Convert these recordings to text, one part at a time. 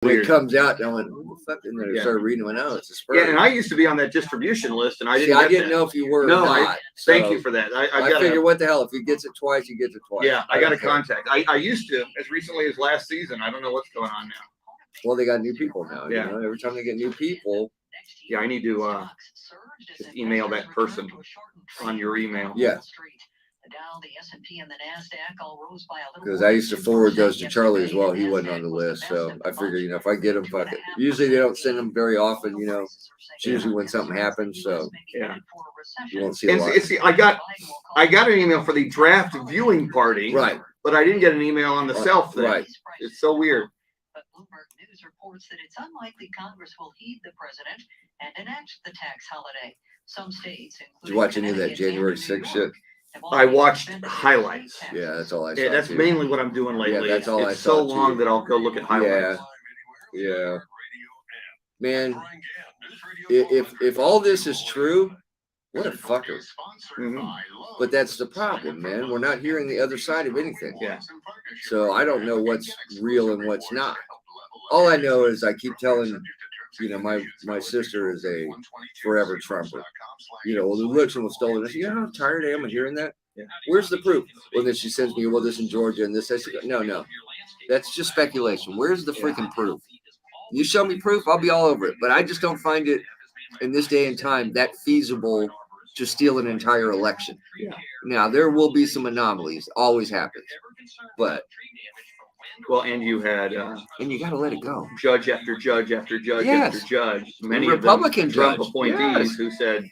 When it comes out, I went, "Who the fuck?" And then I started reading. I went, "Oh, it's a Spurs." Yeah, and I used to be on that distribution list, and I didn't know if you were. No, or not. Thank you for that. I figured, what the hell? If he gets it twice, he gets it twice. Yeah, I got a contact. I used to, as recently as last season. I don't know what's going on now. Well, they got new people now. Yeah. You know? Every time they get new people. Yeah, I need to just email that person on your email. Yeah. Because I used to forward those to Charlie as well. He wasn't on the list, so I figured, if I get them, fuck it. Usually they don't send them very often, It's usually when something happens, so yeah, you won't see a lot. See, I got an email for the draft viewing party, right? But I didn't get an email on the self thing. Right. It's so weird. But Bloomberg News reports that it's unlikely Congress will heed the president and enact the tax holiday. Some states, did you watch any of that January 6th shit? I watched highlights. Yeah, that's all I saw. Yeah, that's mainly what I'm doing lately. Yeah, that's all it's so long that I'll go look at highlights. Yeah. Man, if all this is true, what a fucker. Mm-hmm. But that's the problem, man. We're not hearing the other side of anything. Yeah. So I don't know what's real and what's not. All I know is I keep telling, my sister is a forever Trumper. The election was stolen. I said, how tired I am of hearing that? Yeah. Where's the proof? Well, then she sends me, this in Georgia and this. I said, no. That's just speculation. Where's the freaking proof? You show me proof, I'll be all over it. But I just don't find it in this day and time that feasible to steal an entire election. Yeah. Now, there will be some anomalies. Always happens. But. Well, and you had. And you got to let it go. Judge after judge after judge after judge. Many Republican of them Trump appointees who said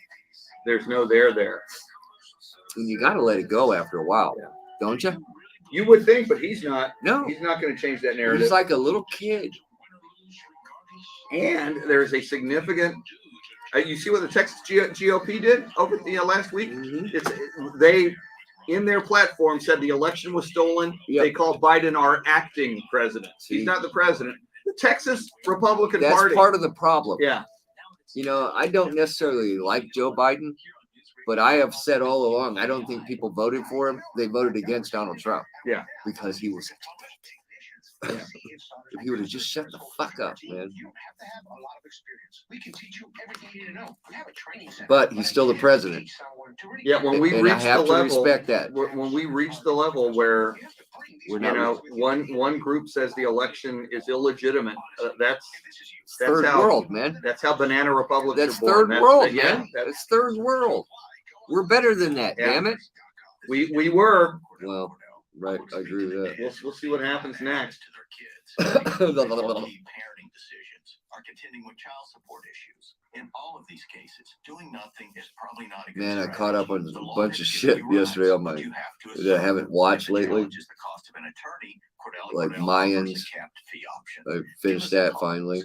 there's no there. And you got to let it go after a while, don't you? You would think, but he's not. No. He's not going to change that narrative. He's like a little kid. And there is a significant. You see what the Texas GOP did over the last week? Mm-hmm. They, in their platform, said the election was stolen. Yep. They called Biden our acting president. He's not the president. The Texas Republican Party. That's part of the problem. Yeah. I don't necessarily like Joe Biden, but I have said all along, I don't think people voted for him. They voted against Donald Trump. Yeah. Because he was such a dick. Yeah. If he would have just shut the fuck up, man. But he's still the president. Yeah, when we reach the level, respect that. When we reach the level where one group says the election is illegitimate, that's third world, man. That's how banana republics that's are born. Third world, man. That's third world. We're better than that, damn it. We were. Well, right, I agree with that. We'll see what happens next. Parenting decisions are contending with child support issues. In all of these cases, doing nothing is probably not a good strategy. I caught up on a bunch of shit yesterday on that I haven't watched lately. Like Mayans. I finished that finally.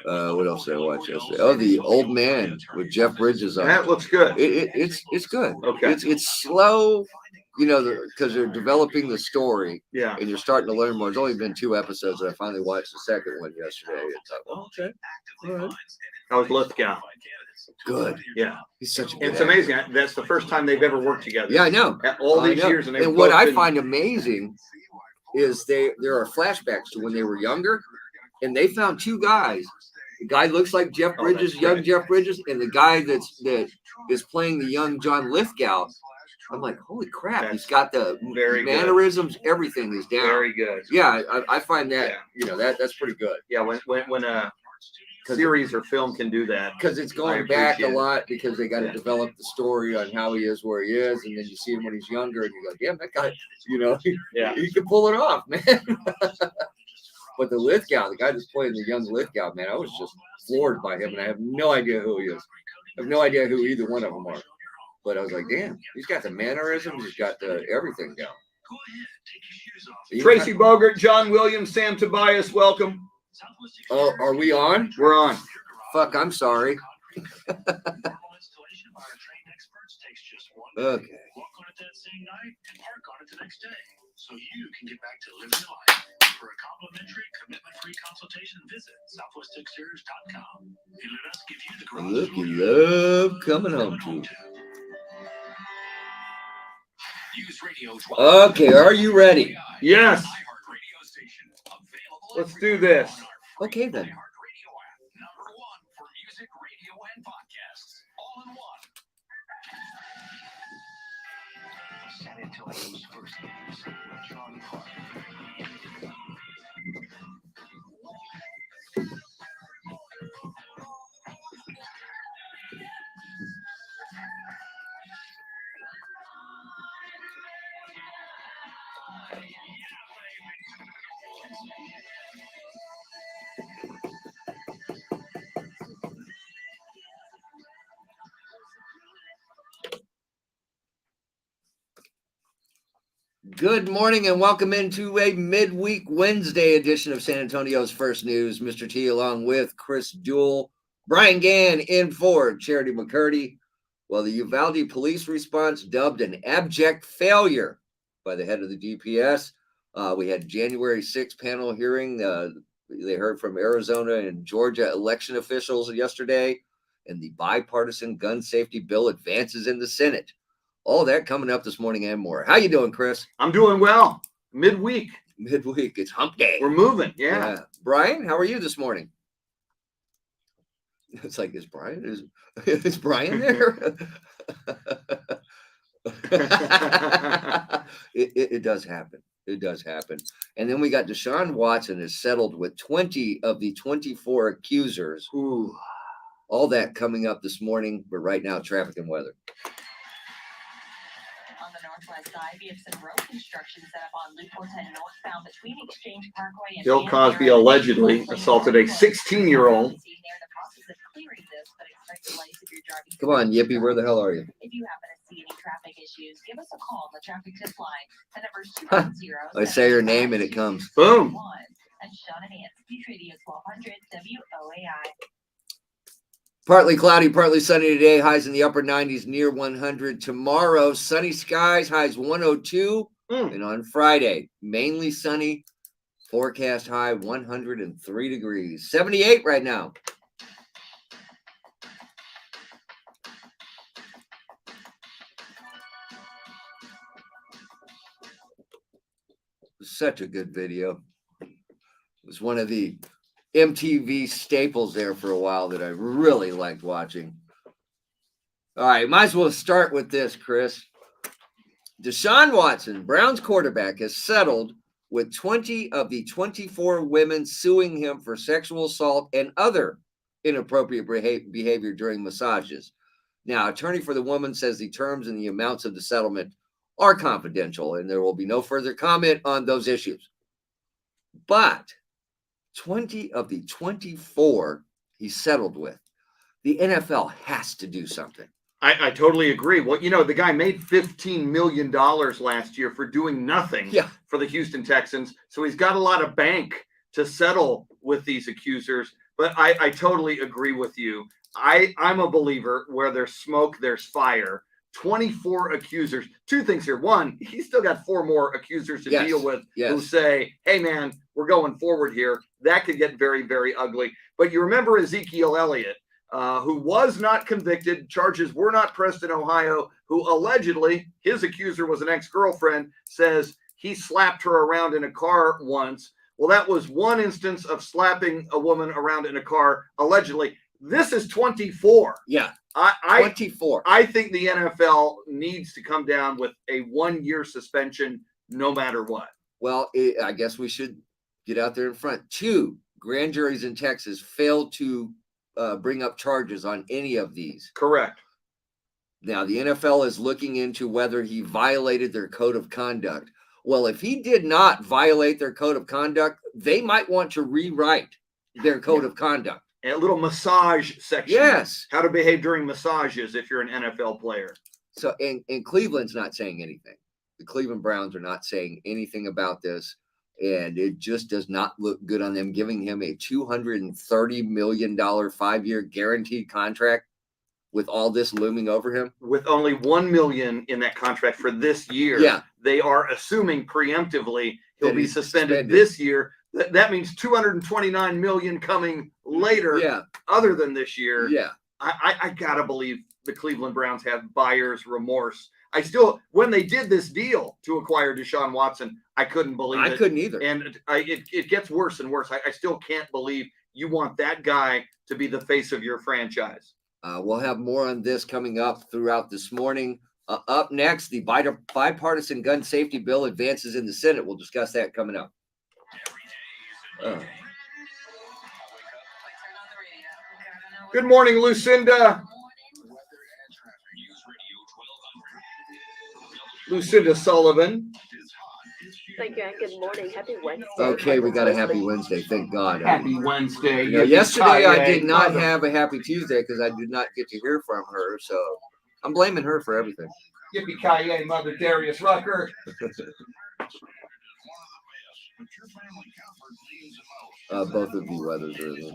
What else did I watch yesterday? Oh, The Old Man with Jeff Bridges on. That looks good. It's good. Okay. It's slow. Because they're developing the story, and you're starting to learn more. It's only been 2 episodes, and I finally watched the second one yesterday. It's like, okay, all right. How was Lithgow? Good. Yeah, he's such a good It's amazing. That's the first time they've ever worked together. Yeah, I know. All these years, and what I find amazing is there are flashbacks to when they were younger, and they found 2 guys. The guy looks like Jeff Bridges, young Jeff Bridges, and the guy that is playing the young John Lithgow. I'm like, holy crap! He's got the mannerisms, everything is down. Very good. Yeah, I find that that's pretty good. Yeah, when a series or film can do that, because it's going back a lot because they got to develop the story on how he is where he is, and then you see him when he's younger, and you go, damn, that guy, he can pull it off, man. But the Lithgow, the guy that's playing the young Lithgow, man, I was just floored by him, and I have no idea who he is. I have no idea who either one of them are. But I was like, damn, he's got the mannerisms, he's got the everything down. Tracy Bogart, John Williams, Sam Tobias, welcome. Oh, are we on? We're on. Fuck, I'm sorry. Okay. So you can get back to living your life. For a complimentary, commitment-free consultation, visit southwestexteriors.com. And let us give you the garage. Look, you love coming home to. Okay, are you ready? Yes. Let's do this. Okay, then. iHeartRadio app, #1 for music, radio, and podcasts, all in one. San Antonio's first news with John Clark. Good morning and welcome into a midweek Wednesday edition of San Antonio's First News. Mr. T along with Chris Duel, Brian Gann in for Charity McCurdy. Well, the Uvalde police response dubbed an abject failure by the head of the DPS. We had January 6th panel hearing. They heard from Arizona and Georgia election officials yesterday, and the bipartisan gun safety bill advances in the Senate. All that coming up this morning and more. How you doing, Chris? I'm doing well. Midweek. Midweek. It's hump day. We're moving. Yeah. Brian, how are you this morning? It's like, is Brian there? It does happen. It does happen. And then we got Deshaun Watson is settled with 20 of the 24 accusers. Ooh. All that coming up this morning. But right now, traffic and weather. On the northwest side, we have some road construction set up on Loop 410 northbound between Exchange Parkway and Bill Cosby allegedly assaulted a 16-year-old. Come on, Yippee, where the hell are you? If you happen to see any traffic issues, give us a call on the traffic tip line. The number's 210. I say your name and it comes. Boom. And Sean and Ann, Speech Radio 1200 WOAI. Partly cloudy, partly sunny today. Highs in the upper 90s, near 100. Tomorrow, sunny skies, highs 102. And on Friday, mainly sunny. Forecast high 103 degrees. 78 right now. Such a good video. It was one of the MTV staples there for a while that I really liked watching. All right, might as well start with this, Chris. Deshaun Watson, Browns quarterback, has settled with 20 of the 24 women suing him for sexual assault and other inappropriate behavior during massages. Now, attorney for the woman says the terms and the amounts of the settlement are confidential, and there will be no further comment on those issues. But 20 of the 24 he settled with, the NFL has to do something. I totally agree. Well, the guy made $15 million last year for doing nothing for the Houston Texans. So he's got a lot of bank to settle with these accusers. But I totally agree with you. I'm a believer where there's smoke, there's fire. 24 accusers. Two things here. One, he's still got 4 more accusers to deal with who say, hey, man, we're going forward here. That could get very, very ugly. But you remember Ezekiel Elliott, who was not convicted. Charges were not pressed in Ohio, who allegedly, his accuser was an ex-girlfriend, says he slapped her around in a car once. Well, that was one instance of slapping a woman around in a car, allegedly. This is 24. Yeah. 24. I think the NFL needs to come down with a 1-year suspension no matter what. Well, I guess we should get out there in front. 2 grand juries in Texas failed to bring up charges on any of these. Correct. Now, the NFL is looking into whether he violated their code of conduct. Well, if he did not violate their code of conduct, they might want to rewrite their code of conduct. A little massage section. Yes. How to behave during massages if you're an NFL player. So, and Cleveland's not saying anything. The Cleveland Browns are not saying anything about this. And it just does not look good on them, giving him a $230 million 5-year guaranteed contract with all this looming over him. With only $1 million in that contract for this year. Yeah. They are assuming preemptively he'll be suspended this year. That means $229 million coming later. Yeah. Other than this year. Yeah. I gotta believe the Cleveland Browns have buyer's remorse. I still, when they did this deal to acquire Deshaun Watson, I couldn't believe it. I couldn't either. And it gets worse and worse. I still can't believe you want that guy to be the face of your franchise. We'll have more on this coming up throughout this morning. Up next, the bipartisan gun safety bill advances in the Senate. We'll discuss that coming up. Good morning, Lucinda. Lucinda Sullivan. Thank you, and good morning. Happy Wednesday. Okay, we got a happy Wednesday. Thank God. Happy Wednesday. You know, yesterday I did not have a happy Tuesday because I did not get to hear from her. So I'm blaming her for everything. Yippee-ki-yay, Mother Darius Rucker. Both of you weathers are in there.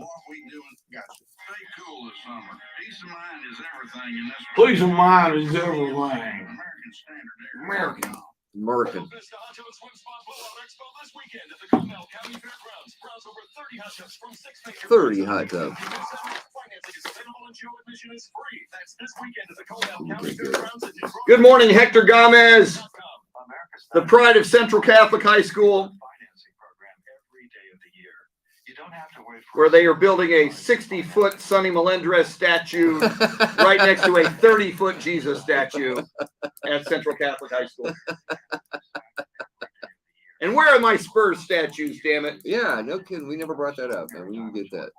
Peace of mind is everything. American. 30 hot tubs. Good morning, Hector Gomez, the pride of Central Catholic High School, where they are building a 60-foot Sonny Melendrez statue right next to a 30-foot Jesus statue at Central Catholic High School. And where are my Spurs statues, damn it? Yeah, no kidding. We never brought that up, man. We can get that.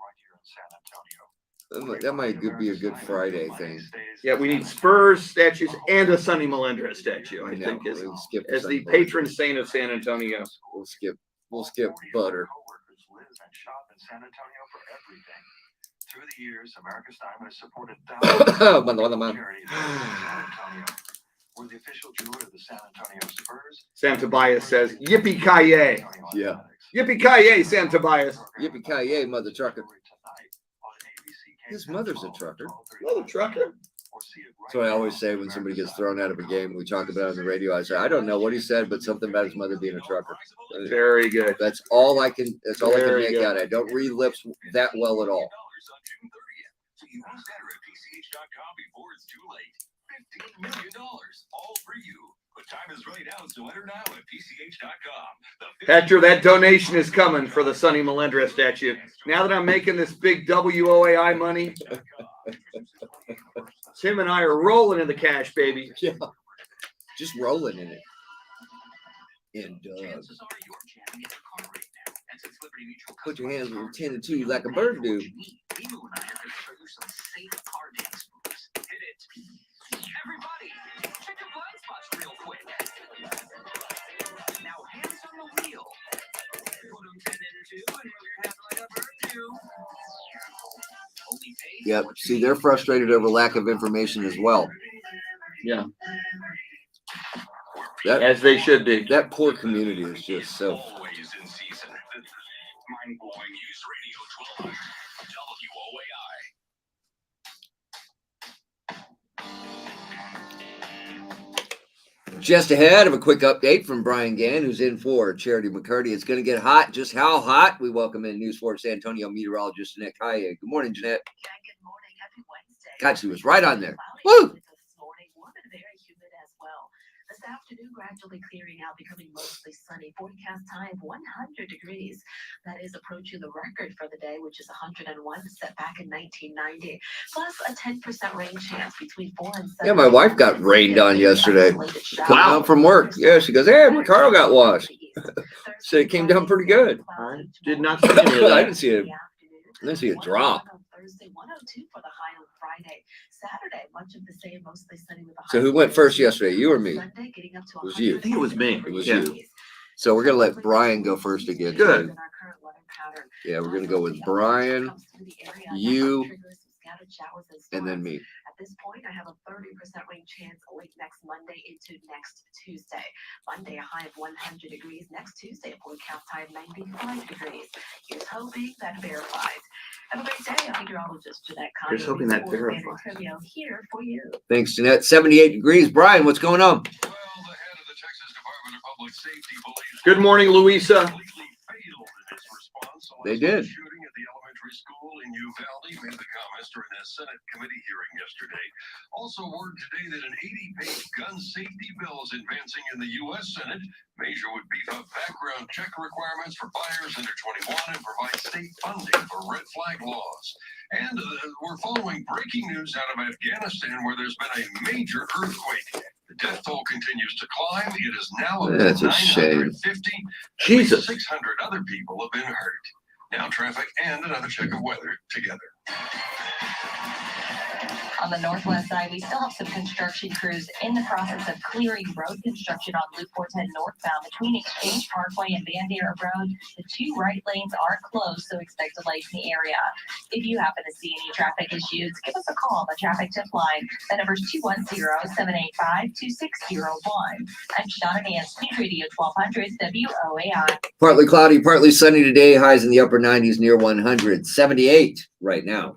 That might be a Good Friday thing. Yeah, we need Spurs statues and a Sonny Melendrez statue, I think, as the patron saint of San Antonio. We'll skip butter. Through the years, America's Diamond has supported thousands of charities in San Antonio. We're the official jeweler of the San Antonio Spurs. Sam Tobias says, yippee-ki-yay. Yeah. Yippee-ki-yay, Sam Tobias. Yippee-ki-yay, mother trucker. His mother's a trucker. Mother trucker? So I always say when somebody gets thrown out of a game, we talk about it on the radio. I say, I don't know what he said, but something about his mother being a trucker. Very good. That's all I can make out. I don't read lips that well at all. So you must enter at PCH.com before it's too late. $15 million, all for you. But time is running out, so enter now at PCH.com. Hector, that donation is coming for the Sonny Melendrez statue. Now that I'm making this big WOAI money, Tim and I are rolling in the cash, baby. Yeah. Just rolling in it. And put your hands on 10 and 2 like a bird do. Everybody, check your blind spots real quick. Now hands on the wheel. Put them 10 and 2 and move your hands like a bird do. Yep. See, they're frustrated over lack of information as well. Yeah. As they should be. That poor community is just so. Always in season. Mind-blowing news radio 1200 WOAI. Just ahead of a quick update from Brian Gann, who's in for Charity McCurdy. It's going to get hot. Just how hot? We welcome in News 4 San Antonio meteorologist Jeanette Kaye. Good morning, Jeanette. Yeah, good morning. Happy Wednesday. God, she was right on there. Woo! This morning, warm and very humid as well. This afternoon, gradually clearing out, becoming mostly sunny. Forecast high of 100 degrees. That is approaching the record for the day, which is 101, set back in 1990. Plus a 10% rain chance between 4 and 7. Yeah, my wife got rained on yesterday. Coming home from work. Yeah, she goes, hey, my car got washed. So it came down pretty good. I did not see any of I that. didn't see it. I didn't see a drop. Thursday, 102 for the high on Friday. Saturday, much of the same, mostly sunny with a high. So who went first yesterday, you or me? Sunday, getting up to It was you. I think it was me. It was Yeah. you. So we're going to let Brian go first again. Good. Yeah, we're going to go with Brian, you, and then me. At this point, I have a 30% rain chance late next Monday into next Tuesday. Monday, a high of 100 degrees. Next Tuesday, a forecast high of 95 degrees. Here's hoping that verifies. Have a great day. I'm meteorologist Jeanette Kaye. Here's hoping that verifies. Here for you. Thanks, Jeanette. 78 degrees. Brian, what's going on? Well, the head of the Texas Department of Public Safety believes Good morning, Louisa. completely failed in its response on They a did. shooting at the elementary Chris Duel in Uvalde made the comments during a Senate committee hearing yesterday. Also word today that an 80-page gun safety bill is advancing in the U.S. Senate. Measure would beef up background check requirements for buyers under 21 and provide state funding for red flag laws. And we're following breaking news out of Afghanistan, where there's been a major earthquake. The death toll continues to climb. It is now up to 950. Jesus. 600 other people have been hurt. Now traffic and another check of weather together. On the northwest side, we still have some construction crews in the process of clearing road construction on Loop 410 northbound between Exchange Parkway and Bandera Road. The two right lanes are closed, so expect delays in the area. If you happen to see any traffic issues, give us a call on the traffic tip line. The number is 210-785-2601. I'm Shauna Nance, News Radio 1200 WOAI. Partly cloudy, partly sunny today. Highs in the upper 90s, near 100. 78 right now.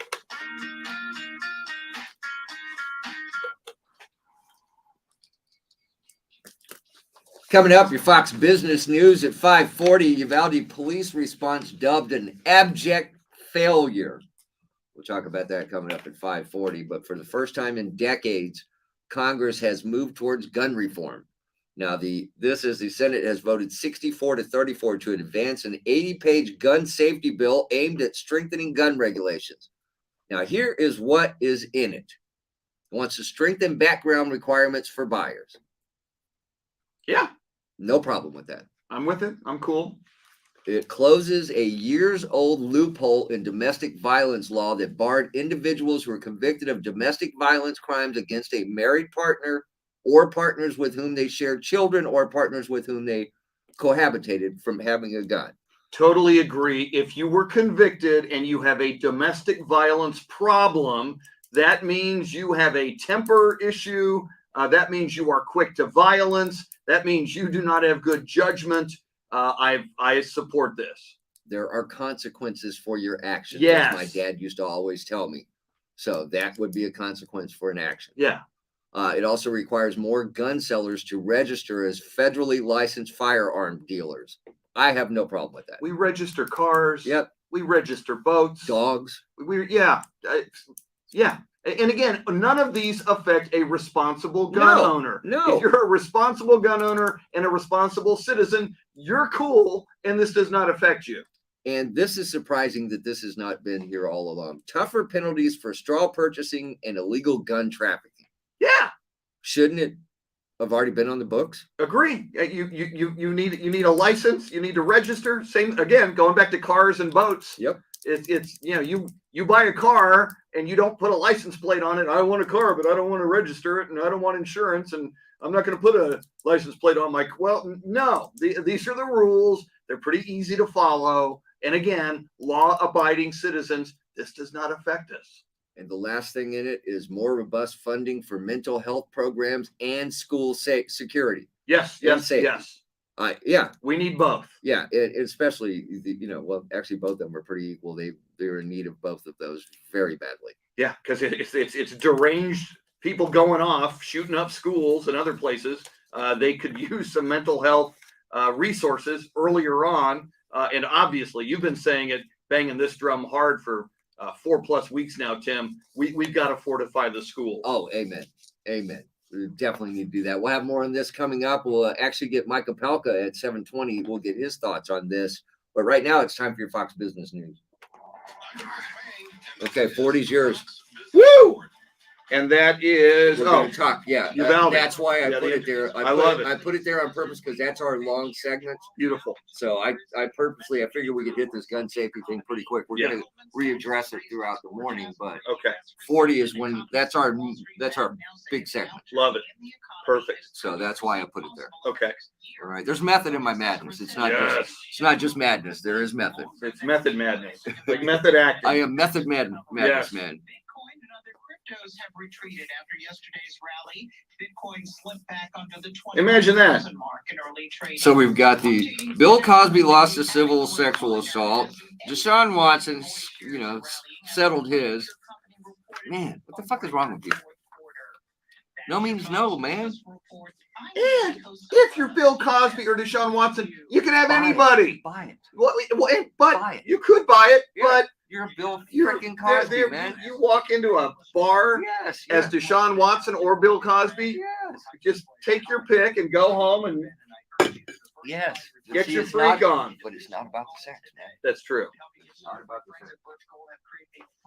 Coming up, your Fox Business News at 5:40. Uvalde police response dubbed an abject failure. We'll talk about that coming up at 5:40. But for the first time in decades, Congress has moved towards gun reform. Now, this is the Senate has voted 64-34 to advance an 80-page gun safety bill aimed at strengthening gun regulations. Now, here is what is in it. It wants to strengthen background requirements for buyers. Yeah. No problem with that. I'm with it. I'm cool. It closes a years-old loophole in domestic violence law that barred individuals who were convicted of domestic violence crimes against a married partner or partners with whom they shared children or partners with whom they cohabitated from having a gun. Totally agree. If you were convicted and you have a domestic violence problem, that means you have a temper issue. That means you are quick to violence. That means you do not have good judgment. I support this. There are consequences for your actions. Yes. As my dad used to always tell me. So that would be a consequence for an action. Yeah. It also requires more gun sellers to register as federally licensed firearm dealers. I have no problem with that. We register cars. Yep. We register boats. Dogs. Yeah. And again, none of these affect a responsible gun owner. No. If you're a responsible gun owner and a responsible citizen, you're cool, and this does not affect you. And this is surprising that this has not been here all along. Tougher penalties for straw purchasing and illegal gun trafficking. Yeah. Shouldn't it have already been on the books? Agree. You need a license. You need to register. Same again, going back to cars and boats. Yep. It's you buy a car and you don't put a license plate on it. I want a car, but I don't want to register it, and I don't want insurance, and I'm not going to put a license plate on my. Well, no, these are the rules. They're pretty easy to follow. And again, law-abiding citizens, this does not affect us. And the last thing in it is more robust funding for mental health programs and school security. Yes. Yeah. We need both. Yeah, especially, actually both of them are pretty equal. They're in need of both of those very badly. Yeah, because it's deranged people going off, shooting up schools and other places. They could use some mental health resources earlier on. And obviously, you've been saying it, banging this drum hard for 4+ weeks now, Tim. We've got to fortify the schools. Oh, amen. We definitely need to do that. We'll have more on this coming up. We'll actually get Mike Opelka at 7:20. We'll get his thoughts on this. But right now, it's time for your Fox Business News. Okay, 40's yours. Woo! And that is talk. Yeah, Uvalde. That's why I put it there. I love it. I put it there on purpose because that's our long segment. Beautiful. So I purposely, I figured we could hit this gun safety thing pretty quick. We're going to readdress it throughout the morning, but okay, 40 is when that's our big segment. Love it. Perfect. So that's why I put it there. Okay. All right. There's method in my madness. It's not just madness. There is method. It's method madness. Like method acting. I am method madness, man. Have retreated after yesterday's rally. Bitcoin slipped back under the 20,000 Imagine that. mark in early trading. So we've got the Bill Cosby lost a civil sexual assault. Deshaun Watson, settled his. Man, what the fuck is wrong with you? No means no, man. And if you're Bill Cosby or Deshaun Watson, you can have Buy anybody. it. Buy it. But Buy it. you could buy it, Yeah. but You're Bill freaking Cosby, man. You walk into a bar Yes. as Deshaun Watson or Bill Cosby, Yes. just take your pick and go home and Yes. get See, your it's freak not- on. But it's not about the sex, man. That's true. It's not about the sex.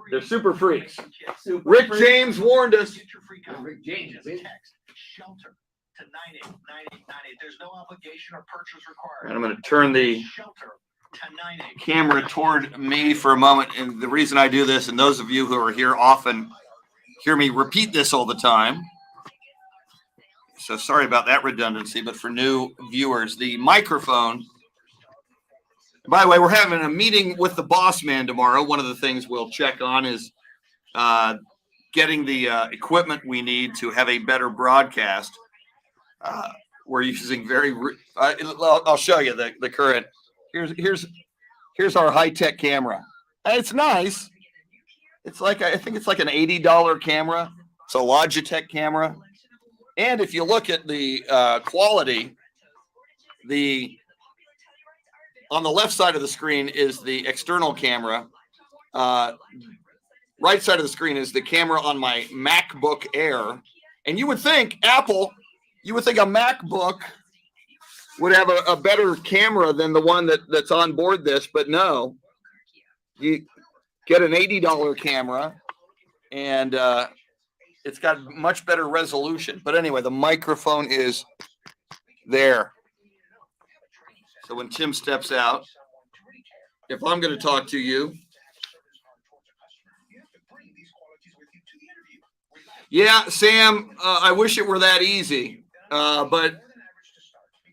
They're super freaks. Rick James warned us. Rick James, baby. Shelter to 989898. There's no obligation or purchase required. And I'm going to turn the Shelter to 98. camera toward me for a moment. And the reason I do this, and those of you who are here often hear me repeat this all the time. So sorry about that redundancy, but for new viewers, the microphone. By the way, we're having a meeting with the boss man tomorrow. One of the things we'll check on is getting the equipment we need to have a better broadcast. We're using I'll show you the current. Here's our high-tech camera. It's nice. It's like, I think it's like an $80 camera. It's a Logitech camera. And if you look at the quality, on the left side of the screen is the external camera. Right side of the screen is the camera on my MacBook Air. And you would think a MacBook would have a better camera than the one that's on board this, but no. You get an $80 camera, and it's got much better resolution. But anyway, the microphone is there. So when Tim steps out, if I'm going to talk to you, yeah, Sam, I wish it were that easy. But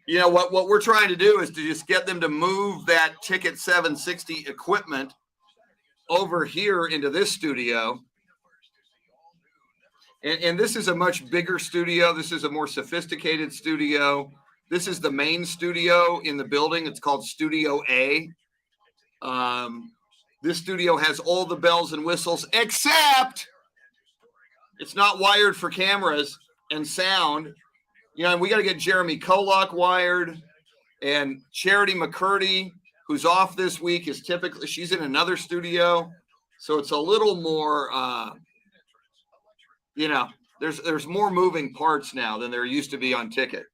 you know what we're trying to do is to just get them to move that Ticket 760 equipment over here into this studio. And this is a much bigger studio. This is a more sophisticated studio. This is the main studio in the building. It's called Studio A. This studio has all the bells and whistles, except it's not wired for cameras and sound. You know, and we got to get Jeremy Kolak wired, and Charity McCurdy, who's off this week, she's in another studio. So it's a little more, there's more moving parts now than there used to be on Ticket.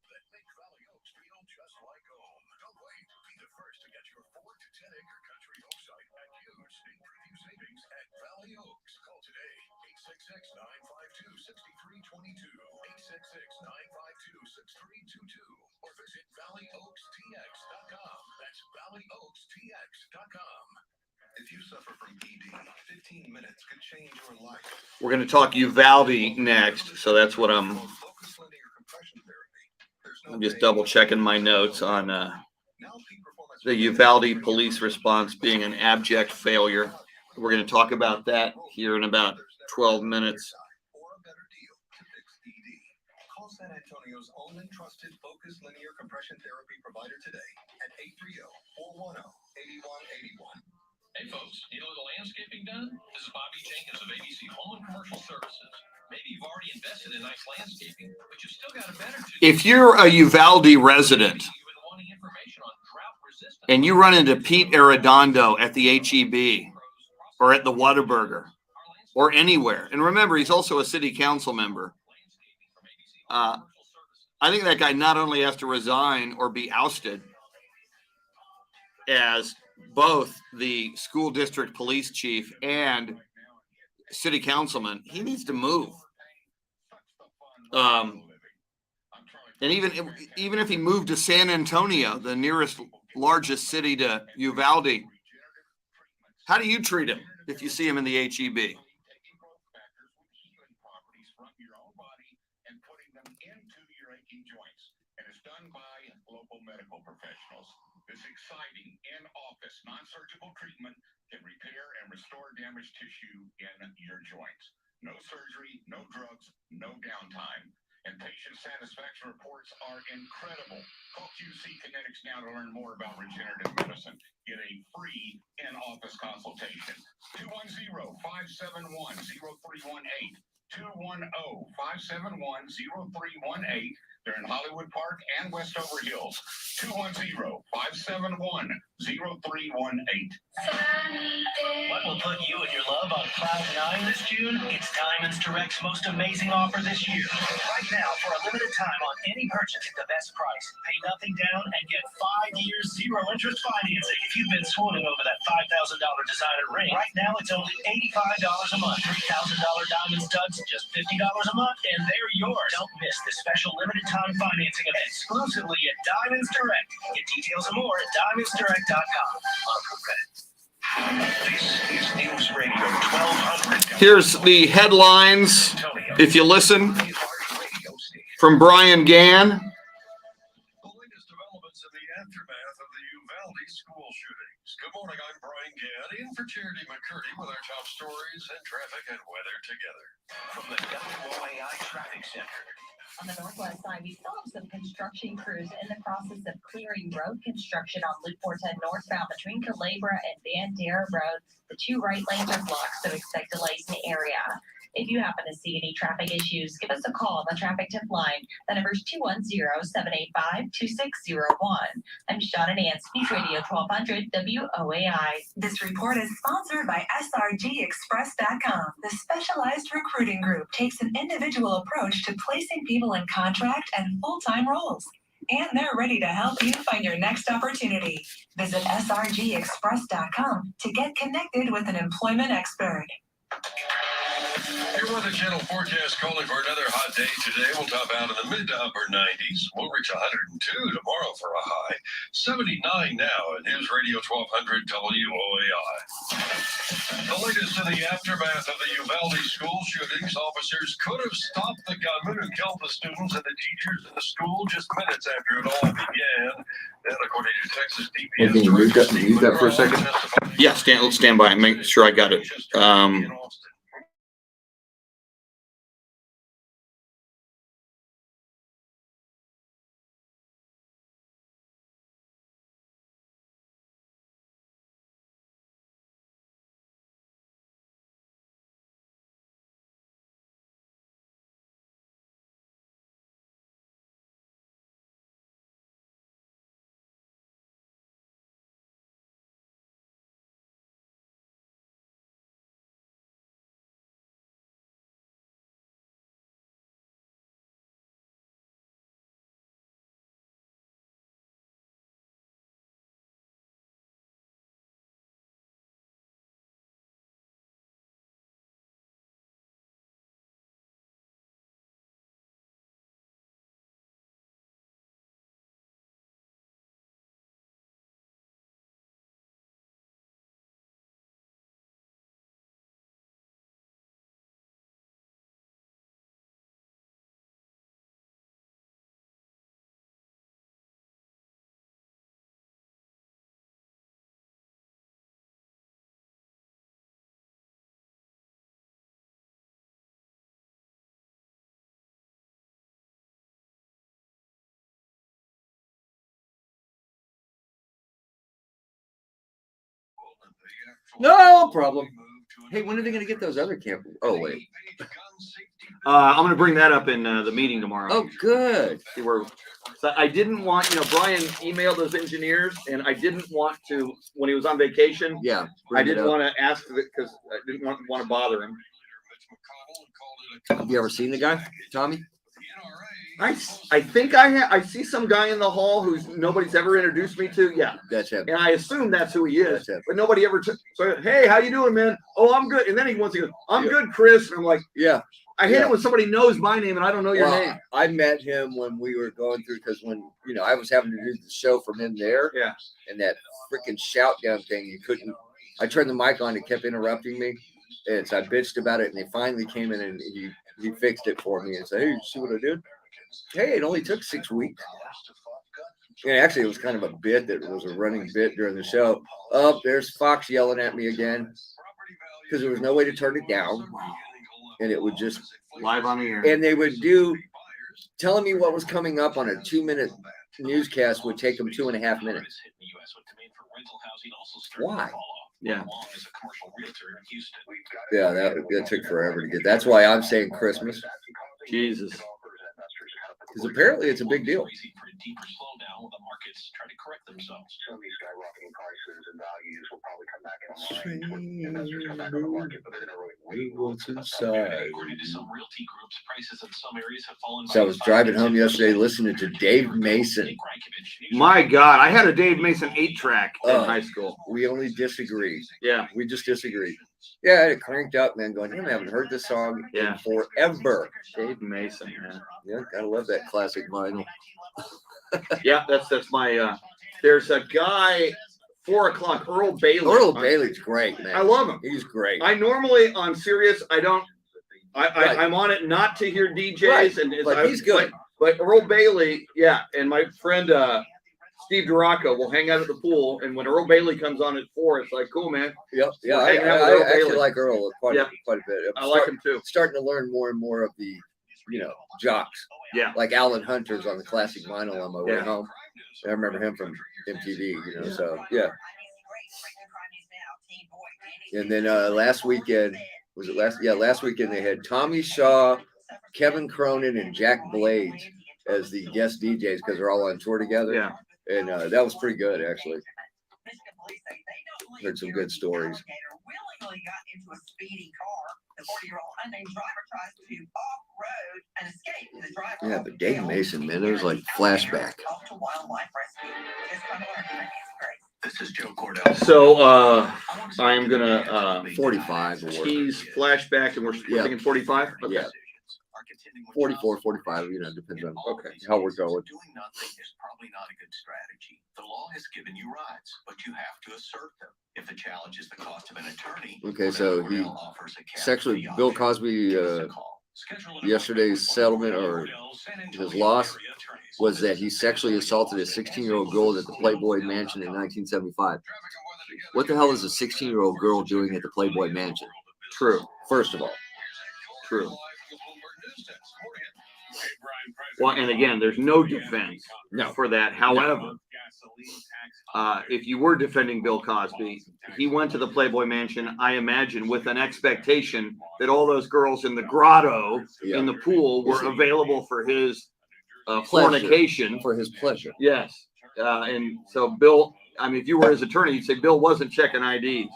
If you suffer from ED, 15 minutes could change your life. We're going to talk Uvalde next, so that's what I'm just double checking my notes on the Uvalde police response being an abject failure. We're going to talk about that here in about 12 minutes. Call San Antonio's own and trusted focused linear compression therapy provider today at 830-410-8181. Hey folks, need a little landscaping done? This is Bobby Jenkins of ABC Home and Commercial Services. Maybe you've already invested in nice landscaping, but you've still got a better two. If you're a Uvalde resident and you run into Pete Arredondo at the HEB or at the Whataburger or anywhere, and remember, he's also a city council member, I think that guy not only has to resign or be ousted as both the school district police chief and city councilman, he needs to move. And even if he moved to San Antonio, the nearest largest city to Uvalde, how do you treat him if you see him in the HEB? Medical professionals. This exciting in-office non-surgical treatment can repair and restore damaged tissue in your joints. No surgery, no drugs, no downtime. And patient satisfaction reports are incredible. Call QC Kinetics now to learn more about regenerative medicine. Get a free in-office consultation. 210-571-0318. 210-571-0318. They're in Hollywood Park and Westover Hills. 210-571-0318. What will put you and your love on cloud 9 this June? It's Diamonds Direct's most amazing offer this year. Right now, for a limited time on any purchase at the best price, pay nothing down and get 5 years 0 interest financing. If you've been swooning over that $5,000 designer ring, right now it's only $85 a month. $3,000 diamond studs, just $50 a month, and they're yours. Don't miss this special limited time financing event exclusively at Diamonds Direct. Get details and more at diamondsdirect.com. This is News Radio 1200. Here's the headlines, if you listen, from Brian Gann. The latest developments in the aftermath of the Uvalde school shootings. Good morning, I'm Brian Gann, in for Charity McCurdy with our top stories and traffic and weather together. From the WOAI Traffic Center. On the northwest side, we still have some construction crews in the process of clearing road construction on Loop 410 northbound between Calabria and Bandera Road. The 2 right lanes are blocked, so expect delays in the area. If you happen to see any traffic issues, give us a call on the traffic tip line. The number is 210-785-2601. I'm Sean and Ann, News Radio 1200 WOAI. This report is sponsored by SRGExpress.com. The specialized recruiting group takes an individual approach to placing people in contract and full-time roles. And they're ready to help you find your next opportunity. Visit SRGExpress.com to get connected with an employment expert. Your Weather Channel forecast calling for another hot day today. We'll top out in the mid to upper 90s. We'll reach 102 tomorrow for a high. 79 now at News Radio 1200 WOAI. The latest in the aftermath of the Uvalde school shootings, officers could have stopped the gunman who killed the students and the teachers in the school just minutes after it all began. That, according to Texas DPS. Can you mute that for a second? Yeah, let's stand by and make sure I got it. No problem. Hey, when are they going to get those other campers? Oh, wait. I'm going to bring that up in the meeting tomorrow. Oh, good. So I didn't want, Brian emailed those engineers, and I didn't want to, when he was on vacation. Yeah. I didn't want to ask because I didn't want to bother him. Have you ever seen the guy, Tommy? I think I see some guy in the hall who's nobody's ever introduced me to. Yeah, that's him. And I assume that's who he is. But nobody ever took. So, hey, how you doing, man? Oh, I'm good. And then he wants to go, I'm good, Chris. And I'm like, yeah. I hate it when somebody knows my name and I don't know your name. I met him when we were going through, because when I was having to do the show from in there. Yeah. And that freaking shout down thing, you couldn't. I turned the mic on, it kept interrupting me, and so I bitched about it, and they finally came in and he fixed it for me and said, hey, you see what I did? Hey, it only took 6 weeks. And actually, it was kind of a bit that was a running bit during the show. Oh, there's Fox yelling at me again, because there was no way to turn it down, and it would just live on the air. And they would telling me what was coming up on a 2-minute newscast would take them 2.5 minutes. Why? Yeah. Yeah, that took forever to get. That's why I'm saying Christmas. Jesus. Because apparently it's a big deal. So I was driving home yesterday listening to Dave Mason. My God, I had a Dave Mason 8-track in high school. We only disagreed. Yeah. We just disagreed. Yeah, I had it cranked up, man, going, I haven't heard this song in forever. Dave Mason, man. Yeah, gotta love that classic vinyl. Yeah, that's my, there's a guy, 4 o'clock, Earl Bailey. Earl Bailey's great, man. I love him. He's great. I normally, on Sirius, I'm on it not to hear DJs. Right. And But he's good. But Earl Bailey, yeah, and my friend Steve Duraco will hang out at the pool, and when Earl Bailey comes on at 4, it's like, cool, man. Yep. Yeah, I actually like Earl quite a bit. I like him too. Starting to learn more and more of the, jocks. Yeah. Like Alan Hunter's on the classic vinyl on my way home. I remember him from MTV, so yeah. And then last weekend, last weekend they had Tommy Shaw, Kevin Cronin, and Jack Blades as the guest DJs because they're all on tour together. Yeah. And that was pretty good, actually. Heard some good stories. Yeah, but Dave Mason, man, it was like flashback. This is Joe Cordell. So I'm gonna 45 or tease flashback, and we're thinking 45. Okay. Yeah. 44, 45, depends on how we're going. Doing nothing is probably not a good strategy. The law has given you rights, but you have to assert them. If the challenge is the cost of an attorney. Okay, so Bill Cosby, yesterday's settlement or his loss was that he sexually assaulted a 16-year-old girl at the Playboy Mansion in 1975. What the hell is a 16-year-old girl doing at the Playboy Mansion? True. First of all. True. Well, and again, there's no defense for that. However, if you were defending Bill Cosby, he went to the Playboy Mansion, I imagine, with an expectation that all those girls in the grotto, in the pool, were available for his fornication. For his pleasure. Yes. And so Bill, if you were his attorney, you'd say Bill wasn't checking IDs.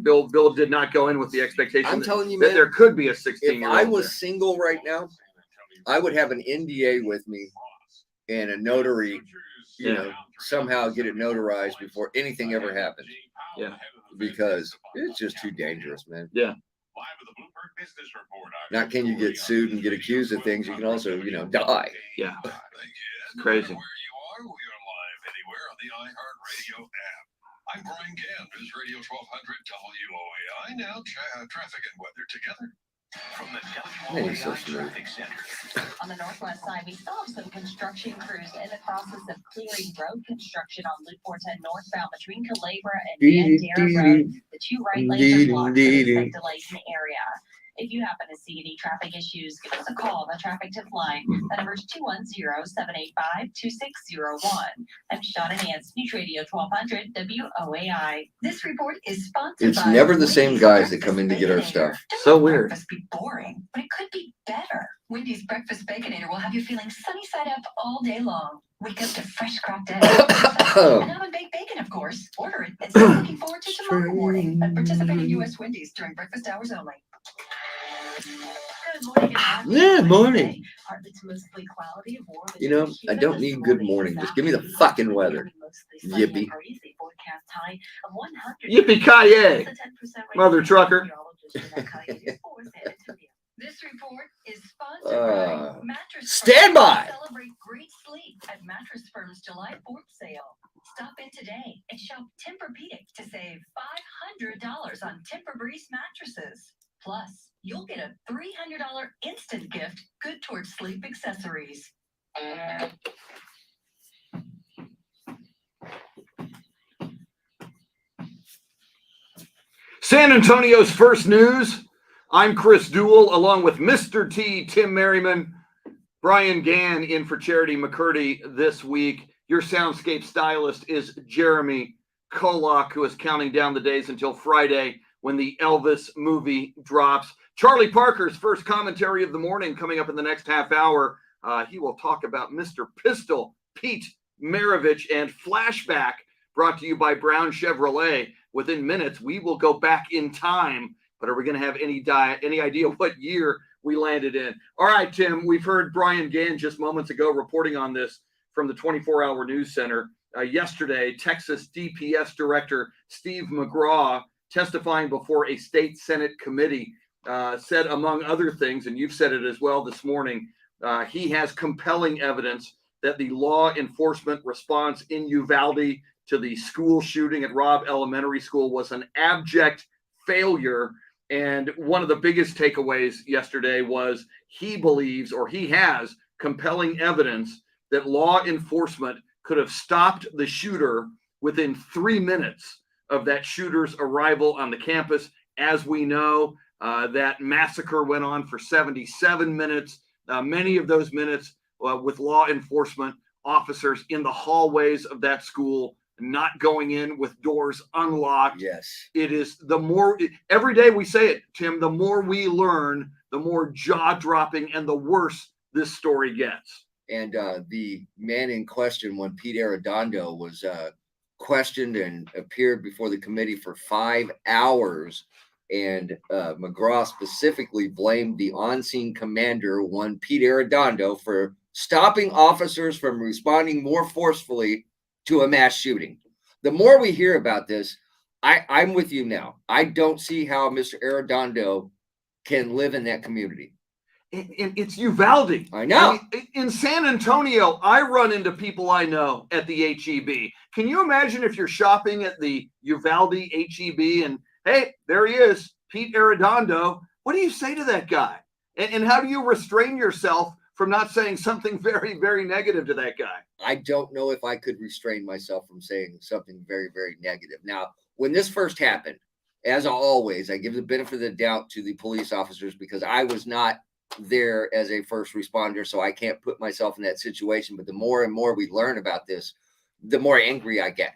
Bill did not go in with the expectation I'm telling you, that man, there could be a 16-year-old. If I was single right now, I would have an NDA with me and a notary, somehow get it notarized before anything ever happens. Yeah. Because it's just too dangerous, man. Yeah. Not can you get sued and get accused of things, you can also, die. Yeah. It's crazy. I'm Brian Gann, News Radio 1200 WOAI. Now traffic and weather together. From the WOAI Traffic Center. On the northwest side, we still have some construction crews in the process of clearing road construction on Loop 410 northbound between Calabria and Bandera Road. The 2 right lanes are blocked, so expect delays in the area. If you happen to see any traffic issues, give us a call on the traffic tip line. The number is 210-785-2601. I'm Shauna Nance, News Radio 1200 WOAI. This report is sponsored It's never the same guys that come in to get our stuff. So weird. Breakfast be boring, but it could be better. Wendy's Breakfast Baconator will have you feeling sunny side up all day long. Wake up to fresh cracked eggs and oven-baked bacon, of course. Order it and start looking forward to tomorrow morning at participating U.S. Wendy's during breakfast hours only. Good morning. Yeah, morning. Partly to mostly cloudy, warm, I don't need good morning. Just give me the fucking weather. Yippee. Yippee-ki-yay, mother trucker. This report is sponsored by Mattress Stand by. Celebrate great sleep at Mattress Firm's July 4th sale. Stop in today and shop Tempur-Pedic to save $500 on Tempur-Breeze mattresses. Plus, you'll get a $300 instant gift good towards sleep accessories. San Antonio's first news. I'm Chris Duel, along with Mr. T, Tim Merryman, Brian Gann in for Charity McCurdy this week. Your Soundscape Stylist is Jeremy Kolak, who is counting down the days until Friday when the Elvis movie drops. Charlie Parker's first commentary of the morning coming up in the next half hour. He will talk about Mr. Pistol, Pete Maravich, and Flashback, brought to you by Brown Chevrolet. Within minutes, we will go back in time, but are we going to have any idea what year we landed in? All right, Tim, we've heard Brian Gann just moments ago reporting on this from the 24-hour news center. Yesterday, Texas DPS Director Steve McGraw, testifying before a state Senate committee, said, among other things, and you've said it as well this morning, he has compelling evidence that the law enforcement response in Uvalde to the school shooting at Robb Elementary School was an abject failure. And one of the biggest takeaways yesterday was he believes, or he has compelling evidence, that law enforcement could have stopped the shooter within 3 minutes of that shooter's arrival on the campus. As we know, that massacre went on for 77 minutes, many of those minutes with law enforcement officers in the hallways of that school, not going in with doors unlocked. Yes. It is every day we say it, Tim, the more we learn, the more jaw-dropping and the worse this story gets. And the man in question, when Pete Arredondo was questioned and appeared before the committee for 5 hours, and McGraw specifically blamed the on-scene commander, one Pete Arredondo, for stopping officers from responding more forcefully to a mass shooting. The more we hear about this, I'm with you now. I don't see how Mr. Arredondo can live in that community. It's Uvalde. I know. In San Antonio, I run into people I know at the HEB. Can you imagine if you're shopping at the Uvalde HEB and, hey, there he is, Pete Arredondo. What do you say to that guy? And how do you restrain yourself from not saying something very, very negative to that guy? I don't know if I could restrain myself from saying something very, very negative. Now, when this first happened, as always, I give the benefit of the doubt to the police officers because I was not there as a first responder, so I can't put myself in that situation. But the more and more we learn about this, the more angry I get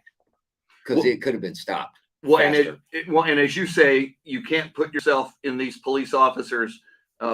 because it could have been stopped. Well, and as you say, you can't put yourself in these police officers'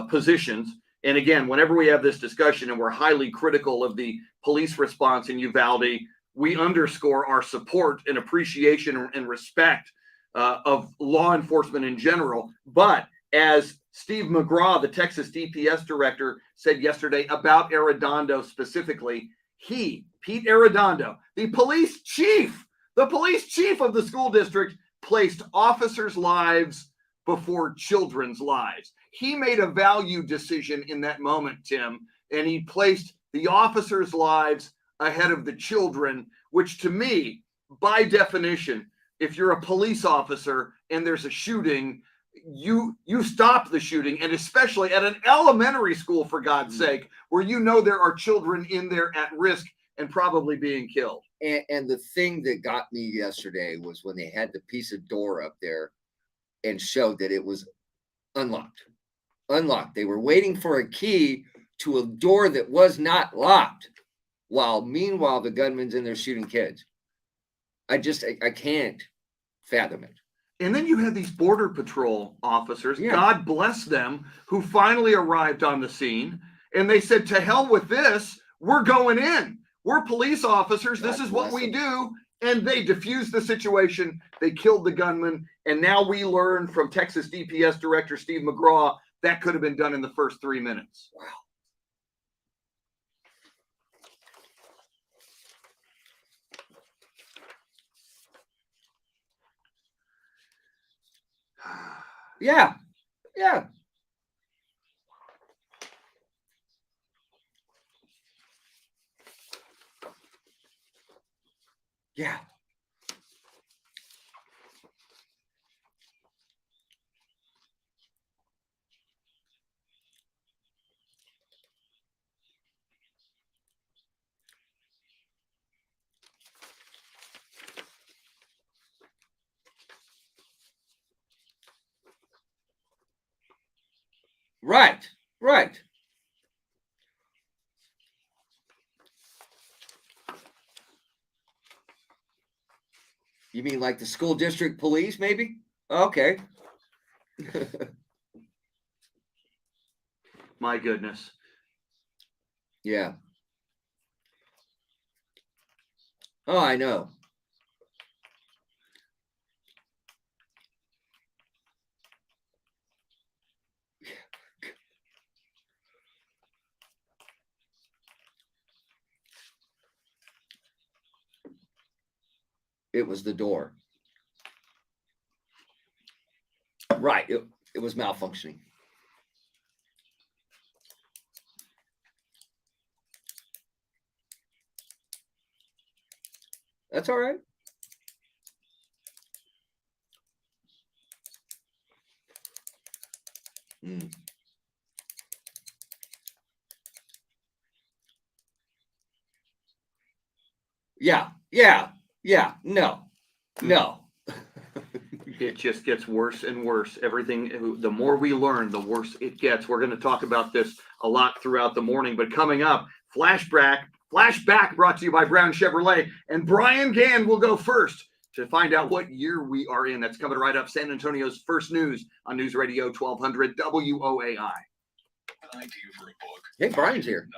positions. And again, whenever we have this discussion and we're highly critical of the police response in Uvalde, we underscore our support and appreciation and respect of law enforcement in general. But as Steve McGraw, the Texas DPS director, said yesterday about Arredondo specifically, Pete Arredondo, the police chief of the school district, placed officers' lives before children's lives. He made a value decision in that moment, Tim, and he placed the officers' lives ahead of the children, which to me, by definition, if you're a police officer and there's a shooting, you stop the shooting, and especially at an elementary school, for God's sake, where you know there are children in there at risk and probably being killed. And the thing that got me yesterday was when they had the piece of door up there and showed that it was unlocked. They were waiting for a key to a door that was not locked, while meanwhile the gunman's in there shooting kids. I can't fathom it. And then you had these Border Patrol officers, yeah. God bless them, who finally arrived on the scene, and they said, to hell with this, we're going in. We're police officers. This is what we do. And they diffused the situation. They killed the gunman. And now we learn from Texas DPS Director Steve McGraw that could have been done in the first 3 minutes. Wow. Yeah. Yeah. Yeah. Right. You mean like the school district police, maybe? Okay. My goodness. Yeah. Oh, I know. It was the door. Right. It was malfunctioning. That's all right. Mm. Yeah. No. It just gets worse and worse. Everything, the more we learn, the worse it gets. We're going to talk about this a lot throughout the morning, but coming up, flashback brought to you by Brown Chevrolet, and Brian Gann will go first to find out what year we are in. That's coming right up. San Antonio's first news on News Radio 1200 WOAI. Hey, Brian's here.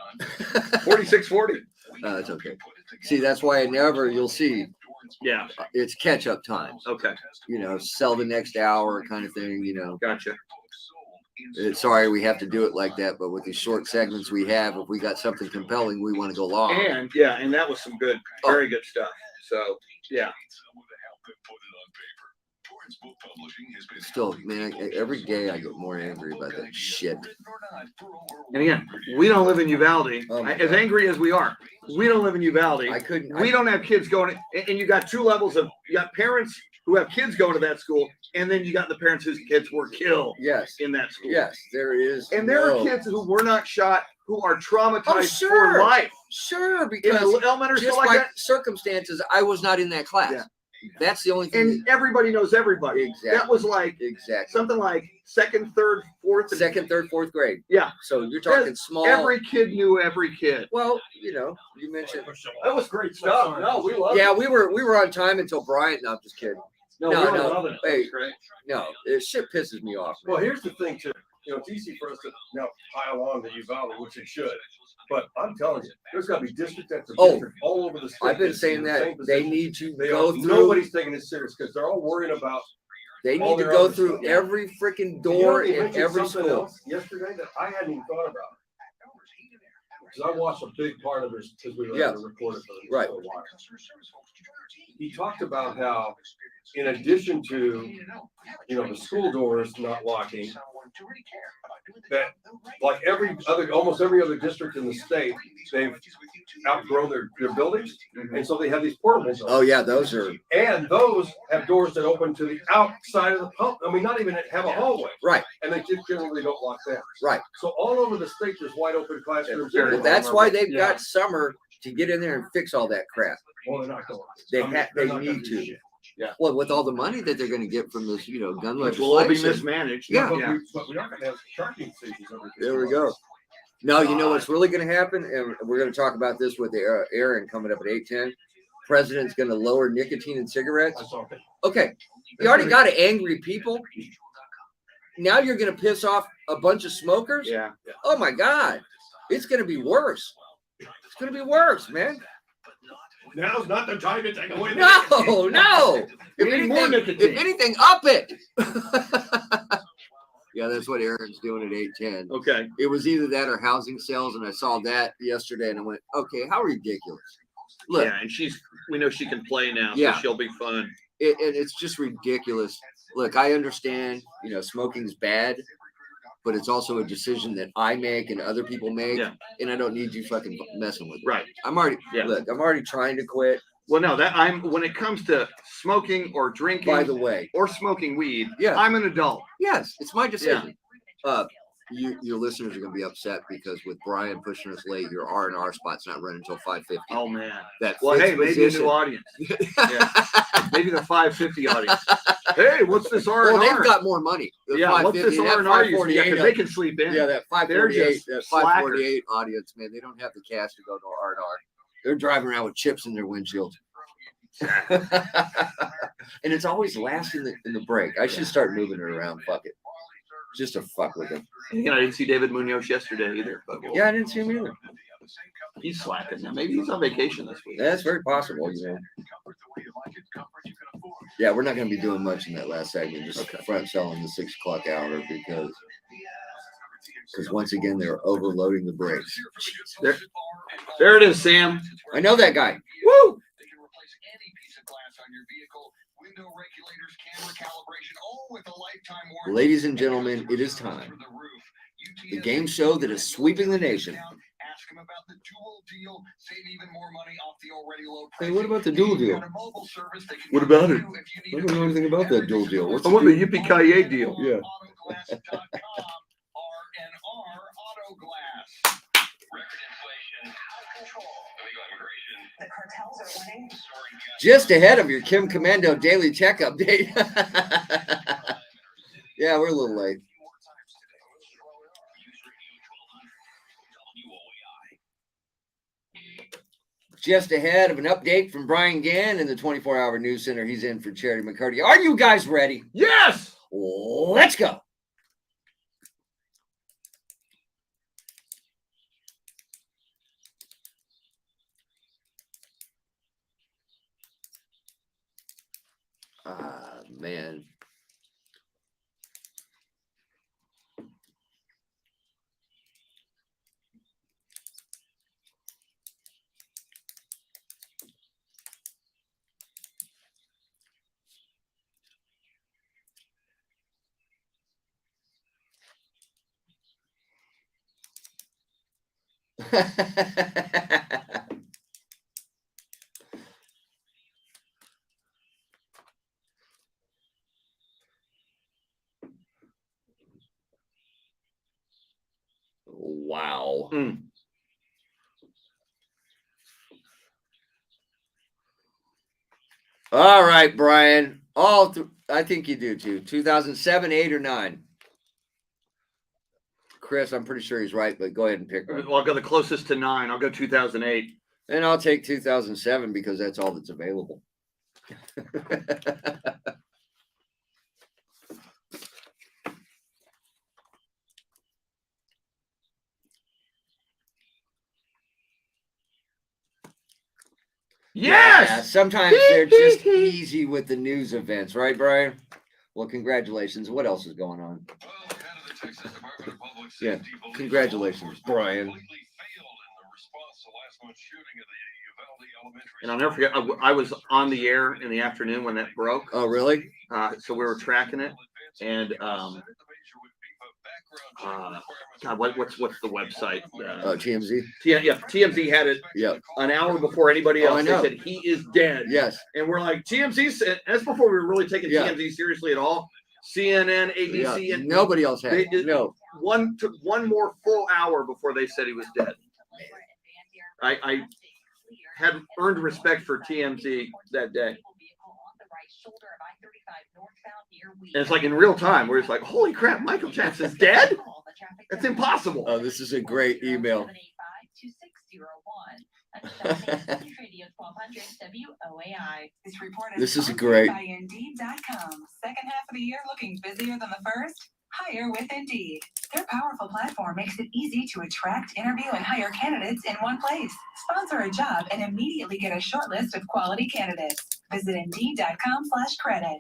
4640. That's okay. See, that's why you'll see. Yeah. It's catch up time. Okay. Sell the next hour kind of thing, Gotcha. Sorry, we have to do it like that, but with these short segments we have, if we got something compelling, we want to go long. And that was some good, very good stuff. So, yeah. Still, man, every day I get more angry about that shit. And again, we don't live in Uvalde. Oh As angry as we are, we don't live in Uvalde. We don't have kids going, and you got two levels of, you got parents who have kids going to that school, and then you got the parents whose kids were killed in that school. Yes, there is. And there are kids who were not shot who are traumatized for life. Sure, because elementary just school by like that, circumstances, I was not in that class. Yeah. That's the only thing. And everybody knows everybody. Exactly. That was like something like second, third, fourth grade. Yeah. So you're talking small. Every kid knew every kid. Well, you mentioned that was great stuff. No, we loved it. Yeah, we were on time until Brian. No, I'm just kidding. No. Hey, no, shit pisses me off. Man. Well, here's the thing too. It's easy for us to now pile on the Uvalde, which it should. But I'm telling you, there's got to be district after district all over the state. I've been saying that they need to go through. Nobody's taking this serious because they're all worrying about. They need to go through every freaking door in every school. Yesterday that I hadn't even thought about. Because I watched a big part of this because we were able to record it for a while. He talked about how, in addition to, the school doors not locking, that like almost every other district in the state, they've outgrown their buildings, and so they have these portables. Oh yeah, those are. And those have doors that open to the outside of the pump. I mean, not even have a hallway. Right. And they just generally don't lock that. Right. So all over the state, there's wide open classrooms. Well, that's why they've got summer to get in there and fix all that crap. Well, they're not going. They need to. Yeah. Well, with all the money that they're going to get from this, gun legislation, will all be mismanaged. Yeah. But we aren't going to have charging stations over here. There we go. No, you know what's really going to happen, and we're going to talk about this with Aaron coming up at 8:10. President's going to lower nicotine in cigarettes. Okay, you already got angry people. Now you're going to piss off a bunch of smokers. Yeah. Oh my God, it's going to be worse. It's going to be worse, man. Now's not the time to take away. No. If anything, up it. Yeah, that's what Aaron's doing at 8:10. Okay. It was either that or housing sales, and I saw that yesterday, and I went, okay, how ridiculous. Look. Yeah, and we know she can play now, so she'll be fun. And it's just ridiculous. Look, I understand, smoking's bad, but it's also a decision that I make and other people make, and I don't need you fucking messing with it. Right. I'm already trying to quit. Well, no, when it comes to smoking or drinking, by the way, or smoking weed, I'm an adult. Yes, it's my decision. Your listeners are going to be upset because with Brian pushing us late, your R&R spot's not running until 5:50. Oh man, hey, maybe a new audience. Maybe the 5:50 audience. Hey, what's this R&R? Well, they've got more money. What's this R&R? Because they can sleep in. Yeah, that 548 audience, man, they don't have the cash to go to R&R. They're driving around with chips in their windshield. And it's always last in the break. I should start moving it around. Fuck it. Just to fuck with him. Yeah, I didn't see David Munoz yesterday either. But yeah, I didn't see him either. He's slacking now. Maybe he's on vacation this week. That's very possible, you know. Yeah, we're not going to be doing much in that last segment. Just front selling the 6 o'clock hour because once again they're overloading the brakes. There it is, Sam. I know that guy. Woo! Ladies and gentlemen, it is time. The game show that is sweeping the nation. Hey, what about the dual deal? What about it? I don't know anything about that dual deal. What's I want the Yippee-Ki-Yay deal. Yeah. Just ahead of your Kim Commando daily tech update. Yeah, we're a little late. Just ahead of an update from Brian Gann in the 24-hour news center. He's in for Charity McCurdy. Are you guys ready? Yes! Let's go. Man. Wow. All right, Brian. I think you do too. 2007, 8, or 9. Chris, I'm pretty sure he's right, but go ahead and pick one. Well, I'll go the closest to 9. I'll go 2008. And I'll take 2007 because that's all that's available. Yes! Yeah, sometimes they're just easy with the news events, right, Brian? Well, congratulations. What else is going on? Yeah, congratulations, Brian. And I'll never forget, I was on the air in the afternoon when that broke. Oh, really? So we were tracking it, and God, what's the website? TMZ. Yeah, TMZ had it. Yeah, an hour before anybody else. I know. They said he is dead. Yes, and we're like TMZ said. That's before we were really taking TMZ seriously at all. CNN, ABC, and nobody else had it. No. Took one more full hour before they said he was dead. I had earned respect for TMZ that day. And it's like in real time, where it's like, holy crap, Michael Jackson's dead? That's impossible. Oh, this is a great email. This is great. By Indeed.com. Second half of the year looking busier than the first? Hire with Indeed. Their powerful platform makes it easy to attract, interview, and hire candidates in one place. Sponsor a job and immediately get a short list of quality candidates. Visit Indeed.com/credit.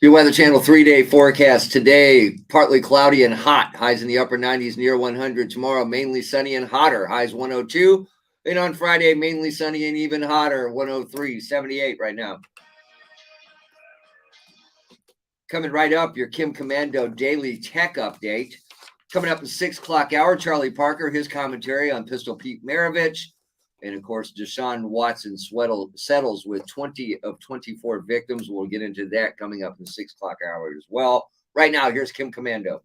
Your Weather Channel 3-day forecast today, partly cloudy and hot. Highs in the upper 90s, near 100. Tomorrow, mainly sunny and hotter. Highs 102. And on Friday, mainly sunny and even hotter. 103, 78 right now. Coming right up, your Kim Commando daily tech update. Coming up in 6 o'clock hour, Charlie Parker, his commentary on Pistol Pete Maravich. And, of course, Deshaun Watson settles with 20 of 24 victims. We'll get into that coming up in 6 o'clock hour as well. Right now, here's Kim Commando.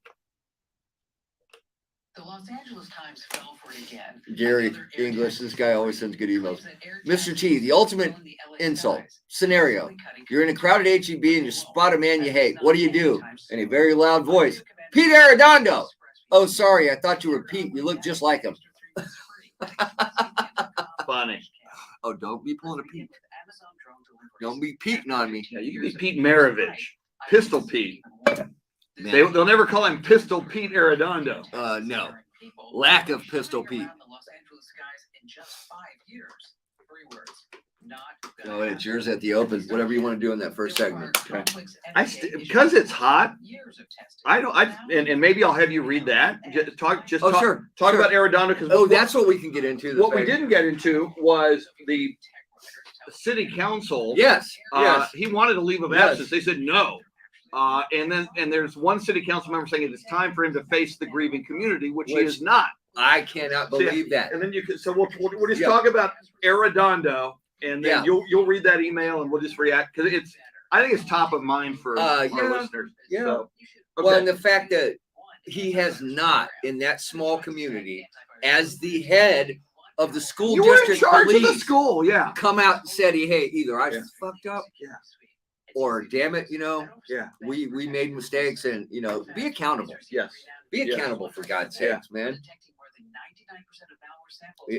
The Los Angeles Times fell for it again. Gary English, this guy always sends good emails. Mr. T, the ultimate insult scenario. You're in a crowded HEB and you spot a man you hate. What do? In a very loud voice. Pete Arredondo. Oh, sorry. I thought you were Pete. You look just like him. Funny. Oh, don't be pulling a Pete. Don't be Peteing on me. Yeah, you can be Pete Maravich, Pistol Pete. They'll never call him Pistol Pete Arredondo. No. Lack of Pistol Pete. No, it's yours at the open. Whatever you want to do in that first segment. Okay. Because it's hot. And maybe I'll have you read that. Talk about Arredondo because that's what we can get into. What we didn't get into was the city council. Yes. He wanted a leave of absence. They said no. And there's one city council member saying it's time for him to face the grieving community, which he is not. I cannot believe that. And then we'll just talk about Arredondo, and then you'll read that email and we'll just react because I think it's top of mind for our listeners. Yeah. So, okay. Well, and the fact that he has not in that small community as the head of the school district police of the school, come out and said, hey, either I fucked up, or damn it, we made mistakes, and be accountable. Yes. Be accountable for God's sakes, man.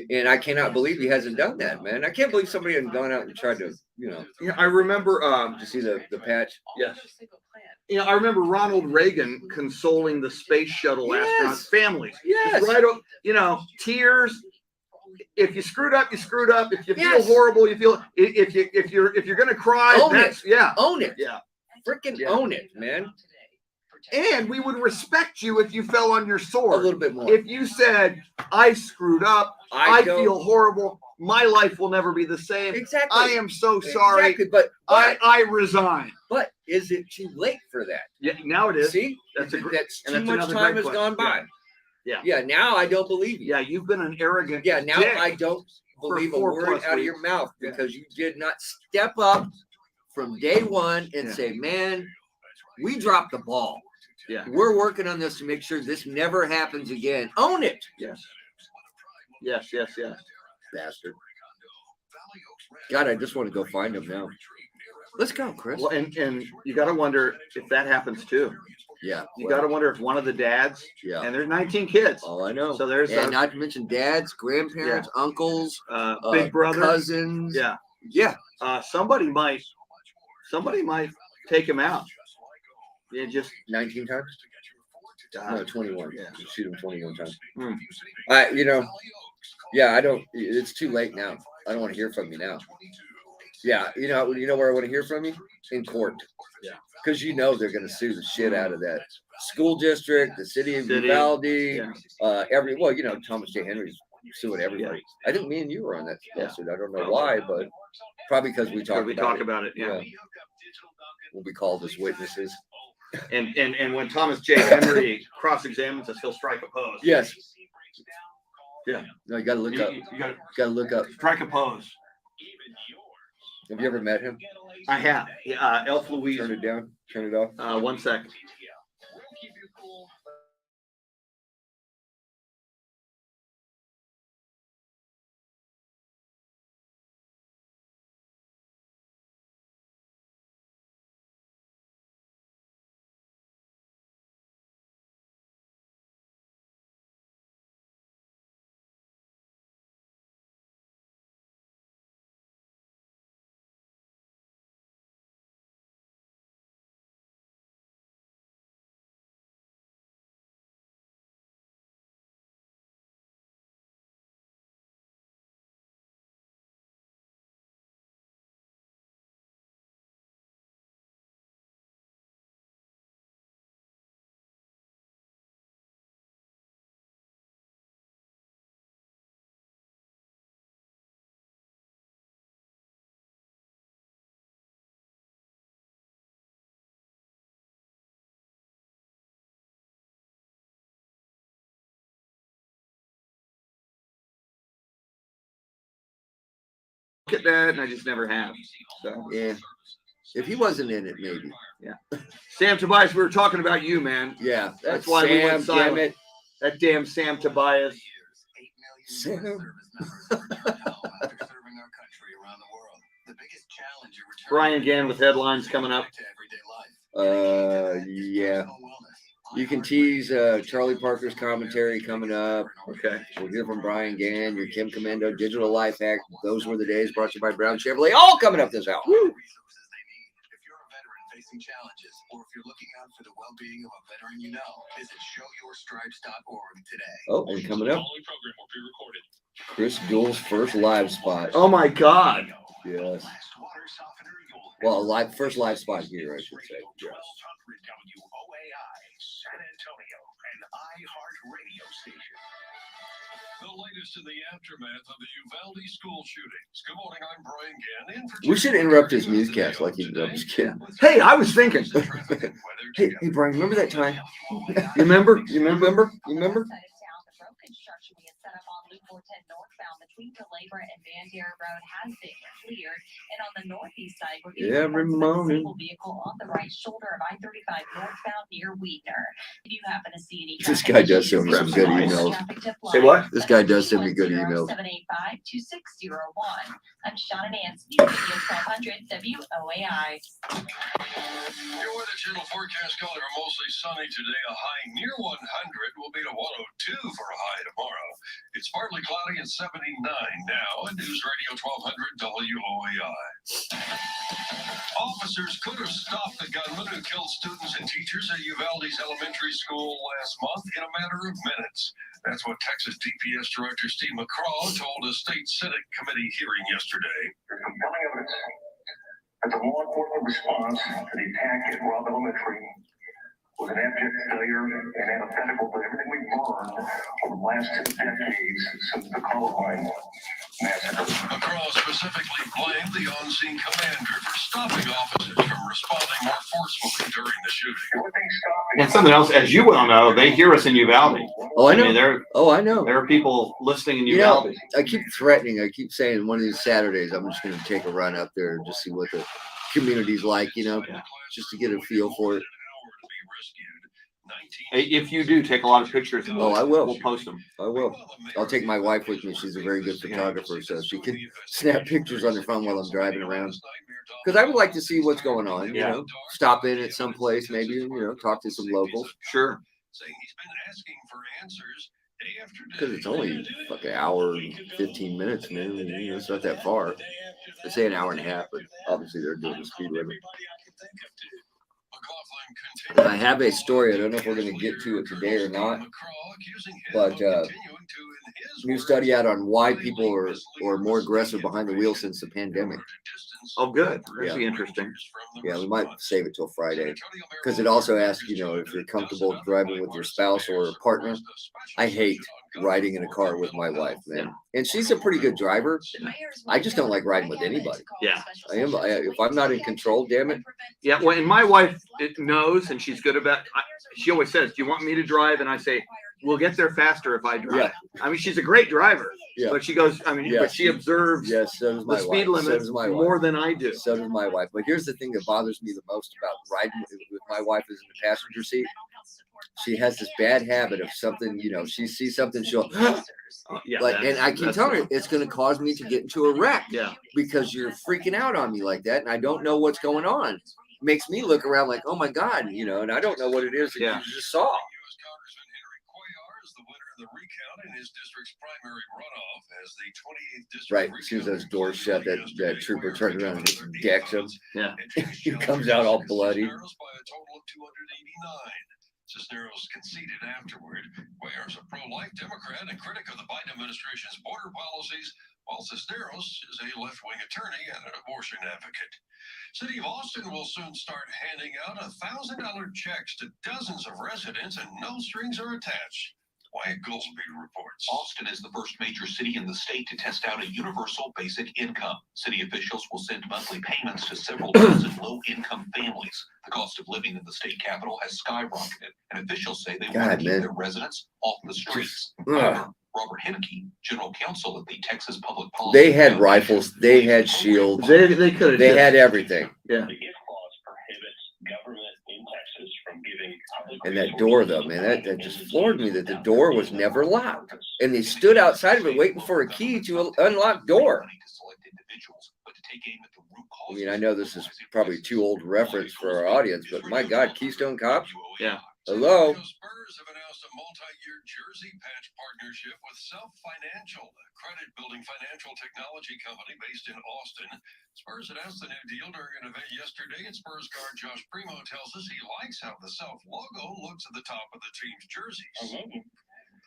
And I cannot believe he hasn't done that, man. I can't believe somebody hadn't gone out and tried to, Yeah, I remember to see the patch. Yes. I remember Ronald Reagan consoling the space shuttle astronaut families. Yes. Right. Tears. If you screwed up, you screwed up. If you feel horrible, you feel. If you're gonna cry, own it. Own it. Yeah. Freaking own it, man. And we would respect you if you fell on your sword a little bit more. If you said, "I screwed up. I feel horrible. My life will never be the same. Exactly. I am so sorry. Exactly. But I resign." But is it too late for that? Yeah. Now it is. See, that's too much time has gone by. Yeah. Yeah. Now I don't believe you. Yeah. You've been an arrogant. Yeah. Now I don't believe a word out of your mouth because you did not step up from day one and say, "Man, we dropped the ball. Yeah. We're working on this to make sure this never happens again." Own it. Yes. Yes. Yes. Yes. Bastard. God, I just want to go find him now. Let's go, Chris. Well, and you got to wonder if that happens too. Yeah. You got to wonder if one of the dads. Yeah. And there's 19 kids. Oh, I know. So there's not to mention dads, grandparents, uncles, big brothers, cousins. Yeah. Yeah. Somebody might take him out. Yeah, just 19 times. No, 21. Yeah. You shoot him 21 times. I don't. It's too late now. I don't want to hear from you now. Yeah, you know where I want to hear from you? In court. Yeah. Because they're going to sue the shit out of that school district, the city of Uvalde, Thomas J. Henry's suing everybody. I think me and you were on that lawsuit. I don't know why, but probably because we talk about it. Yeah. We'll be called as witnesses. And when Thomas J. Henry cross-examines us, he'll strike a pose. Yes. Yeah. No, you got to look up. You got to look up. Strike a pose. Have you ever met him? I have. Elf Louise. Turn it down. Turn it off. 1 second. Look at that, and I just never have. So yeah, if he wasn't in it, maybe. Yeah. Sam Tobias, we were talking about you, man. Yeah, that's why we went silent. Damn it. That damn Sam Tobias. Sam. Brian Gann with headlines coming up. Yeah. You can tease Charlie Parker's commentary coming up. Okay. We'll hear from Brian Gann, your Kim Commando Digital Life Hack. Those were the days, brought to you by Brown Chevrolet. All coming up this hour. Woo! Challenges, or if you're looking out for the well-being of a veteran you know, visit showyourstripes.org today. Oh, and coming up, Chris Duel's first live spot. Oh my God! Yes. Well, first live spot here, I should say. Yes. WOAI, San Antonio, an iHeart radio station. The latest in the aftermath of the Uvalde school shootings. Good morning, I'm Brian Gann. We should interrupt his newscast like he did. I'm just kidding. Hey, I was thinking. hey, Brian, remember that time? You remember? Construction being set up on Loop 410 northbound between Labor and Bandera Road has been cleared. And on the northeast side, we're getting every morning. Vehicle on the right shoulder of I-35 northbound near Weidner. If you happen to see any this guy does send me some good emails. Say what? This guy does send me good emails. 785-2601. I'm Shauna Nance, News Radio 1200 WOAI. Your weather channel forecast calling for mostly sunny today. A high near 100 will be to 102 for a high tomorrow. It's partly cloudy at 79 now. And News Radio 1200 WOAI. Officers could have stopped the gunman who killed students and teachers at Uvalde's elementary school last month in a matter of minutes. That's what Texas DPS Director Steve McCraw told a state Senate committee hearing yesterday. There's compelling evidence that the law enforcement response to the attack at Robb Elementary was an abject failure and antithetical to everything we've learned over the last 2 decades since the Columbine massacre. McCraw specifically blamed the on-scene commander for stopping officers from responding more forcefully during the shooting. And something else, as you well know, they hear us in Uvalde. Oh, I know. I know. There are people listening in Uvalde. I keep threatening. I keep saying one of these Saturdays I'm just going to take a run up there and just see what the community's like, just to get a feel for it. If you do take a lot of pictures, I will. We'll post them. I will. I'll take my wife with me. She's a very good photographer, so she can snap pictures on her phone while I'm driving around. Because I would like to see what's going on. Stop in at some place, maybe. Talk to some locals. Sure. Because it's only like an hour and 15 minutes, man. It's not that far. They say an hour and a half, but obviously they're doing the speed limit. And I have a story. I don't know if we're going to get to it today or not, but new study out on why people are more aggressive behind the wheel since the pandemic. Oh, good. That'd be interesting. Yeah, we might save it till Friday because it also asks, if you're comfortable driving with your spouse or a partner. I hate riding in a car with my wife, man. And she's a pretty good driver. I just don't like riding with anybody. Yeah. If I'm not in control, damn it. Yeah. Well, and my wife knows, and she's good about. She always says, "Do you want me to drive?" And I say, "We'll get there faster if I drive." Yeah. I mean, she's a great driver. Yeah. But she goes. But she observes. Yes, so does my the speed limit more than I do. So does my wife. But here's the thing that bothers me the most about riding with my wife is in the passenger seat. She has this bad habit of something, she sees something, she'll and I can tell her it's going to cause me to get into a wreck. Yeah. Because you're freaking out on me like that, and I don't know what's going on. Makes me look around like, oh my God, and I don't know what it is that you just saw. The recount in his district's primary runoff as the 28th district. Right, as soon as those doors shut, that trooper turns around and just decks him. Yeah. He comes out all bloody. By a total of 289. Cisneros conceded afterward. Cuellar is a pro-life Democrat and critic of the Biden administration's border policies, while Cisneros is a left-wing attorney and an abortion advocate. City of Austin will soon start handing out $1,000 checks to dozens of residents, and no strings are attached. Wyatt Goldsby reports. Austin is the first major city in the state to test out a universal basic income. City officials will send monthly payments to several dozen low-income families. The cost of living in the state capital has skyrocketed, and officials say they want to keep their residents off the streets. Robert Henneke, general counsel at the Texas Public Policy. They had rifles. They had shields. They could have. They had everything. Yeah. And that door, though, man, that just floored me that the door was never locked. And they stood outside of it waiting for a key to unlock door. I mean, I know this is probably too old reference for our audience, but my God, Keystone Cops? Yeah. Hello. Spurs have announced a multi-year jersey patch partnership with Self Financial, a credit-building financial technology company based in Austin. Spurs announced the new deal during an event yesterday, and Spurs guard Josh Primo tells us he likes how the Self logo looks at the top of the team's jerseys. I love it.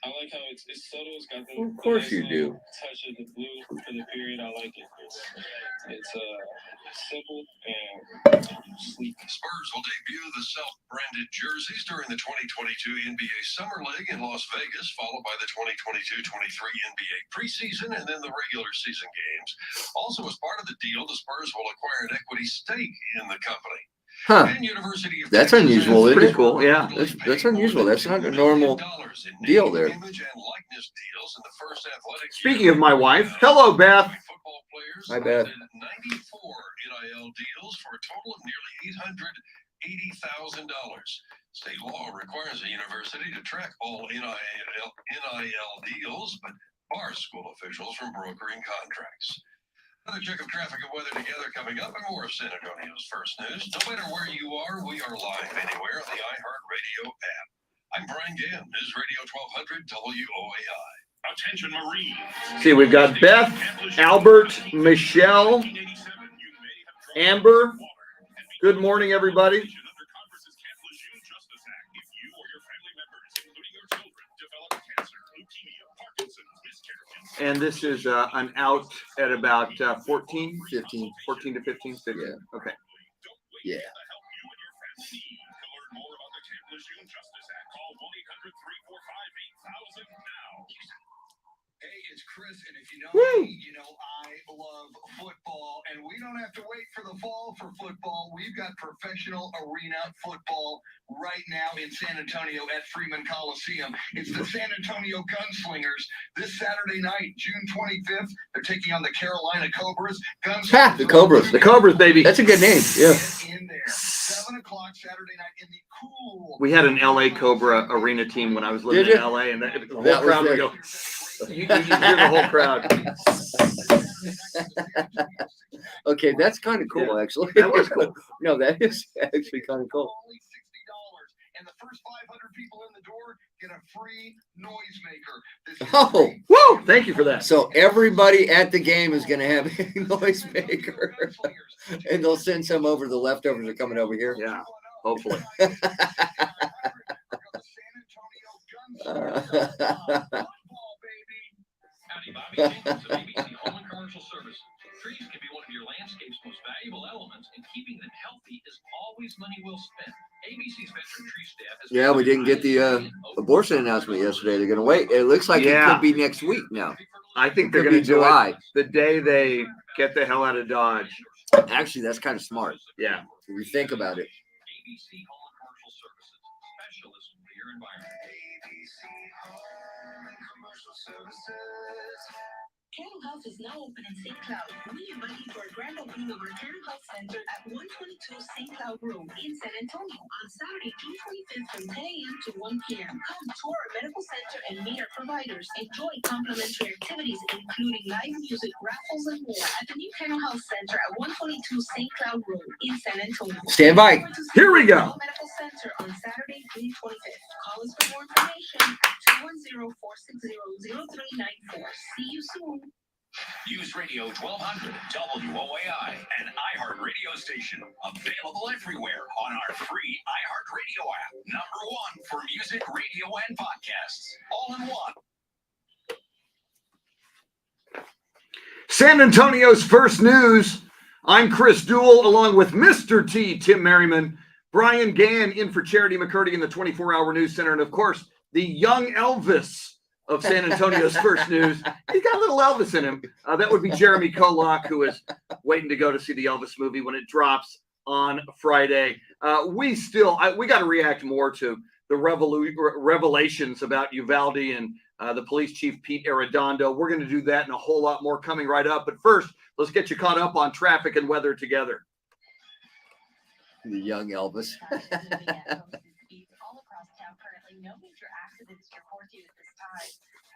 I like how it's subtle. It's got the Of course you do. touch of the blue for the period. I like it. It's simple and sleek. Spurs will debut the self-branded jerseys during the 2022 NBA Summer League in Las Vegas, followed by the 2022-23 NBA preseason and then the regular season games. Also, as part of the deal, the Spurs will acquire an equity stake in the company. Huh. That's unusual. Pretty cool. Yeah. That's unusual. That's not a normal deal there. Speaking of my wife, hello, Beth. Hi, Beth. 94 NIL deals for a total of nearly $880,000. State law requires a university to track all NIL deals, but bars school officials from brokering contracts. Another check of traffic and weather together coming up, and more of San Antonio's first news. No matter where you are, we are live anywhere on the iHeartRadio app. I'm Brian Gann, News Radio 1200 WOAI. Attention, Marine. See, we've got Beth, Albert, Michelle, Amber. Good morning, everybody. And this is an out at about 14 to 15. Yeah. Okay. Yeah. Hey, it's Chris, and if you know me, you know I love football, and we don't have to wait for the fall for football. We've got professional arena football right now in San Antonio at Freeman Coliseum. It's the San Antonio Gunslingers this Saturday night, June 25th. They're taking on the Carolina Cobras. The Cobras. The Cobras, baby. That's a good name. Yeah. In there. 7 o'clock Saturday night in the cool. We had an LA Cobra arena team when I was living in LA, and the whole crowd would go. You hear the whole crowd. Okay, that's kind of cool, actually. That was cool. No, that is actually kind of cool. Only $60, and the first 500 people in the door get a free noisemaker. Oh, whoa! Thank you for that. So everybody at the game is going to have a noisemaker, and they'll send some over. The leftovers are coming over here. Yeah, hopefully. Bobby Jenkins of ABC Home and Commercial Services. Trees can be one of your landscape's most valuable elements, and keeping them healthy is always money well spent. ABC's veteran tree staff has Yeah, we didn't get the abortion announcement yesterday. They're going to wait. It looks like it could be next week now. I think they're going to do July. The day they get the hell out of Dodge. Actually, that's kind of smart. Yeah. If we think about it. ABC Home and Commercial Services, specialists for your environment. ABC Home and Commercial Services. Cannon House is now open in St. Cloud. We invite you for a grand opening of our Cannon House Center at 122 St. Cloud Road in San Antonio on Saturday, June 25th from 10 a.m. to 1 p.m. Come tour our medical center and meet our providers. Enjoy complimentary activities, including live music, raffles, and more at the new Cannon House Center at 122 St. Cloud Road in San Antonio. Stand by. Here we go. Medical Center on Saturday, June 25th. Call us for more information at 210-460-0394. See you soon. News Radio 1200 WOAI, an iHeart radio station, available everywhere on our free iHeartRadio app. #1 for music, radio, and podcasts, all in one. San Antonio's first news. I'm Chris Duel, along with Mr. T, Tim Merryman, Brian Gann in for Charity McCurdy in the 24-hour news center, and of course, the young Elvis of San Antonio's first news. He's got a little Elvis in him. That would be Jeremy Kolak, who is waiting to go to see the Elvis movie when it drops on Friday. We got to react more to the revelations about Uvalde and the police chief, Pete Arredondo. We're going to do that and a whole lot more coming right up. But first, let's get you caught up on traffic and weather together. The young Elvis. Currently, no major accidents to report to you at this time.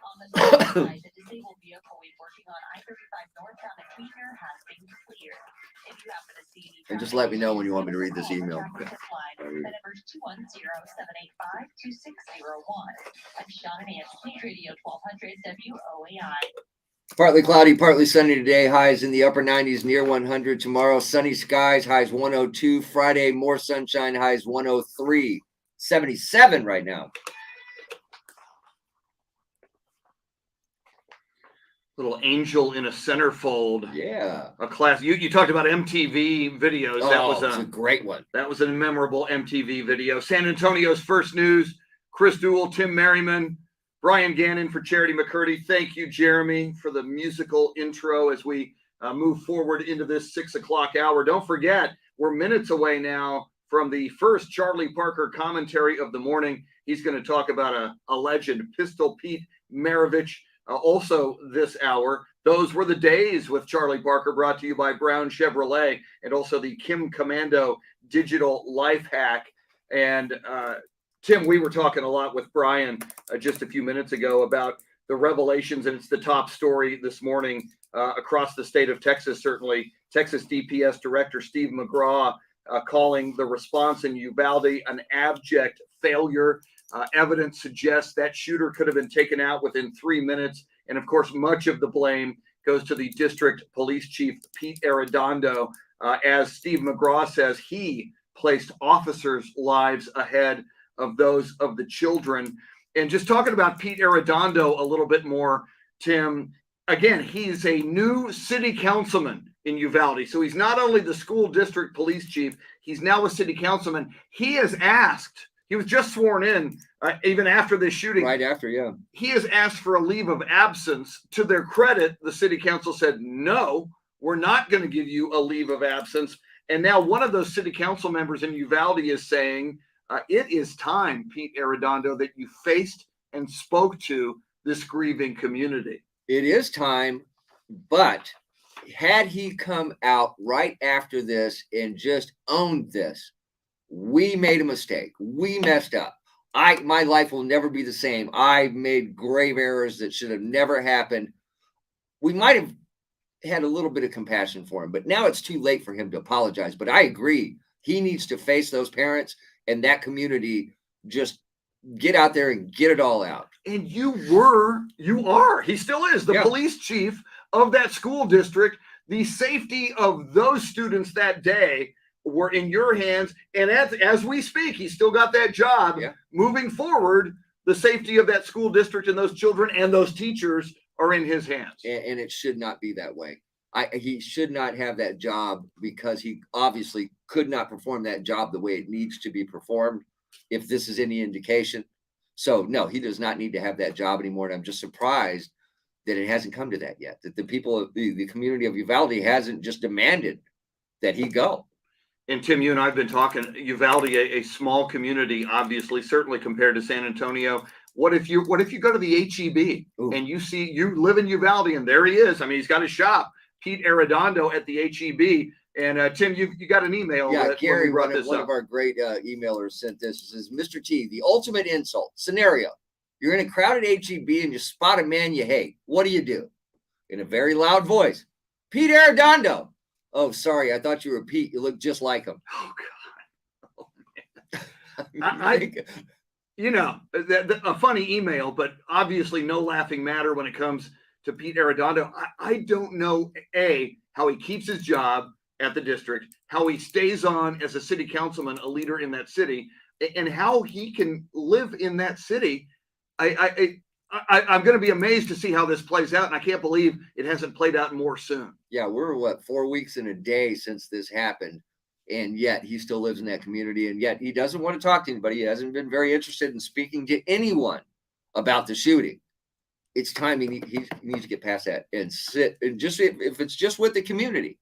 On the south side, the disabled vehicle we're working on I-35 northbound at Tweeter has been cleared. If you happen to see any, and just let me know when you want me to read this email. the number's 210-785-2601. I'm Sean and Nancy, News Radio 1200 WOAI. Partly cloudy, partly sunny today. Highs in the upper 90s, near 100. Tomorrow, sunny skies, highs 102. Friday, more sunshine, highs 103. 77 right now. Little angel in a centerfold. Yeah. A class. You talked about MTV videos. Oh, that was a great one. That was a memorable MTV video. San Antonio's first news. Chris Duel, Tim Merryman, Brian Gannon for Charity McCurdy. Thank you, Jeremy, for the musical intro as we move forward into this 6 o'clock hour. Don't forget, we're minutes away now from the first Charlie Parker commentary of the morning. He's going to talk about a legend, Pistol Pete Maravich. Also this hour, those were the days with Charlie Parker, brought to you by Brown Chevrolet, and also the Kim Commando digital life hack. And Tim, we were talking a lot with Brian just a few minutes ago about the revelations, and it's the top story this morning across the state of Texas. Certainly, Texas DPS Director Steve McGraw calling the response in Uvalde an abject failure. Evidence suggests that shooter could have been taken out within 3 minutes. And of course, much of the blame goes to the district police chief, Pete Arredondo. As Steve McGraw says, he placed officers' lives ahead of those of the children. And just talking about Pete Arredondo a little bit more, Tim, again, he's a new city councilman in Uvalde. So he's not only the school district police chief, he's now a city councilman. He has asked, he was just sworn in even after this shooting. Right after, yeah. He has asked for a leave of absence. To their credit, the city council said, no, we're not going to give you a leave of absence. And now one of those city council members in Uvalde is saying, it is time, Pete Arredondo, that you faced and spoke to this grieving community. It is time, but had he come out right after this and just owned this, we made a mistake. We messed up. My life will never be the same. I made grave errors that should have never happened. We might have had a little bit of compassion for him, but now it's too late for him to apologize. But I agree. He needs to face those parents and that community. Just get out there and get it all out. And you are, he still is the police chief of that school district. The safety of those students that day were in your hands. And as we speak, he's still got that job. Moving forward, the safety of that school district and those children and those teachers are in his hands. And it should not be that way. He should not have that job, because he obviously could not perform that job the way it needs to be performed, if this is any indication. So no, he does not need to have that job anymore. And I'm just surprised that it hasn't come to that yet, that the people of the community of Uvalde hasn't just demanded that he go. And Tim, you and I have been talking, Uvalde, a small community, obviously, certainly compared to San Antonio. What if you go to the HEB and you live in Uvalde, and there he is? I mean, he's got a shop, Pete Arredondo at the HEB. And Tim, you got an email. Yeah, Gary, one of our great emailers sent this. It says, Mr. T, the ultimate insult scenario. You're in a crowded HEB and you spot a man you hate. What do? In a very loud voice, Pete Arredondo. Oh, sorry, I thought you were Pete. You look just like him. Oh, God. Oh, man. A funny email, but obviously no laughing matter when it comes to Pete Arredondo. I don't know, how he keeps his job at the district, how he stays on as a city councilman, a leader in that city, and how he can live in that city. I'm going to be amazed to see how this plays out, and I can't believe it hasn't played out more soon. Yeah, we're 4 weeks and a day since this happened, and yet he still lives in that community, and yet he doesn't want to talk to anybody. He hasn't been very interested in speaking to anyone about the shooting. It's time he needs to get past that and sit, and just if it's just with the community,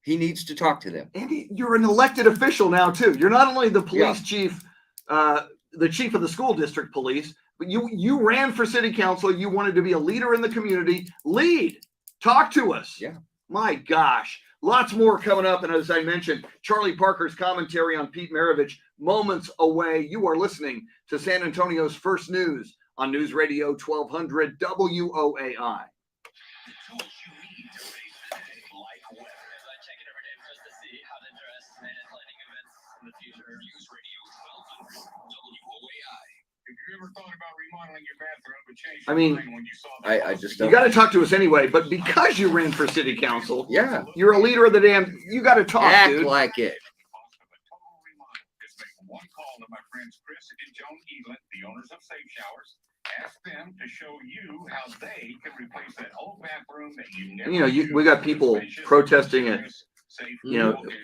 he needs to talk to them. And you're an elected official now too. You're not only the police chief, the chief of the school district police, but you ran for city council. You wanted to be a leader in the community. Lead, talk to us. Yeah. My gosh, Lots more coming up. And as I mentioned, Charlie Parker's commentary on Pete Maravich moments away. You are listening to San Antonio's First News on News Radio 1200 WOAI. If you ever thought about remodeling your bathroom, but changed I mean, when you saw I just you got to talk to us anyway. But because you ran for city council, yeah, you're a leader of the damn. You got to talk, act dude. like it. Just make one call to my friends Chris and Joan Eland, the owners of Safe Showers. Ask them to show you how they can replace that old bathroom that you never. You know, we got people protesting at,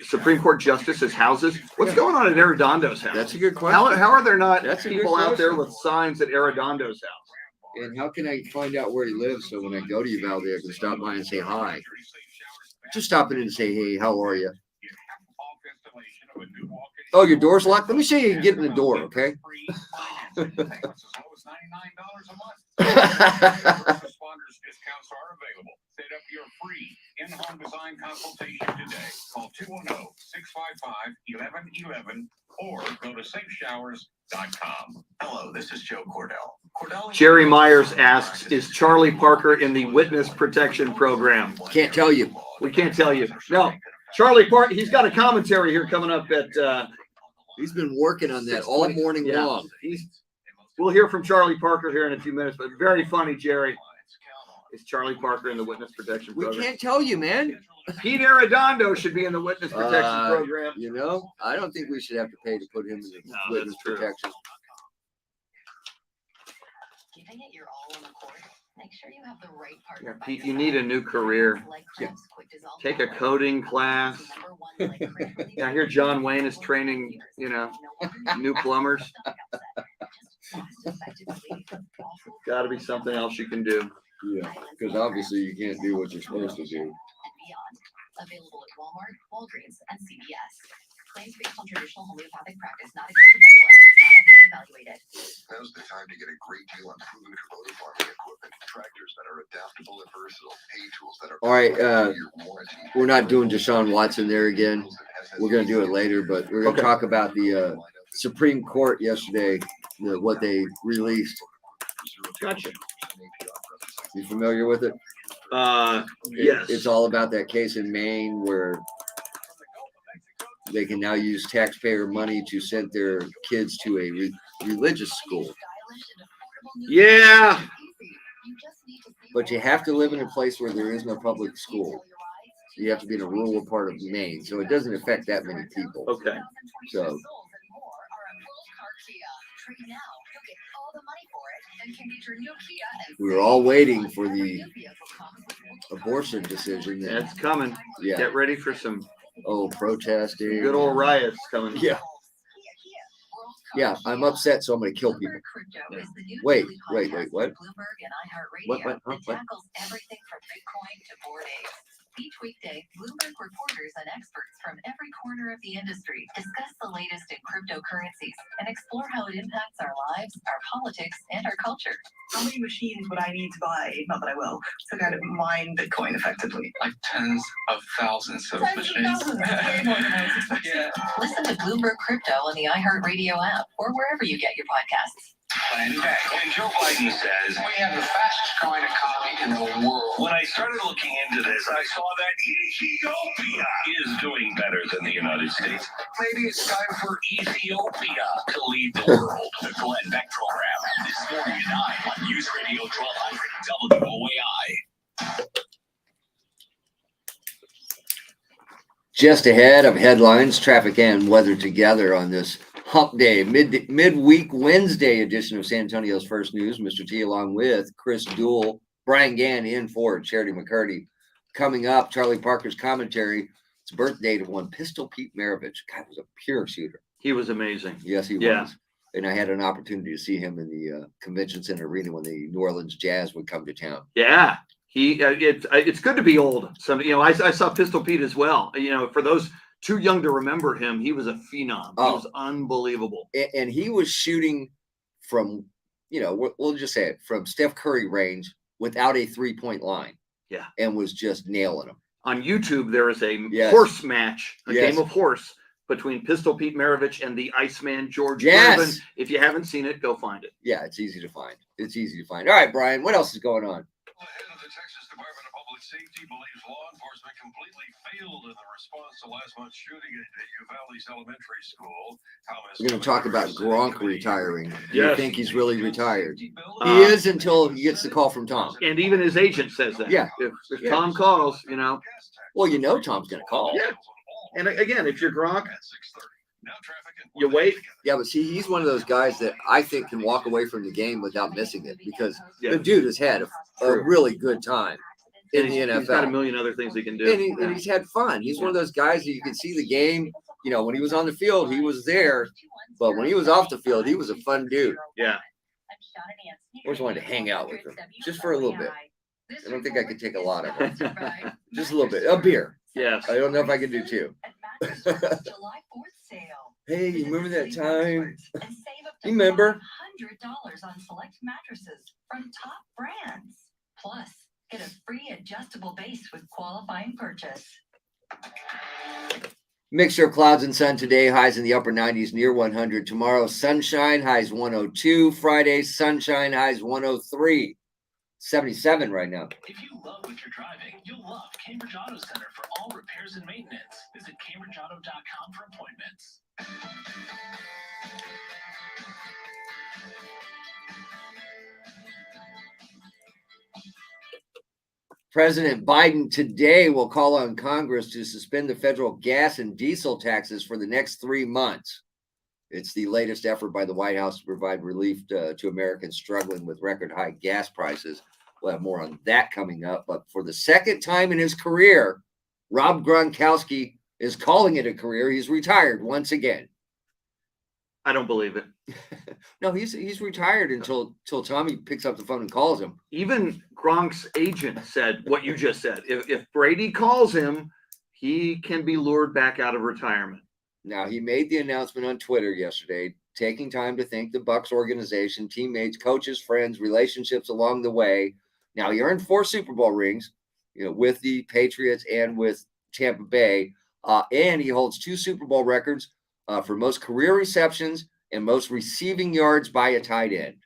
Supreme Court justices' houses. What's going on at Arredondo's house? That's a good question. How are there not That's a people good out there question. with signs at Arredondo's house? And how can I find out where he lives so when I go to Uvalde, I can stop by and say hi? Just stop in and say, hey, how are you? Oh, your door's locked? Let me show you can get in the door, okay? Responders discounts are available. Set up your free in-home design consultation today. Call 210-655-1111 or go to safeshowers.com. Hello, this is Joe Cordell. Jerry Myers asks, is Charlie Parker in the witness protection program? Can't tell you. We can't tell you. No. Charlie Parker, he's got a commentary here coming up at he's been working on that all morning long. We'll hear from Charlie Parker here in a few minutes, but very funny, Jerry. Is Charlie Parker in the witness protection program? We can't tell you, man. Pete Arredondo should be in the witness protection program. You know, I don't think we should have to pay to put him in the witness protection. Giving it your all on the court. Make sure you have the right partner. Yeah, Pete, you need a new career. Yeah. Take a coding class. I hear John Wayne is training, new plumbers. Got to be something else you can do. Yeah, because obviously you can't do what you're supposed to do. Available at Walmart, Walgreens, and CVS. Claims based on traditional homeopathic practice, not accepted medical evidence, not FDA evaluated. Now's the time to get a great deal on proven Kubota farming equipment, tractors that are adaptable and versatile, hay tools that are. All right, we're not doing Deshaun Watson there again. We're going to do it later, but we're going to talk about the Supreme Court yesterday, what they released. Gotcha. You familiar with it? Yes. It's all about that case in Maine where they can now use taxpayer money to send their kids to a religious school. Yeah. But you have to live in a place where there is no public school. You have to be in a rural part of Maine, so it doesn't affect that many people. Okay. So. We were all waiting for the abortion decision. That's coming. Yeah. Get ready for some protesting. Good old riots coming. Yeah. Yeah, I'm upset, so I'm going to kill people. Wait, what? What? Tackles everything from Bitcoin to Bored Apes. Each weekday, Bloomberg reporters and experts from every corner of the industry discuss the latest in cryptocurrencies and explore how it impacts our lives, our politics, and our culture. How many machines would I need to buy? Not that I will. To kind of mine Bitcoin effectively. Like tens of thousands of machines. Way more than I was expecting. Yeah. Listen to Bloomberg Crypto on the iHeartRadio app or wherever you get your podcasts. And Joe Biden says, we have the fastest growing economy in the world. When I started looking into this, I saw that Ethiopia is doing better than the United States. Maybe it's time for Ethiopia to lead the world. The Glenn Beck program this morning at 9 on News Radio 1200 WOAI. Just ahead of headlines, traffic and weather together on this hump day, midweek Wednesday edition of San Antonio's First News. Mr. T along with Chris Duel, Brian Gann in for Charity McCurdy. Coming up, Charlie Parker's commentary. It's birthday to one Pistol Pete Maravich. God, was a pure shooter. He was amazing. Yes, he was. And I had an opportunity to see him in the convention center arena when the New Orleans Jazz would come to town. Yeah. It's good to be old. So, I saw Pistol Pete as well. For those too young to remember him, he was a phenom. He was unbelievable. And he was shooting from, we'll just say it, from Steph Curry range without a 3-point line. Yeah. And was just nailing them. on YouTube, there is a horse match, a game of horse between Pistol Pete Maravich and the Iceman George Irvin. If you haven't seen it, go find it. Yeah, it's easy to find. It's easy to find. All right, Brian, what else is going on? The head of the Texas Department of Public Safety believes law enforcement completely failed in the response to last month's shooting at Uvalde's elementary school. We're going to talk about Gronk retiring. Do you think he's really retired? He is until he gets the call from Tom. And even his agent says that. Yeah. If Tom calls, you know. Well, you know Tom's going to call. Yeah. And again, if you're Gronk, you wait. Yeah, but see, he's one of those guys that I think can walk away from the game without missing it because the dude has had a really good time in the NFL. He's got a million other things he can do. And he's had fun. He's one of those guys that you can see the game. You know, when he was on the field, he was there. But when he was off the field, he was a fun dude. Yeah. I always wanted to hang out with him just for a little bit. I don't think I could take a lot of it. Just a little bit. A beer. Yes. I don't know if I can do two. Hey, you remember that time? You remember? $100 on select mattresses from top brands. Plus, get a free adjustable base with qualifying purchase. Mixture of clouds and sun today, highs in the upper 90s, near 100. Tomorrow, sunshine, highs 102. Friday, sunshine, highs 103. 77 right now. If you love what you're driving, you'll love Cambridge Auto Center for all repairs and maintenance. Visit CambridgeAuto.com for appointments. President Biden today will call on Congress to suspend the federal gas and diesel taxes for the next 3 months. It's the latest effort by the White House to provide relief to Americans struggling with record high gas prices. We'll have more on that coming up. But for the second time in his career, Rob Gronkowski is calling it a career. He's retired once again. I don't believe it. No, he's retired until Tommy picks up the phone and calls him. Even Gronk's agent said what you just said. If Brady calls him, he can be lured back out of retirement. Now, he made the announcement on Twitter yesterday, taking time to thank the Bucs organization, teammates, coaches, friends, relationships along the way. Now, he earned 4 Super Bowl rings, with the Patriots and with Tampa Bay, and he holds 2 Super Bowl records for most career receptions and most receiving yards by a tight end.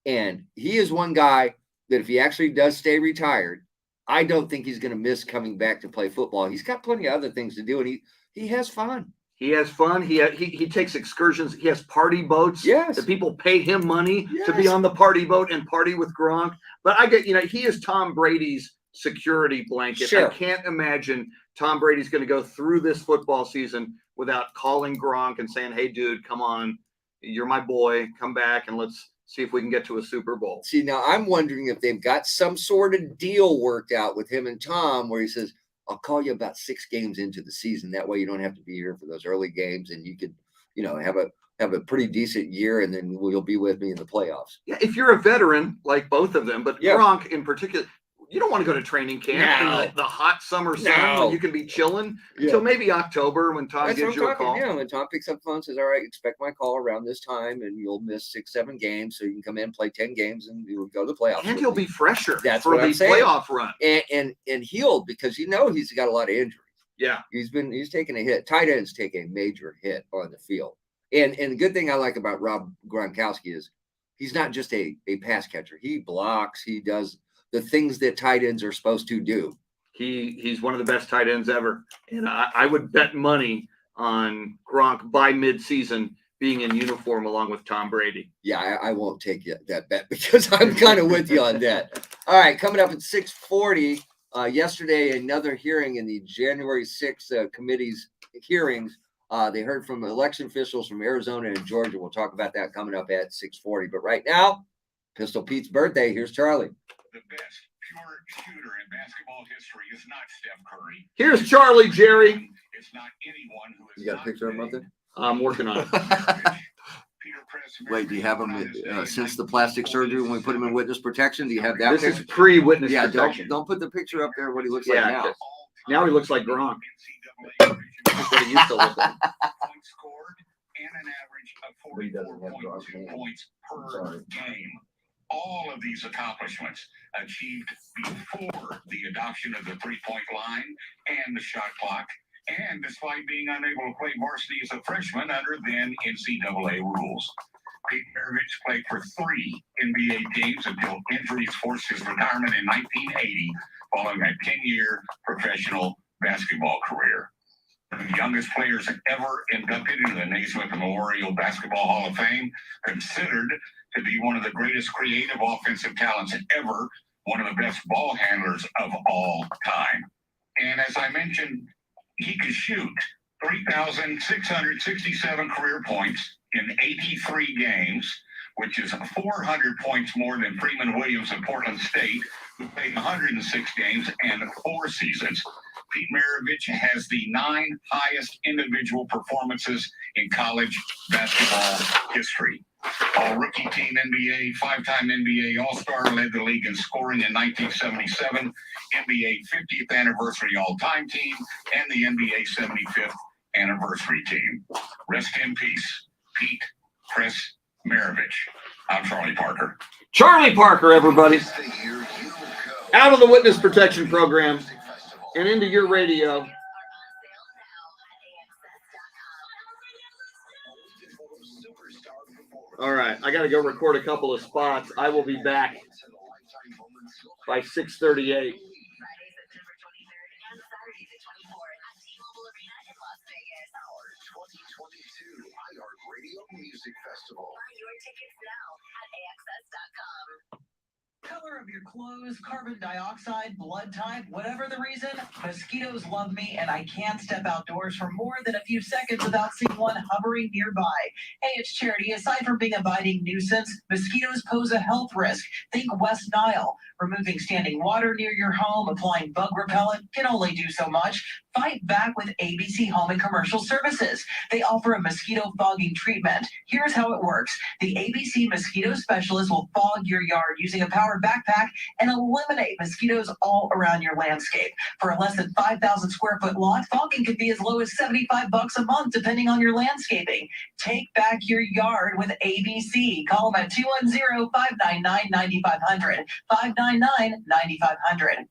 And he is one guy that if he actually does stay retired, I don't think he's going to miss coming back to play football. He's got plenty of other things to do, and he has fun. He has fun. He takes excursions. He has party boats. Yes. The people pay him money to be on the party boat and party with Gronk. But I get, he is Tom Brady's security blanket. Sure. I can't imagine Tom Brady's going to go through this football season without calling Gronk and saying, hey, dude, come on. You're my boy. Come back and let's see if we can get to a Super Bowl. See, now I'm wondering if they've got some sort of deal worked out with him and Tom where he says, I'll call you about 6 games into the season. That way you don't have to be here for those early games and you could, have a pretty decent year and then you'll be with me in the playoffs. Yeah, if you're a veteran like both of them, but Gronk in particular, you don't want to go to training camp in the hot summer sun when you can be chilling until maybe October when Tom gives you a call. Yeah, when Tom picks up the phone and says, all right, expect my call around this time and you'll miss 6-7 games. So you can come in, play 10 games and you'll go to the playoffs. And he'll be fresher for the playoff run. And healed because he's got a lot of injuries. Yeah. He's taking a hit. Tight ends take a major hit on the field. And the good thing I like about Rob Gronkowski is he's not just a pass catcher. He blocks, he does the things that tight ends are supposed to do. He's one of the best tight ends ever. And I would bet money on Gronk by midseason being in uniform along with Tom Brady. Yeah, I won't take that bet because I'm kind of with you on that. All right, coming up at 6:40, yesterday, another hearing in the January 6th committee's hearings. They heard from election officials from Arizona and Georgia. We'll talk about that coming up at 6:40. But right now, Pistol Pete's birthday. Here's Charlie. The best pure shooter in basketball history is not Steph Curry. Here's Charlie, Jerry. It's not anyone who is. You got a picture of him up there? I'm working on it. Wait, do you have him since the plastic surgery when we put him in witness protection? Do you have that? This picture? is pre-witness protection. Don't put the picture up there. What he looks like now. Now he looks like Gronk. That's what he used to look like. Points scored and an average of 44.2 points per game. All of these accomplishments achieved before the adoption of the three-point line and the shot clock, and despite being unable to play varsity as a freshman under then NCAA rules. Pete Maravich played for 3 NBA games until injuries forced his retirement in 1980, following a 10-year professional basketball career. The youngest players ever inducted into the Naismith Memorial Basketball Hall of Fame, considered to be one of the greatest creative offensive talents ever, one of the best ball handlers of all time. And as I mentioned, he could shoot 3,667 career points in 83 games, which is 400 points more than Freeman Williams of Portland State, who played 106 games and 4 seasons. Pete Maravich has the 9 highest individual performances in college basketball history. All-rookie team NBA, 5-time NBA All-Star, led the league in scoring in 1977, NBA 50th anniversary all-time team, and the NBA 75th anniversary team. Rest in peace, Pete Chris Maravich. I'm Charlie Parker. Charlie Parker, everybody. Out of the witness protection program and into your radio. All right, I got to go record a couple of spots. I will be back by 6:38. Music Festival. Buy your tickets now at AXS.com. Color of your clothes, carbon dioxide, blood type, whatever the reason, mosquitoes love me and I can't step outdoors for more than a few seconds without seeing one hovering nearby. Hey, it's Charity. Aside from being a biting nuisance, mosquitoes pose a health risk. Think West Nile. Removing standing water near your home, applying bug repellent can only do so much. Fight back with ABC Home and Commercial Services. They offer a mosquito fogging treatment. Here's how it works. The ABC Mosquito Specialist will fog your yard using a powered backpack and eliminate mosquitoes all around your landscape. For a less than 5,000 square foot lot, fogging could be as low as $75 a month, depending on your landscaping. Take back your yard with ABC. Call them at 210-599-9500. 599-9500.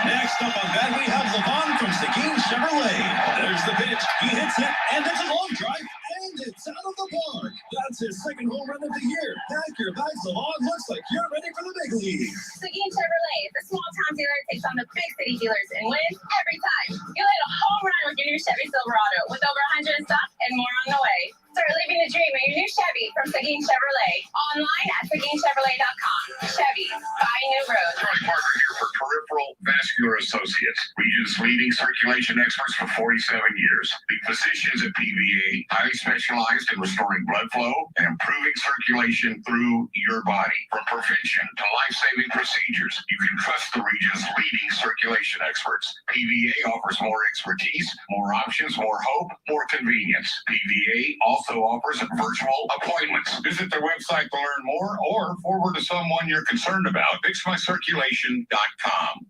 Next up on that, we have Levon from Seguin Chevrolet. There's the pitch. He hits it, and it's a long drive, and it's out of the park. That's his second home run of the year. Pack your bags, Levon. Looks like you're ready for the big leagues. Seguin Chevrolet, the small-town dealer, takes on the big city dealers and wins every time. You'll hit a home run with your new Chevy Silverado, with over 100 in stock and more on the way. Start living the dream in your new Chevy from Seguin Chevrolet. Online at SeguinChevrolet.com. Chevy, buy new roads. Charlie Parker here for Peripheral Vascular Associates, region's leading circulation experts for 47 years. The physicians at PVA, highly specialized in restoring blood flow and improving circulation through your body. From prevention to life-saving procedures, you can trust the region's leading circulation experts. PVA offers more expertise, more options, more hope, more convenience. PVA also offers virtual appointments. Visit their website to learn more or forward to someone you're concerned about. FixMyCirculation.com.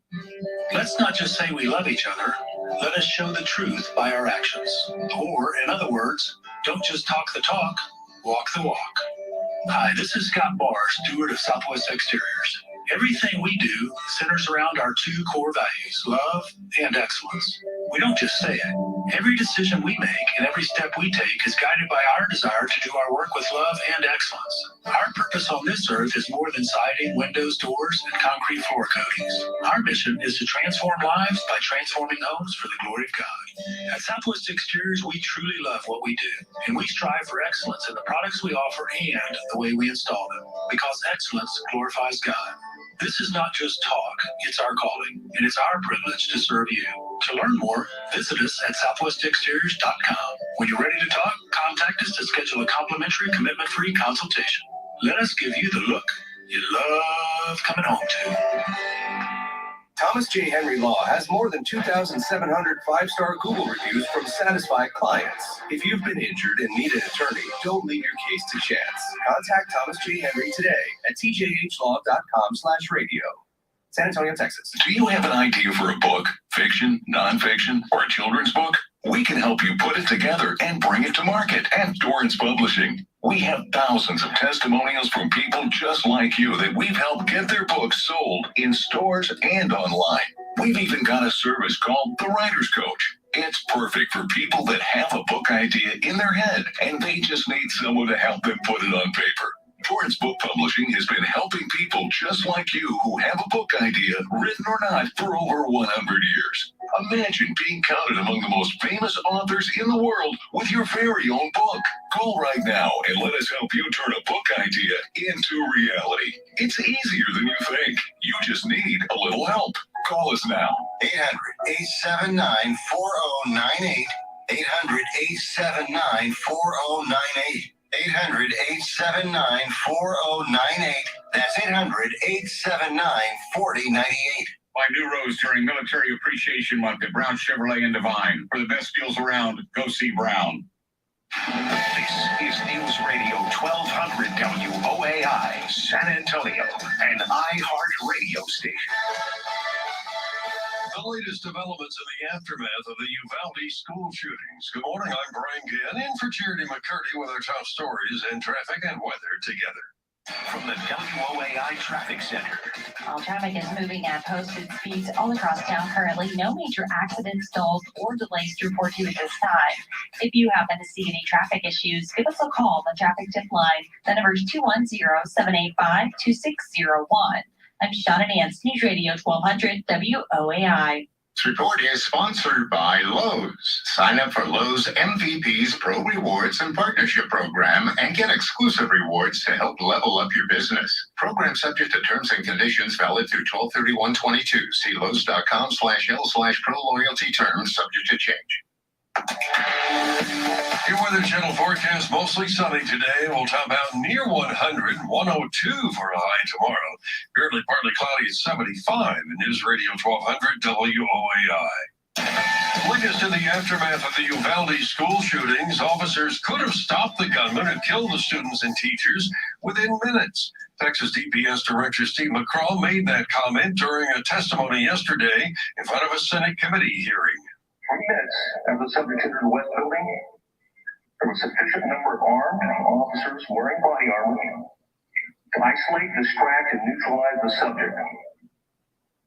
Let's not just say we love each other. Let us show the truth by our actions. Or, in other words, don't just talk the talk, walk the walk. Hi, this is Scott Barr, steward of Southwest Exteriors. Everything we do centers around our 2 core values, love and excellence. We don't just say it. Every decision we make and every step we take is guided by our desire to do our work with love and excellence. Our purpose on this earth is more than siding, windows, doors, and concrete floor coatings. Our mission is to transform lives by transforming homes for the glory of God. At Southwest Exteriors, we truly love what we do, and we strive for excellence in the products we offer and the way we install them, because excellence glorifies God. This is not just talk, it's our calling, and it's our privilege to serve you. To learn more, visit us at southwestexteriors.com. When you're ready to talk, contact us to schedule a complimentary, commitment-free consultation. Let us give you the look you love coming home to. Thomas J. Henry Law has more than 2,700 five-star Google reviews from satisfied clients. If you've been injured and need an attorney, don't leave your case to chance. Contact Thomas J. Henry today at tjhlaw.com/radio. San Antonio, Texas. Do you have an idea for a book, fiction, nonfiction, or a children's book? We can help you put it together and bring it to market at Dorrance Publishing. We have thousands of testimonials from people just like you that we've helped get their books sold in stores and online. We've even got a service called The Writer's Coach. It's perfect for people that have a book idea in their head and they just need someone to help them put it on paper. Dorrance Book Publishing has been helping people just like you who have a book idea, written or not, for over 100 years. Imagine being counted among the most famous authors in the world with your very own book. Call right now and let us help you turn a book idea into reality. It's easier than you think. You just need a little help. Call us now. 800-879-4098. 800-879-4098. 800-879-4098. That's 800-879-4098. Buy new roads during Military Appreciation Month at Brown Chevrolet in Divine. For the best deals around, go see Brown. This is News Radio 1200 WOAI, San Antonio, an iHeart radio station. The latest developments in the aftermath of the Uvalde school shootings. Good morning, I'm Brian Gann, in for Charity McCurdy with our top stories and traffic and weather together. From the WOAI Traffic Center. All traffic is moving at posted speeds all across town currently. No major accidents, stalls, or delays to report to you at this time. If you happen to see any traffic issues, give us a call on the traffic tip line. The number is 210-785-2601. I'm Shauna Nance, News Radio 1200 WOAI. This report is sponsored by Lowe's. Sign up for Lowe's MVP's Pro Rewards and Partnership Program and get exclusive rewards to help level up your business. Program subject to terms and conditions, valid through 12/31/22. See Lowe's.com/L/Pro Loyalty terms, subject to change. Your Weather Channel forecast, mostly sunny today. We'll top out near 100, 102 for a high tomorrow. Currently partly cloudy at 75 in News Radio 1200 WOAI. Latest in the aftermath of the Uvalde school shootings, officers could have stopped the gunman who killed the students and teachers within minutes. Texas DPS Director Steve McCraw made that comment during a testimony yesterday in front of a Senate committee hearing. 3 minutes after the subject entered the West Building, there was a sufficient number of armed officers wearing body armor to isolate, distract, and neutralize the subject.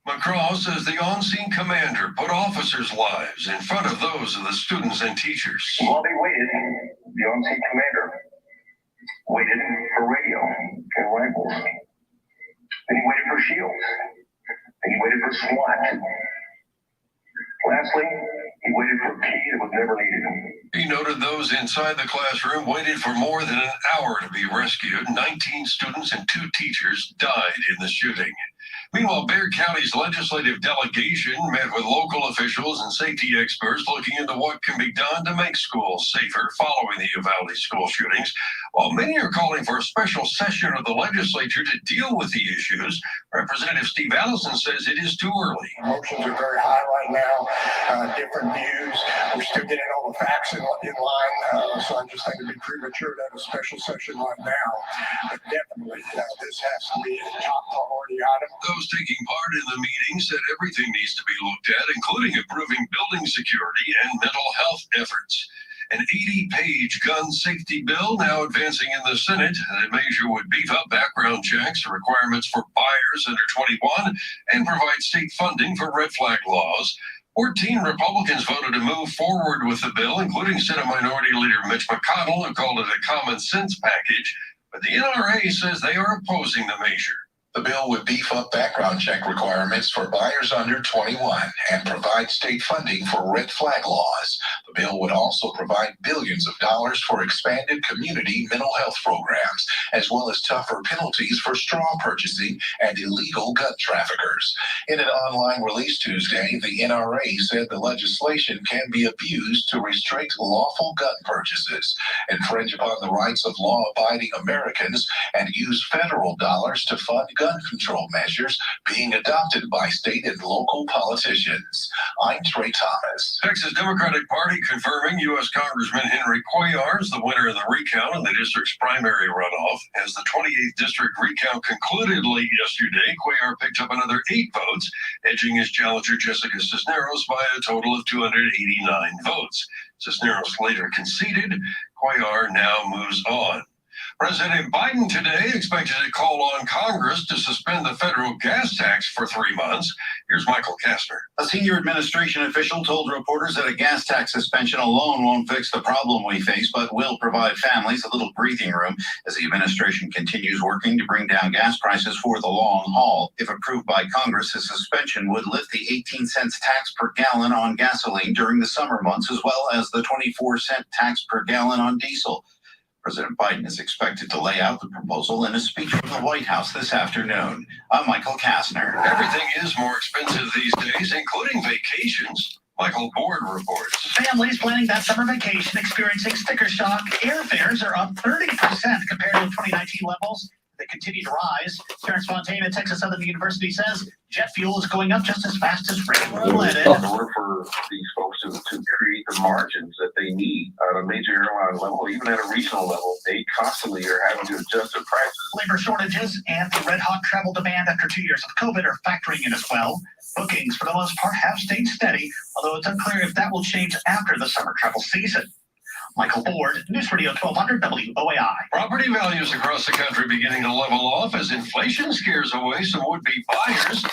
McCraw says the on-scene commander put officers' lives in front of those of the students and teachers. While they waited, the on-scene commander waited for radio and rifles. Then he waited for shields. Then he waited for SWAT. Lastly, he waited for a key that was never needed. He noted those inside the classroom waited for more than an hour to be rescued. 19 students and 2 teachers died in the shooting. Meanwhile, Bexar County's legislative delegation met with local officials and safety experts looking into what can be done to make schools safer following the Uvalde school shootings. While many are calling for a special session of the legislature to deal with the issues, Representative Steve Allison says it is too early. Emotions are very high right now, different views. We're still getting all the facts in line, so I just think it'd be premature to have a special session right now. But definitely, this has to be a top priority item. Those taking part in the meeting said everything needs to be looked at, including improving building security and mental health efforts. An 80-page gun safety bill now advancing in the Senate. The measure would beef up background checks, requirements for buyers under 21, and provide state funding for red flag laws. 14 Republicans voted to move forward with the bill, including Senate Minority Leader Mitch McConnell, who called it a common sense package. But the NRA says they are opposing the measure. The bill would beef up background check requirements for buyers under 21 and provide state funding for red flag laws. The bill would also provide billions of dollars for expanded community mental health programs, as well as tougher penalties for straw purchasing and illegal gun traffickers. In an online release Tuesday, the NRA said the legislation can be abused to restrict lawful gun purchases, infringe upon the rights of law-abiding Americans, and use federal dollars to fund gun control measures being adopted by state and local politicians. I'm Trey Thomas. Texas Democratic Party confirming U.S. Congressman Henry Cuellar is the winner of the recount in the district's primary runoff. As the 28th district recount concluded late yesterday, Cuellar picked up another 8 votes, edging his challenger Jessica Cisneros by a total of 289 votes. Cisneros later conceded. Cuellar now moves on. President Biden today expected to call on Congress to suspend the federal gas tax for 3 months. Here's Michael Kastner. A senior administration official told reporters that a gas tax suspension alone won't fix the problem we face, but will provide families a little breathing room as the administration continues working to bring down gas prices for the long haul. If approved by Congress, a suspension would lift the 18 cents tax per gallon on gasoline during the summer months, as well as the 24-cent tax per gallon on diesel. President Biden is expected to lay out the proposal in a speech from the White House this afternoon. I'm Michael Kastner. Everything is more expensive these days, including vacations. Michael Board reports. Families planning that summer vacation experiencing sticker shock. Airfares are up 30% compared to 2019 levels. They continue to rise. Terrence Fontaine at Texas Southern University says jet fuel is going up just as fast as regular leaded. In order for these folks to create the margins that they need at a major airline level, even at a regional level, they constantly are having to adjust their prices. Labor shortages and the red-hot travel demand after 2 years of COVID are factoring in as well. Bookings, for the most part, have stayed steady, although it's unclear if that will change after the summer travel season. Michael Board, News Radio 1200 WOAI. Property values across the country beginning to level off as inflation scares away some would-be buyers.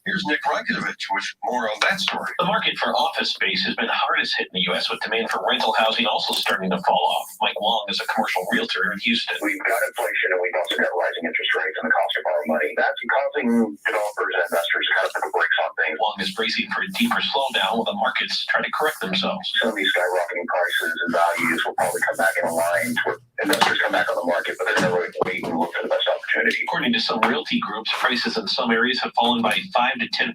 Here's Nick Reikovich with more on that story. The market for office space has been hardest hit in the U.S., with demand for rental housing also starting to fall off. Mike Wong is a commercial realtor in Houston. We've got inflation and we've also got rising interest rates and the cost of borrowing money. That's causing developers and investors to kind of put the brakes on things. Wong is bracing for a deeper slowdown while the markets try to correct themselves. Some of these skyrocketing prices and values will probably come back in line where investors come back on the market, but they're going to really wait and look for the best opportunity. According to some realty groups, prices in some areas have fallen by 5 to 10%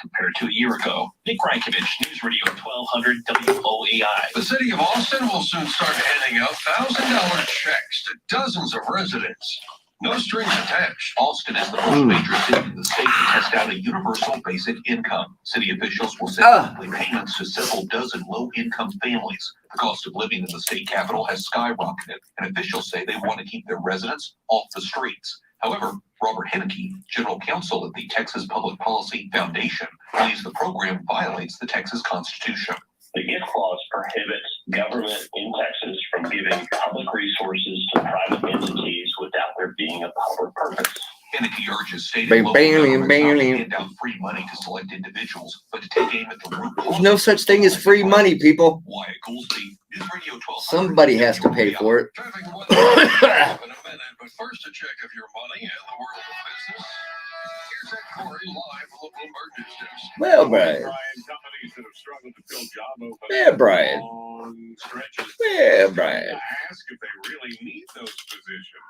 compared to a year ago. Nick Reikovich, News Radio 1200 WOAI. The city of Austin will soon start handing out $1,000 checks to dozens of residents. No strings attached. Austin is the first major city in the state to test out a universal basic income. City officials will send monthly payments to several dozen low-income families. The cost of living in the state capital has skyrocketed, and officials say they want to keep their residents off the streets. However, Robert Henneke, general counsel at the Texas Public Policy Foundation, believes the program violates the Texas Constitution. The gift clause prohibits government in Texas from giving public resources to private entities without there being a public purpose. Henneke urges state and local governments not to hand out free money to select individuals, but to take aim at the root cause. There's no such thing as free money, people. Wyatt Goolsby, News Radio 1200. Somebody has to pay for it. In a minute, but first a check of your money and the world of business. Here's Ed Corey live from the Bloomberg News Desk. Well, Brian. Companies that have struggled to fill job openings. Yeah, Brian. Long stretches. Yeah, Brian. Ask if they really need those positions.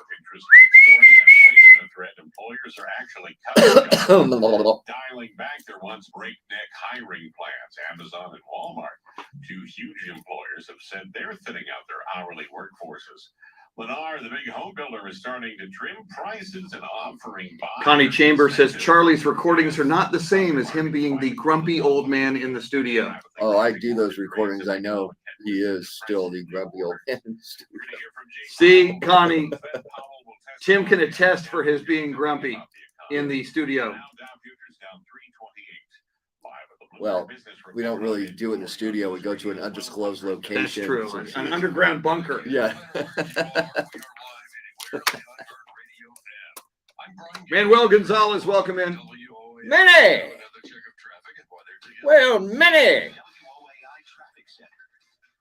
With interest rates soaring and inflation a threat, employers are actually cutting jobs, dialing back their once breakneck hiring plans. Amazon and Walmart, two huge employers, have said they're thinning out their hourly workforces. Lennar, the big home builder, is starting to trim prices and offering buyers. Connie Chambers says Charlie's recordings are not the same as him being the grumpy old man in the studio. Oh, I do those recordings. I know he is still the grumpy old man in the studio. See, Connie, Tim can attest for his being grumpy in the studio. Well, we don't really do it in the studio. We go to an undisclosed location. That's true. An underground bunker. Yeah. Manuel Gonzalez, welcome in. Minnie! Well, Minnie!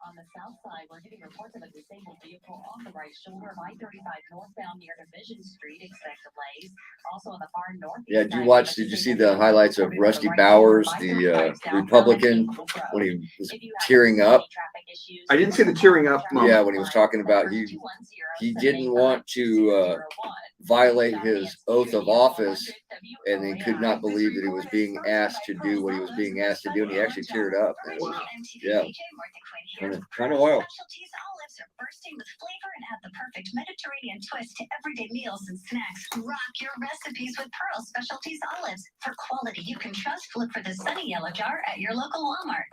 On the south side, we're getting reports of a disabled vehicle on the right shoulder of I-35 northbound near Division Street. Expect delays. Also on the far north. Yeah, did you see the highlights of Rusty Bowers, the Republican, when he was tearing up? I didn't see the tearing up. Mom. Yeah, when he was talking about he didn't want to violate his oath of office, and he could not believe that he was being asked to do what he was being asked to do, and he actually teared up. Yeah. Kind of oil. Specialties olives are bursting with flavor and add the perfect Mediterranean twist to everyday meals and snacks. Rock your recipes with Pearl Specialties olives. For quality you can trust, look for the sunny yellow jar at your local Walmart.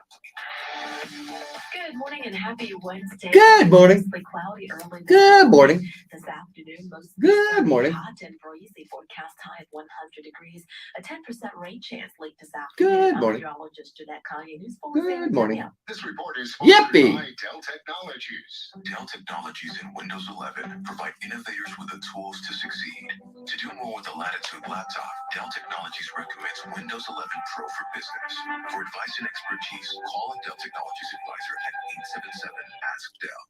Good morning and happy Wednesday. Good morning. Mostly cloudy early. Good morning. This afternoon, mostly Good sunny, morning. hot and breezy. Forecast high of 100 degrees. A 10% rain chance late this afternoon. Good morning. Meteorologist Jeanette Kanye, News 4 Good morning. This report is sponsored Yippee. by Dell Technologies. Dell Technologies and Windows 11 provide innovators with the tools to succeed. To do more with a Latitude laptop, Dell Technologies recommends Windows 11 Pro for Business. For advice and expertise, call a Dell Technologies advisor at 877-ASK-DELL.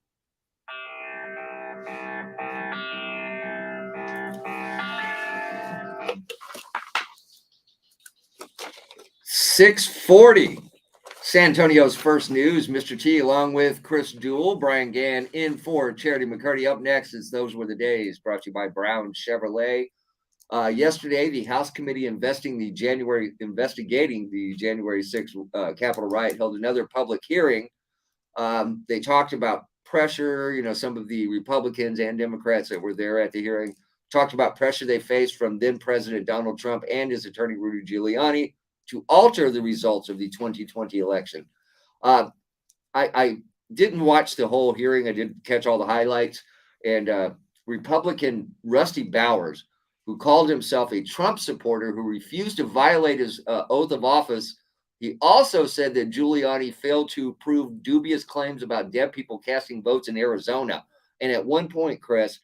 .640. San Antonio's First News. Mr. T along with Chris Duel, Brian Gann in for Charity McCurdy. Up next is Those Were the Days, brought to you by Brown Chevrolet. Yesterday, the House Committee investigating the January 6th Capitol riot held another public hearing. They talked about pressure, some of the Republicans and Democrats that were there at the hearing talked about pressure they faced from then President Donald Trump and his attorney Rudy Giuliani to alter the results of the 2020 election. I didn't watch the whole hearing. I did catch all the highlights. And Republican Rusty Bowers, who called himself a Trump supporter who refused to violate his oath of office, he also said that Giuliani failed to prove dubious claims about deaf people casting votes in Arizona. And at one point, Chris,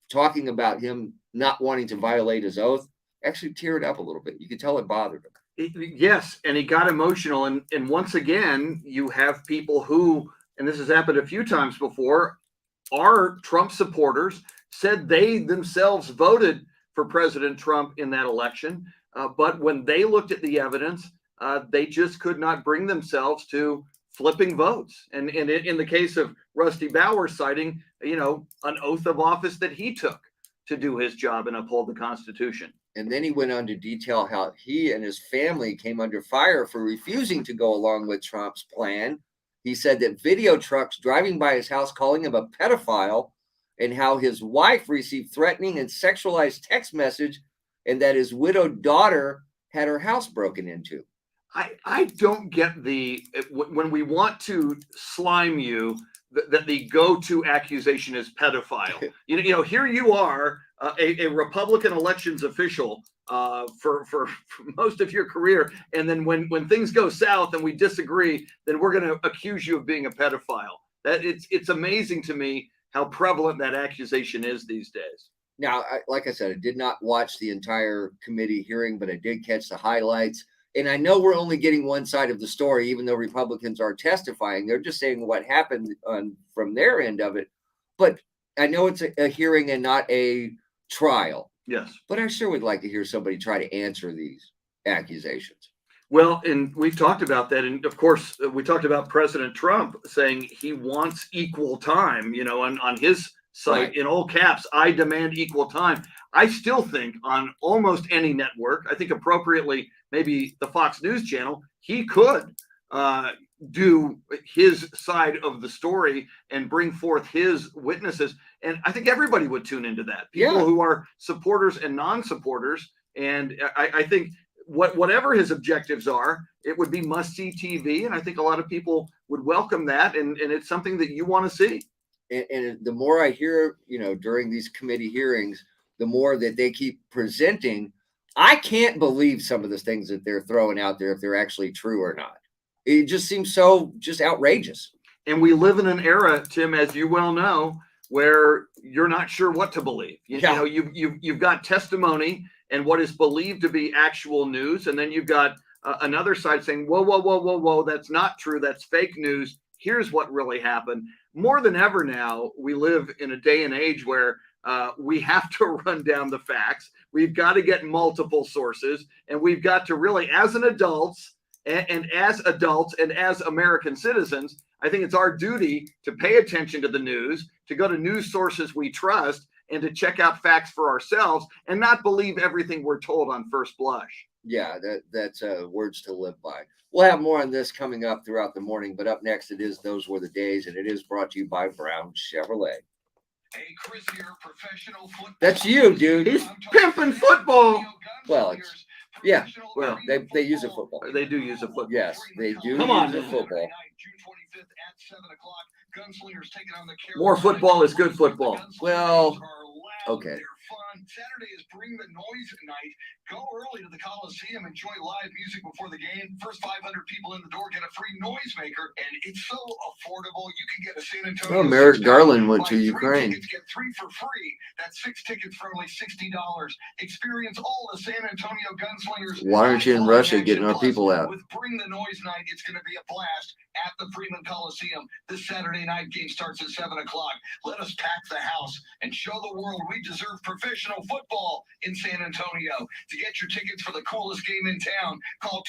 talking about him not wanting to violate his oath, actually teared up a little bit. You could tell it bothered him. Yes, and he got emotional. And once again, you have people who, and this has happened a few times before, are Trump supporters, said they themselves voted for President Trump in that election. But when they looked at the evidence, they just could not bring themselves to flipping votes. And in the case of Rusty Bowers citing, an oath of office that he took to do his job and uphold the Constitution. And then he went on to detail how he and his family came under fire for refusing to go along with Trump's plan. He said that video trucks driving by his house calling him a pedophile, and how his wife received threatening and sexualized text message, and that his widowed daughter had her house broken into. I don't get when we want to slime you, that the go-to accusation is pedophile. Here you are, a Republican elections official for most of your career, and then when things go south and we disagree, then we're going to accuse you of being a pedophile. That it's amazing to me how prevalent that accusation is these days. Now, like I said, I did not watch the entire committee hearing, but I did catch the highlights. And I know we're only getting one side of the story, even though Republicans are testifying. They're just saying what happened from their end of it. But I know it's a hearing and not a trial. Yes. But I sure would like to hear somebody try to answer these accusations. Well, and we've talked about that. And of course, we talked about President Trump saying he wants equal time, on his site, right, in all caps, I demand equal time. I still think on almost any network, I think appropriately, maybe the Fox News channel, he could do his side of the story and bring forth his witnesses. And I think everybody would tune into that. People who are supporters and non-supporters. And I think whatever his objectives are, it would be must-see TV. And I think a lot of people would welcome that. And it's something that you want to see. And the more I hear, during these committee hearings, the more that they keep presenting, I can't believe some of the things that they're throwing out there, if they're actually true or not. It just seems so just outrageous. And we live in an era, Tim, as you well know, where you're not sure what to believe. You've got testimony and what is believed to be actual news. And then you've got another side saying, whoa, that's not true. That's fake news. Here's what really happened. More than ever now, we live in a day and age where we have to run down the facts. We've got to get multiple sources, and we've got to really, as adults and as American citizens, I think it's our duty to pay attention to the news, to go to news sources we trust, and to check out facts for ourselves and not believe everything we're told on first blush. Yeah, that's words to live by. We'll have more on this coming up throughout the morning, but up next it is Those Were the Days, and it is brought to you by Brown Chevrolet. Hey, Chris here, professional football. That's you, dude. He's pimping football. Well, it's Yeah, Well, they use a football. They do use a football. Yes, they do Come on, use a football. More football is good football. Well, okay. Saturday is Bring the Noise Night. Go early to the Coliseum, enjoy live music before the game. First 500 people in the door get a free noisemaker, and it's so affordable. You can get a San Antonio. Oh, Merrick Garland went to Ukraine. Tickets, get 3 for free. That's 6 tickets for only $60. Experience all the San Antonio Gunslingers. Why aren't you in Russia getting our people out? With Bring the Noise Night, it's going to be a blast at the Freeman Coliseum. This Saturday night game starts at 7 o'clock. Let us pack the house and show the world we deserve professional football in San Antonio. To get your tickets for the coolest game in town, call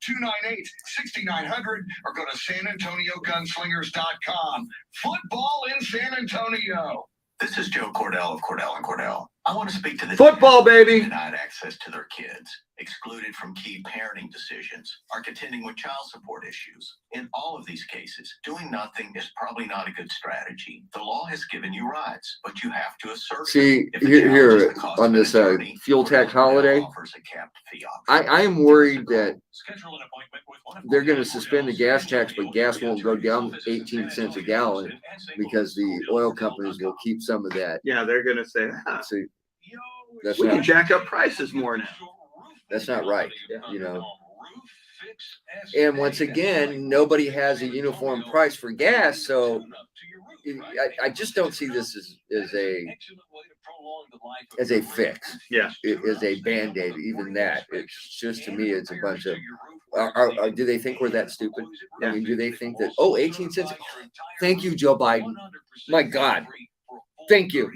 210-298-6900 or go to SanAntonioGunslingers.com. Football in San Antonio. This is Joe Cordell of Cordell and Cordell. I want to speak to the football baby. Denied access to their kids, excluded from key parenting decisions, are contending with child support issues. In all of these cases, doing nothing is probably not a good strategy. The law has given you rights, but you have to assert See, them. If the here challenge is the cost on of this an attorney, fuel tax holiday, offers a capped fee option. I am worried that Schedule an appointment with one of they're going to suspend the gas tax, but gas won't go down 18 cents a gallon because the oil companies will keep some of that. Yeah, they're going to say, See, that's we can not, jack up prices more now. that's not right, you know. And once again, nobody has a uniform price for gas, so I just don't see this as a fix. Yeah, it is a band-aid. Even that, it's just, to me, it's a bunch of. Do they think we're that stupid? I mean, do they think that 18 cents? Thank you, Joe Biden. My God, thank you,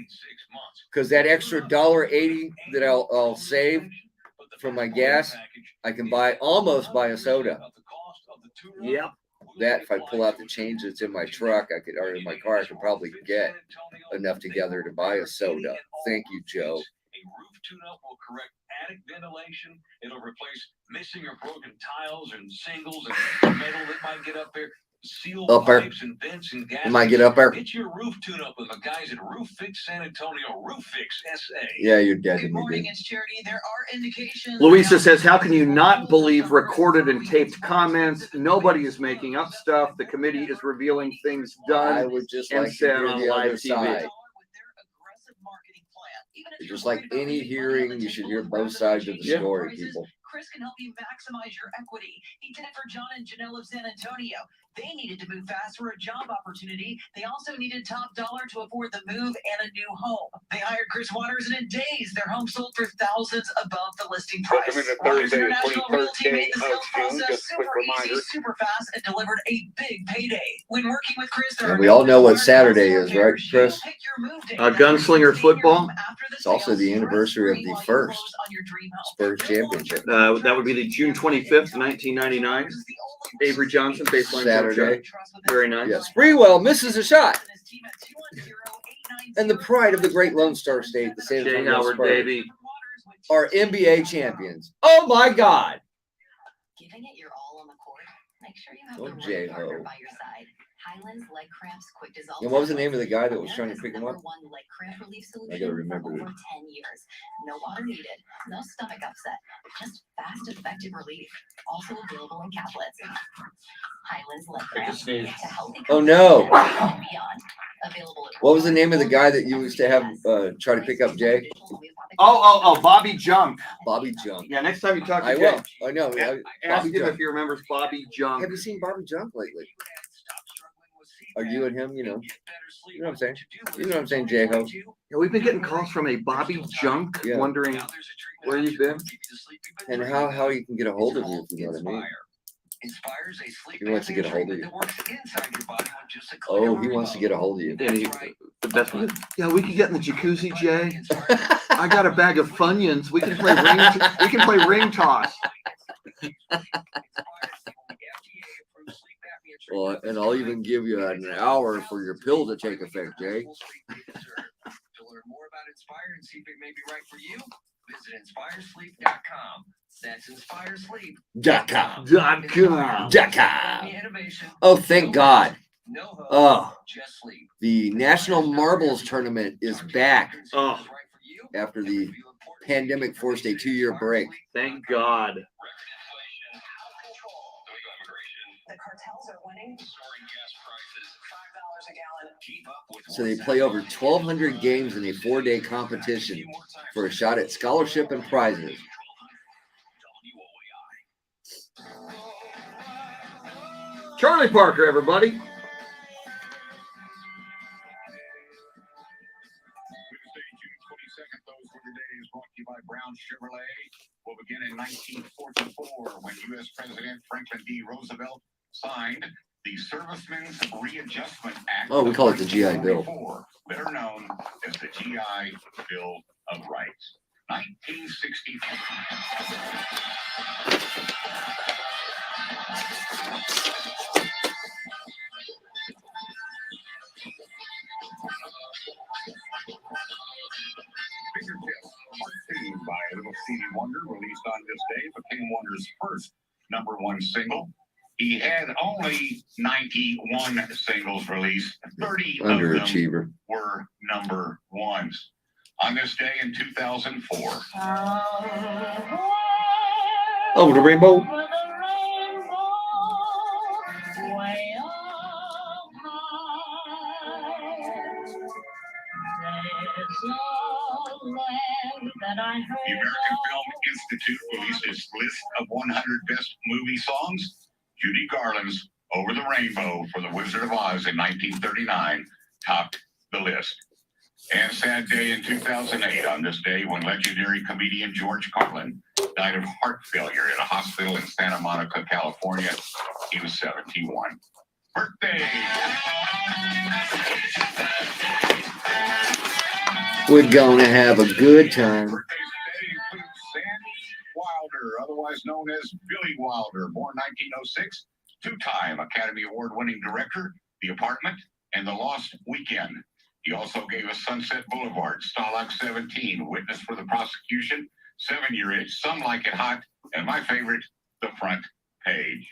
because that extra $1.80 that I'll save from my gas, I can almost buy a soda. Yep. That if I pull out the change that's in my truck, or in my car, I could probably get enough together to buy a soda. Thank you, Joe. A roof tune-up will correct attic ventilation. It'll replace missing or broken tiles and shingles and metal that might get up there. Seal Up there. pipes and vents and gas. It might get up there. Get your roof tune-up with the guys at Roof Fix San Antonio. Roof Fix SA. Yeah, you're dead to Good me, morning, dude. it's Charity. There are indications. Louisa says, how can you not believe recorded and taped comments? Nobody is making up stuff. The committee is revealing things I done would just and like to said hear on the live other TV. side. Just like any hearing, you should hear both sides of the story, people. Chris can help you maximize your equity. He did it for John and Janelle of San Antonio. They needed to move fast for a job opportunity. They also needed top dollar to afford the move and a new home. They hired Chris Waters, and in days, their home sold for thousands above the listing price. Welcome to Waters Thursday, International 23rd Realty made the day sales of June. process Just a quick super easy, reminder. super fast, and delivered a big payday. When working with Chris, there And are we no all know what required Saturday hassle or is, right, Chris? Pick your move date. Gunslinger football. It's also the anniversary of the first Spurs championship. That would be the June 25th, 1999. Avery Johnson, baseline Saturday. Very nice. Yes, Sprewell misses a shot. And the pride of the great Lone Star State, the San Jay Antonio Howard, Spurs, baby. are NBA champions. Oh my God! Giving it your all on the court. Make sure you have Oh, the right J-Ho. partner by your side. Highland's leg cramps quick dissolve. And what was the name of the guy that was trying to pick him up? #1 leg cramp relief I solution gotta remember for it. over 10 years. No water needed, no stomach upset, just fast, effective relief. Also available in caplets. Highland's leg cramp. To healthy Oh no! and beyond. Available at What was the name of the guy that you used to have try to pick up Jay? Oh, Bobby Junk. Bobby Junk. Yeah, next time you talk to I Jay, will. I know. ask Bobby him Junk. if he remembers Bobby Junk. Have you seen Bobby Junk lately? Are you and him? You know what I'm saying? You know what I'm saying, J-Ho? Yeah, we've been getting calls from a Bobby Junk, Yeah. wondering where you've been. And how you can get a hold of you, if you know what I mean. He wants to get a hold of you. Oh, he wants to get a hold of you. The best one. Yeah, we could get in the jacuzzi, Jay. I got a bag of Funyuns. We can play ring toss. Well, and I'll even give you an hour for your pill to take effect, Jay. To learn more about Inspire and see if it may be right for you, visit inspiresleep.com. That's inspiresleep.com. Oh, thank God. Oh, the National Marbles Tournament is back. Oh, After the pandemic forced a 2-year break. Thank God. The cartels are winning. $5 a gallon. So they play over 1,200 games in a 4-day competition for a shot at scholarship and prizes. Charlie Parker, everybody. Wednesday, June 22nd, those were the days brought to you by Brown Chevrolet. Will begin in 1944 when U.S. President Franklin D. Roosevelt signed the Servicemen's Readjustment Act. Oh, we call it the GI Bill. Better known as the GI Bill of Rights. 1962. Fingertips, Part 2 by Little Stevie Wonder, released on this day, became Wonder's first #1 single. He had only 91 singles released. 30 of Underachiever. them were #1s. On this day in 2004. Over the rainbow. The American Film Institute released its list of 100 best movie songs. Judy Garland's Over the Rainbow for The Wizard of Oz in 1939 topped the list. And sad day in 2008 on this day when legendary comedian George Carlin died of heart failure in a hospital in Santa Monica, California. He was 71. Birthday! We're gonna have a good time. Birthdays today include Sandy Wilder, otherwise known as Billy Wilder, born 1906, two-time Academy Award-winning director, The Apartment, and The Lost Weekend. He also gave us Sunset Boulevard, Stalag 17, Witness for the Prosecution, 7-Year Itch, Some Like It Hot, and my favorite, The Front Page.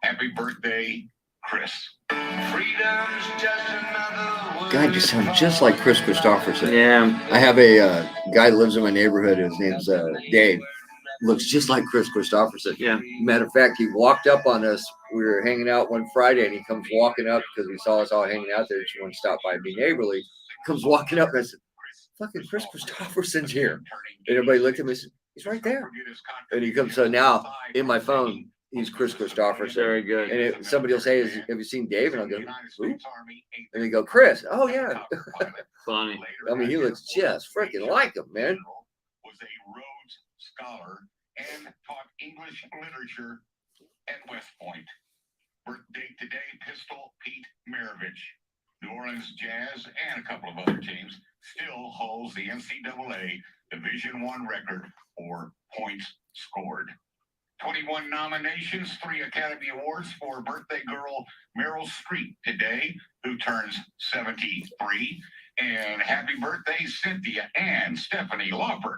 Happy birthday, Chris. Freedom's just another God, you sound just like Chris Christopherson. Yeah. I have a guy that lives in my neighborhood. His name's Dave. Looks just like Chris Christopherson. Yeah. Matter of fact, he walked up on us. We were hanging out one Friday, and he comes walking up because he saw us all hanging out there. Just wanted to stop by and be neighborly. Comes walking up, and I said, "Fucking Chris Christopherson's here." And everybody looked at me and said, "He's right there." And he comes. So now in my phone, he's Chris Christopherson. Very good. And somebody will say, "Have you seen Dave?" And I'll go, "Who?" And they go, "Chris." Oh yeah. Funny. I mean, he looks just freaking like him, man. Was a Rhodes Scholar and taught English literature at West Point. Birthday today, Pistol Pete Maravich. New Orleans Jazz and a couple of other teams still holds the NCAA Division I record for points scored. 21 nominations, 3 Academy Awards for birthday girl Meryl Streep today, who turns 73. And happy birthday, Cynthia and Stephanie Lauper.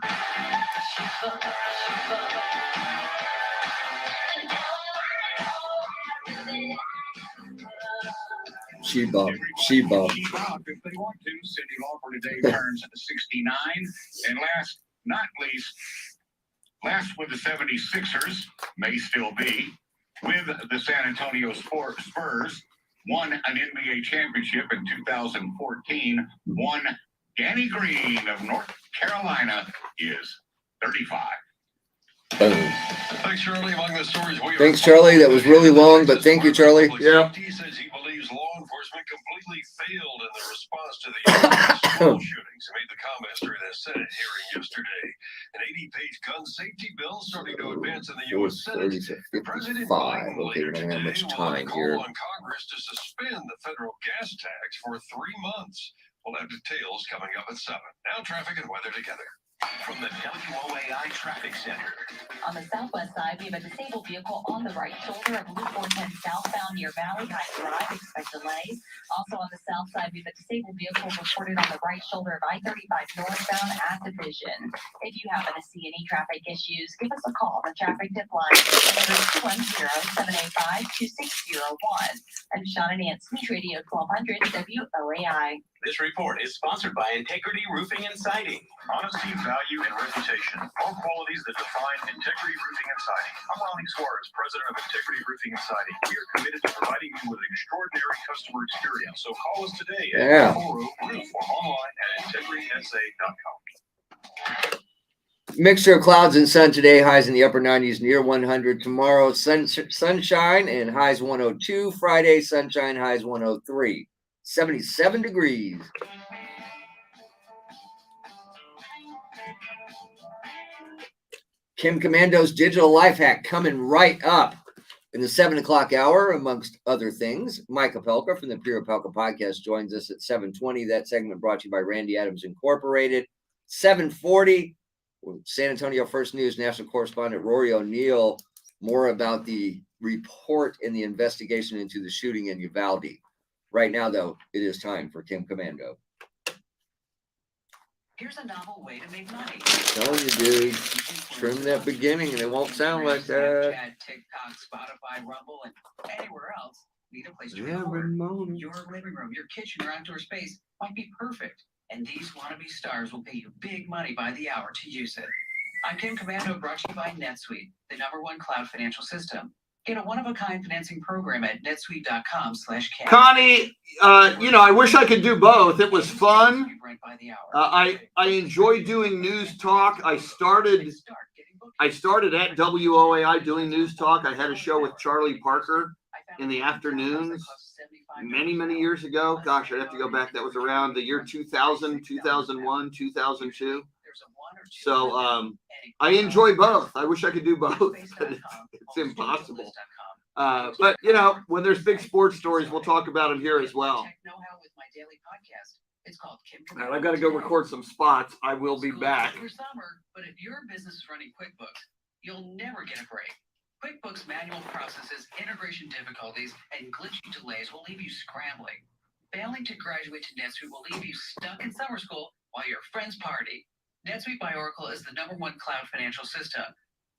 She bumped. She bumped. If they want to, Cindy Lauper today turns 69. And last, not least, last with the 76ers, may still be, with the San Antonio Spurs, won an NBA championship in 2014, one Danny Green of North Carolina is 35. Boom. Thanks, Charlie. Among the stories we Thanks, Charlie. That was really long, but thank you, Charlie. Yeah. He says he believes law enforcement completely failed in the response to the school shootings. He made the comments during the Senate hearing yesterday. An 80-page gun safety bill starting to advance in the U.S. Senate. President Biden Okay, we don't have much time here. on Congress to suspend the federal gas tax for 3 months. We'll have details coming up at 7. Now traffic and weather together. From the WOAI Traffic Center. On the southwest side, we have a disabled vehicle on the right shoulder of Loop 410 southbound near Valley Heights Drive. Expect delays. Also on the south side, we have a disabled vehicle reported on the right shoulder of I-35 northbound at Division. If you happen to see any traffic issues, give us a call. The traffic tip line is 210-785-2601. I'm Shauna Nance, News Radio 1200 WOAI. This report is sponsored by Integrity Roofing and Siding. Honesty, value, and reputation. All qualities that define Integrity Roofing and Siding. I'm Ronnie Suarez, president of Integrity Roofing and Siding. We are committed to providing you with an extraordinary customer experience. So call us today at 40-ROOF or online at integritysa.com. Mixture of clouds and sun today, highs in the upper 90s, near 100. Tomorrow, sunshine and highs 102. Friday, sunshine, highs 103. 77 degrees. Kim Commando's digital life hack coming right up in the 7 o'clock hour, amongst other things. Mike Opelka from the Pure Opelka podcast joins us at 7:20. That segment brought to you by Randy Adams Incorporated. 7:40. San Antonio First News national correspondent Rory O'Neill, more about the report and the investigation into the shooting in Uvalde. Right now, though, it is time for Kim Commando. Here's a novel way to make money. Telling you, dude, trim that beginning and it won't sound like that. Snapchat, TikTok, Spotify, Rumble, and anywhere else. Need a place to Yeah, record. Ramona. Your living room, your kitchen, or outdoor space might be perfect. And these wannabe stars will pay you big money by the hour to use it. I'm Kim Commando, brought to you by NetSuite, the #1 cloud financial system. Get a one-of-a-kind financing program at netsuite.com/Kim. Connie, I wish I could do both. It was fun. I enjoy doing news talk. I started at WOAI doing news talk. I had a show with Charlie Parker in the afternoons many, many years ago. Gosh, I'd have to go back. That was around the year 2000, 2001, 2002. So I enjoy both. I wish I could do both, but it's impossible. But, when there's big sports stories, we'll talk about them here as well. And I've got to go record some spots. I will be back. But if your business is running QuickBooks, you'll never get a break. QuickBooks manual processes, integration difficulties, and glitchy delays will leave you scrambling. Failing to graduate to NetSuite will leave you stuck in summer school while your friends party. NetSuite by Oracle is the #1 cloud financial system,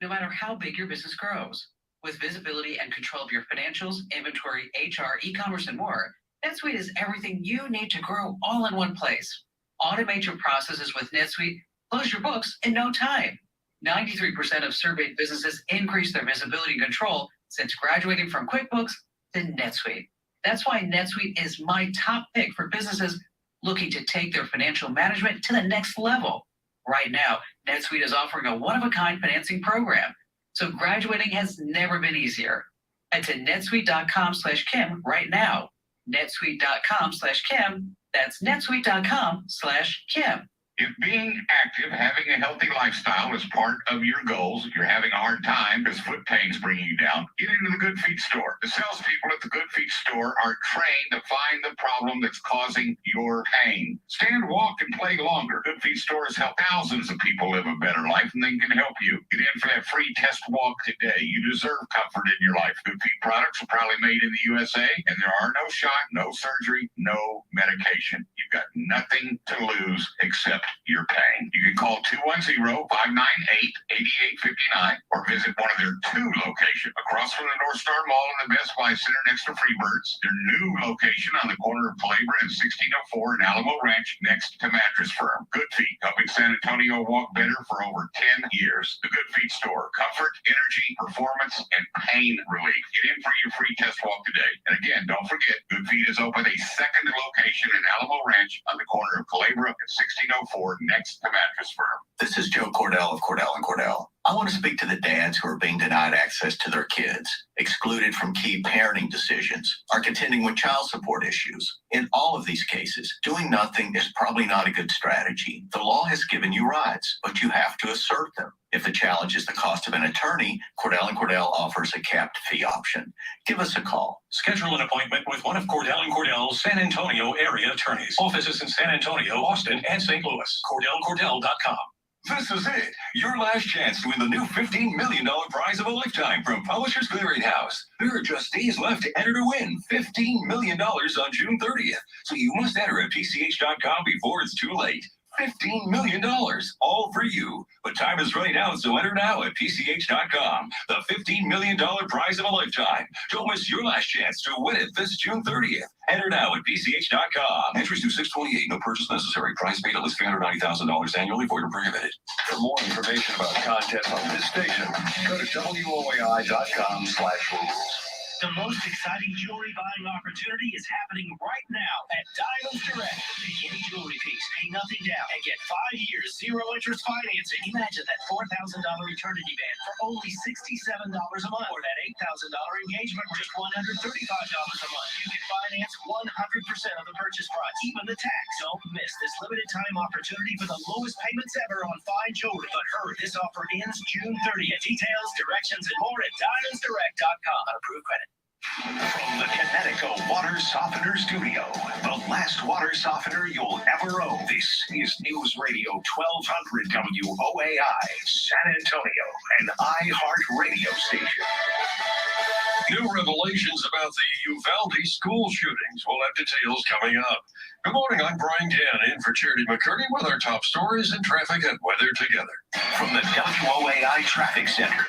no matter how big your business grows. With visibility and control of your financials, inventory, HR, e-commerce, and more, NetSuite is everything you need to grow all in one place. Automate your processes with NetSuite, close your books in no time. 93% of surveyed businesses increase their visibility and control since graduating from QuickBooks to NetSuite. That's why NetSuite is my top pick for businesses looking to take their financial management to the next level. Right now, NetSuite is offering a one-of-a-kind financing program, so graduating has never been easier. Head to netsuite.com/Kim right now. netsuite.com/Kim. That's netsuite.com/Kim. If being active, having a healthy lifestyle is part of your goals, you're having a hard time because foot pain's bringing you down, get into the Good Feet store. The salespeople at the Good Feet store are trained to find the problem that's causing your pain. Stand, walk, and play longer. Good Feet stores help thousands of people live a better life, and they can help you. Get in for that free test walk today. You deserve comfort in your life. Good Feet products are probably made in the USA, and there are no shot, no surgery, no medication. You've got nothing to lose except your pain. You can call 210-598-8859 or visit one of their 2 locations across from the North Star Mall and the Best Buy Center next to Freebirds. Their new location on the corner of Calabria and 1604 in Alamo Ranch next to Mattress Firm. Good Feet, helping San Antonio walk better for over 10 years. The Good Feet store. Comfort, energy, performance, and pain relief. Get in for your free test walk today. And again, don't forget, Good Feet has opened a second location in Alamo Ranch on the corner of Calabria and 1604 next to Mattress Firm. This is Joe Cordell of Cordell & Cordell. I want to speak to the dads who are being denied access to their kids, excluded from key parenting decisions, are contending with child support issues. In all of these cases, doing nothing is probably not a good strategy. The law has given you rights, but you have to assert them. If the challenge is the cost of an attorney, Cordell & Cordell offers a capped fee option. Give us a call. Schedule an appointment with one of Cordell & Cordell's San Antonio area attorneys. Offices in San Antonio, Austin, and St. Louis. CordellCordell.com. This is it. Your last chance to win the new $15 million prize of a lifetime from Publishers Clearinghouse. There are just days left to enter to win $15 million on June 30th. So you must enter at PCH.com before it's too late. $15 million, all for you. But time is running out, so enter now at PCH.com. The $15 million prize of a lifetime. Don't miss your last chance to win it this June 30th. Enter now at PCH.com. Entries through 6/28. No purchase necessary. Price paid at least $390,000 annually. Void or prohibited. For more information about contests on this station, go to WOAI.com/rules. The most exciting jewelry buying opportunity is happening right now at Diamonds Direct. Pick any jewelry piece, pay nothing down, and get 5 years, 0 interest financing. Imagine that $4,000 eternity band for only $67 a month, or that $8,000 engagement for just $135 a month. You can finance 100% of the purchase price, even the tax. Don't miss this limited time opportunity for the lowest payments ever on fine jewelry. But hurry, this offer ends June 30th. Details, directions, and more at DiamondsDirect.com. Approved credit. From the Connecticut Water Softener Studio, the last water softener you'll ever own. This is News Radio 1200 WOAI, San Antonio, an iHeart radio station. New revelations about the Uvalde school shootings. We'll have details coming up. Good morning, I'm Brian Gann in for Charity McCurdy with our top stories and traffic and weather together. From the WOAI Traffic Center.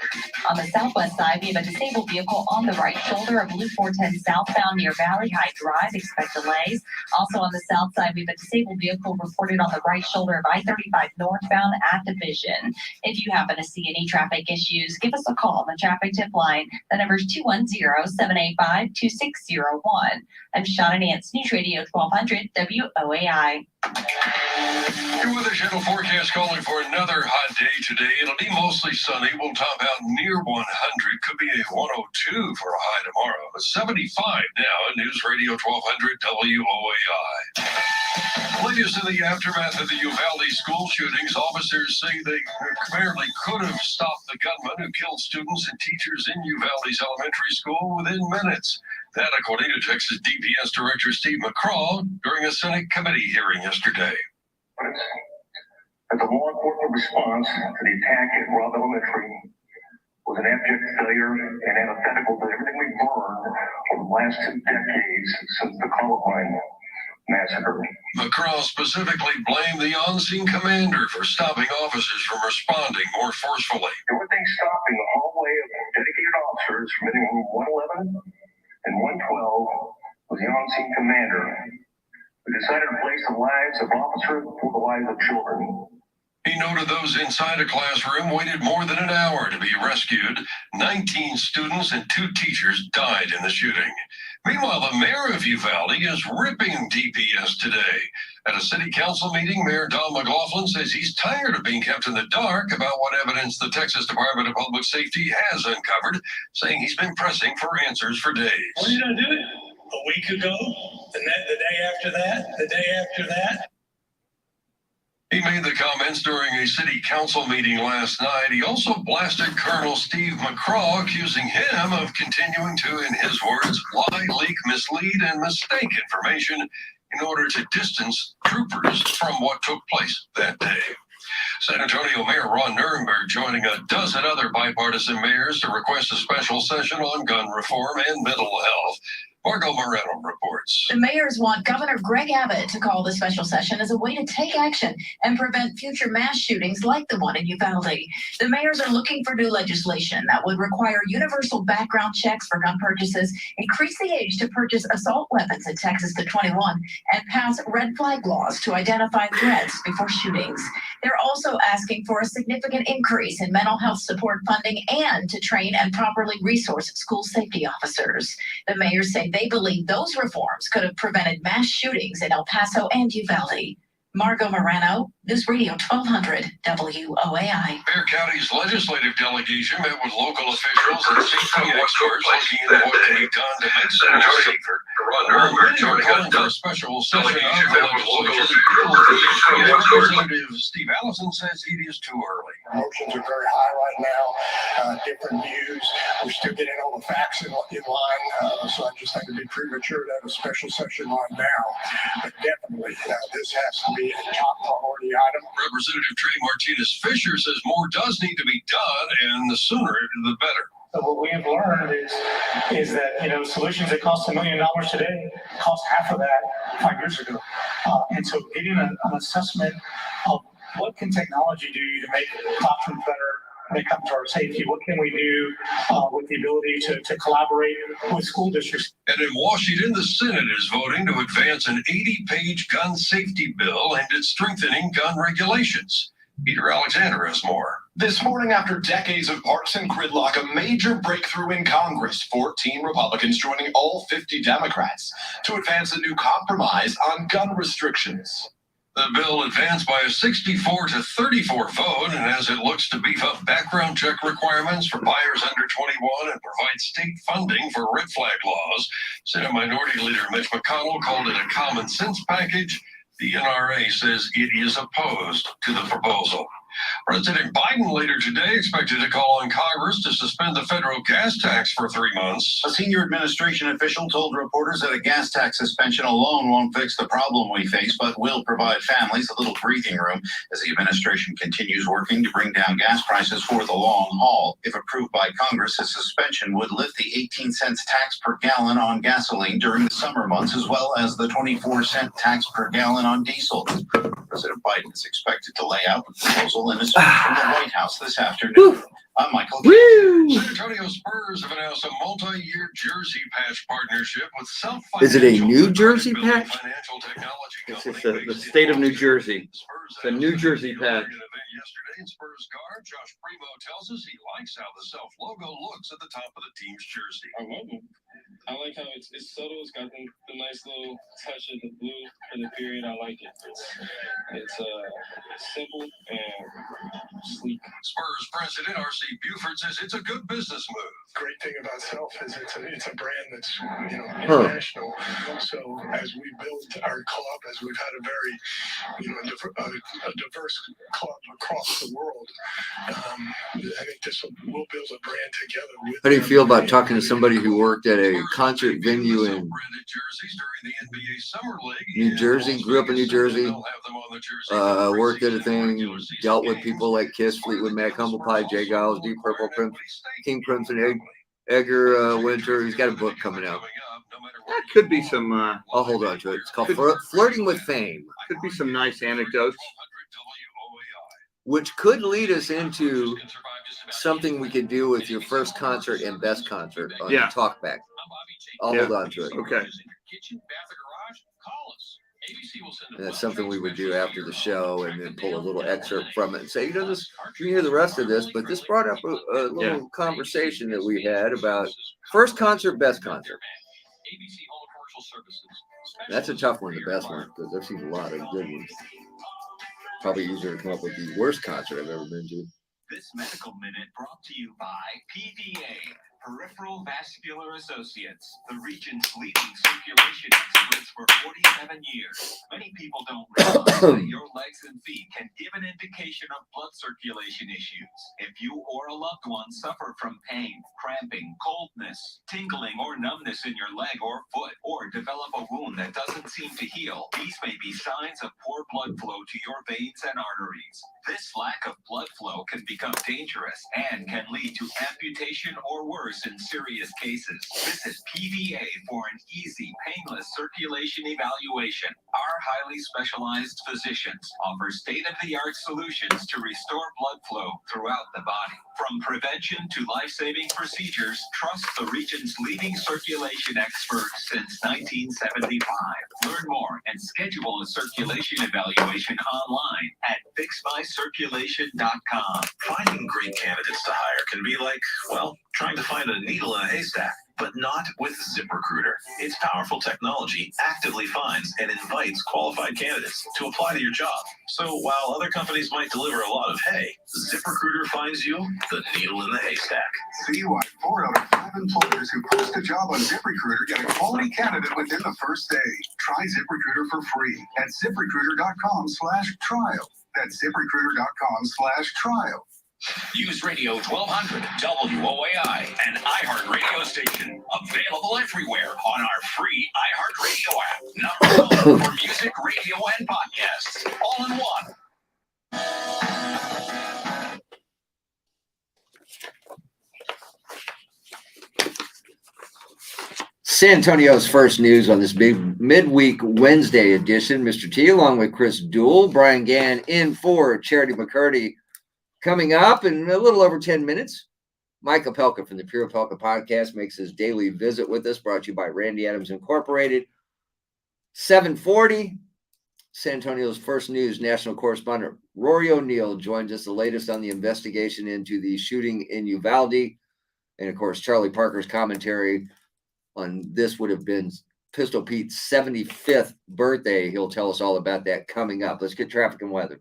On the southwest side, we have a disabled vehicle on the right shoulder of Loop 410 southbound near Valley High Drive. Expect delays. Also on the south side, we have a disabled vehicle reported on the right shoulder of I-35 northbound at Division. If you happen to see any traffic issues, give us a call on the traffic tip line. The number is 210-785-2601. I'm Shauna Nance, News Radio 1200 WOAI. Your Weather Channel forecast calling for another hot day today. It'll be mostly sunny. We'll top out near 100. Could be a 102 for a high tomorrow. A 75 now at News Radio 1200 WOAI. Latest in the aftermath of the Uvalde school shootings, officers say they apparently could have stopped the gunman who killed students and teachers in Uvalde's elementary school within minutes. That, according to Texas DPS Director Steve McCraw during a Senate committee hearing yesterday. That the law enforcement response to the attack at Robb Elementary was an abject failure and antithetical to everything we've learned over the last 2 decades since the Kolak massacre. McCraw specifically blamed the on-scene commander for stopping officers from responding more forcefully. The only thing stopping the hallway of dedicated officers from room 111 and 112 was the on-scene commander, who decided to place the lives of officers before the lives of children. He noted those inside a classroom waited more than an hour to be rescued. 19 students and 2 teachers died in the shooting. Meanwhile, the mayor of Uvalde is ripping DPS today. At a city council meeting, Mayor Don McLaughlin says he's tired of being kept in the dark about what evidence the Texas Department of Public Safety has uncovered, saying he's been pressing for answers for days. When did I do it? A week ago? The day after that? The day after that? He made the comments during a city council meeting last night. He also blasted Colonel Steve McCraw, accusing him of continuing to, in his words, lie, leak, mislead, and mistake information in order to distance troopers from what took place that day. San Antonio Mayor Ron Nirenberg joining a dozen other bipartisan mayors to request a special session on gun reform and mental health. Margo Moreno reports. The mayors want Governor Greg Abbott to call the special session as a way to take action and prevent future mass shootings like the one in Uvalde. The mayors are looking for new legislation that would require universal background checks for gun purchases, increase the age to purchase assault weapons in Texas to 21, and pass red flag laws to identify threats before shootings. They're also asking for a significant increase in mental health support funding and to train and properly resource school safety officers. The mayors say they believe those reforms could have prevented mass shootings in El Paso and Uvalde. Margo Moreno, News Radio 1200 WOAI. Bexar County's legislative delegation met with local officials and safety experts looking into what can be done to make schools safer. Many are calling for a special session of the legislature. Representative Steve Allison says it is too early. Emotions are very high right now. Different views. We're still getting all the facts in line. So I just think it'd be premature to have a special session right now. But definitely, this has to be a top priority item. Representative Trey Martinez Fisher says more does need to be done, and the sooner the better. So what we have learned is that, you know, solutions that cost $1 million today cost half of that 5 years ago. And so getting an assessment of what can technology do to make classrooms better when it comes to our safety, what can we do with the ability to collaborate with school districts. And in Washington, the Senate is voting to advance an 80-page gun safety bill aimed at strengthening gun regulations. Peter Alexander has more. This morning, after decades of partisan gridlock, a major breakthrough in Congress, 14 Republicans joining all 50 Democrats to advance a new compromise on gun restrictions. The bill advanced by a 64 to 34 vote, and as it looks to beef up background check requirements for buyers under 21 and provide state funding for red flag laws, Senate Minority Leader Mitch McConnell called it a common sense package. The NRA says it is opposed to the proposal. President Biden later today expected to call on Congress to suspend the federal gas tax for 3 months. A senior administration official told reporters that a gas tax suspension alone won't fix the problem we face, but will provide families a little breathing room as the administration continues working to bring down gas prices for the long haul. If approved by Congress, a suspension would lift the 18 cents tax per gallon on gasoline during the summer months, as well as the 24-cent tax per gallon on diesel. President Biden is expected to lay out the proposal in a speech from the White House this afternoon. I'm Michael. San Antonio Spurs have announced a multi-year jersey patch partnership with Is it a New Jersey patch? It's the state of New Jersey. It's a New Jersey patch. Yesterday in Spurs guard Josh Primo tells us he likes how the Self logo looks at the top of the team's jersey. I love it. I like how it's subtle. It's got the nice little touch of the blue for the period. I like it. It's simple and sleek. Spurs president R.C. Buford says it's a good business move. Great thing about Self is it's a brand that's international. So as we build our club, as we've had a very a diverse club across the world, I think we'll build a brand together. How do you feel about talking to somebody who worked at a concert venue in New Jersey, grew up in New Jersey, worked at a thing, dealt with people like Kiss, Fleetwood Mac, Humble Pie, Jay Giles, Deep Purple, King Crimson, Edgar Winter. He's got a book coming out. That could be some. I'll hold on to it. It's called Flirting with Fame. Could be some nice anecdotes, which could lead us into something we could do with your first concert and best concert on Talkback. I'll hold on to it. Okay. And that's something we would do after the show, and then pull a little excerpt from it and say, this, you can hear the rest of this, but this brought up a little conversation that we had about first concert, best concert. That's a tough one, the best one, because I've seen a lot of good ones. Probably easier to come up with the worst concert I've ever been to. This medical minute brought to you by PVA, Peripheral Vascular Associates, the region's leading circulation experts for 47 years. Many people don't realize that your legs and feet can give an indication of blood circulation issues. If you or a loved one suffer from pain, cramping, coldness, tingling, or numbness in your leg or foot, or develop a wound that doesn't seem to heal, these may be signs of poor blood flow to your veins and arteries. This lack of blood flow can become dangerous and can lead to amputation or worse in serious cases. Visit PVA for an easy, painless circulation evaluation. Our highly specialized physicians offer state-of-the-art solutions to restore blood flow throughout the body. From prevention to life-saving procedures, trust the region's leading circulation experts since 1975. Learn more and schedule a circulation evaluation online at fixmycirculation.com. Finding great candidates to hire can be like, well, trying to find a needle in a haystack, but not with ZipRecruiter. Its powerful technology actively finds and invites qualified candidates to apply to your job. So while other companies might deliver a lot of hay, ZipRecruiter finds you the needle in the haystack. See why 4 out of 5 employers who post a job on ZipRecruiter get a quality candidate within the first day. Try ZipRecruiter for free at ZipRecruiter.com/trial. That's ZipRecruiter.com/trial. Use Radio 1200, WOAI, an iHeart radio station. Available everywhere on our free iHeartRadio app. #1 for music, radio, and podcasts. All in one. San Antonio's first news on this big midweek Wednesday edition. Mr. T, along with Chris Duel, Brian Gann in for Charity McCurdy. Coming up in a little over 10 minutes, Mike Opelka from the Pure Opelka podcast makes his daily visit with us, brought to you by Randy Adams Incorporated. 7:40, San Antonio's first news national correspondent Rory O'Neill joins us, the latest on the investigation into the shooting in Uvalde. And, of course, Charlie Parker's commentary on this would have been Pistol Pete's 75th birthday. He'll tell us all about that coming up. Let's get traffic and weather.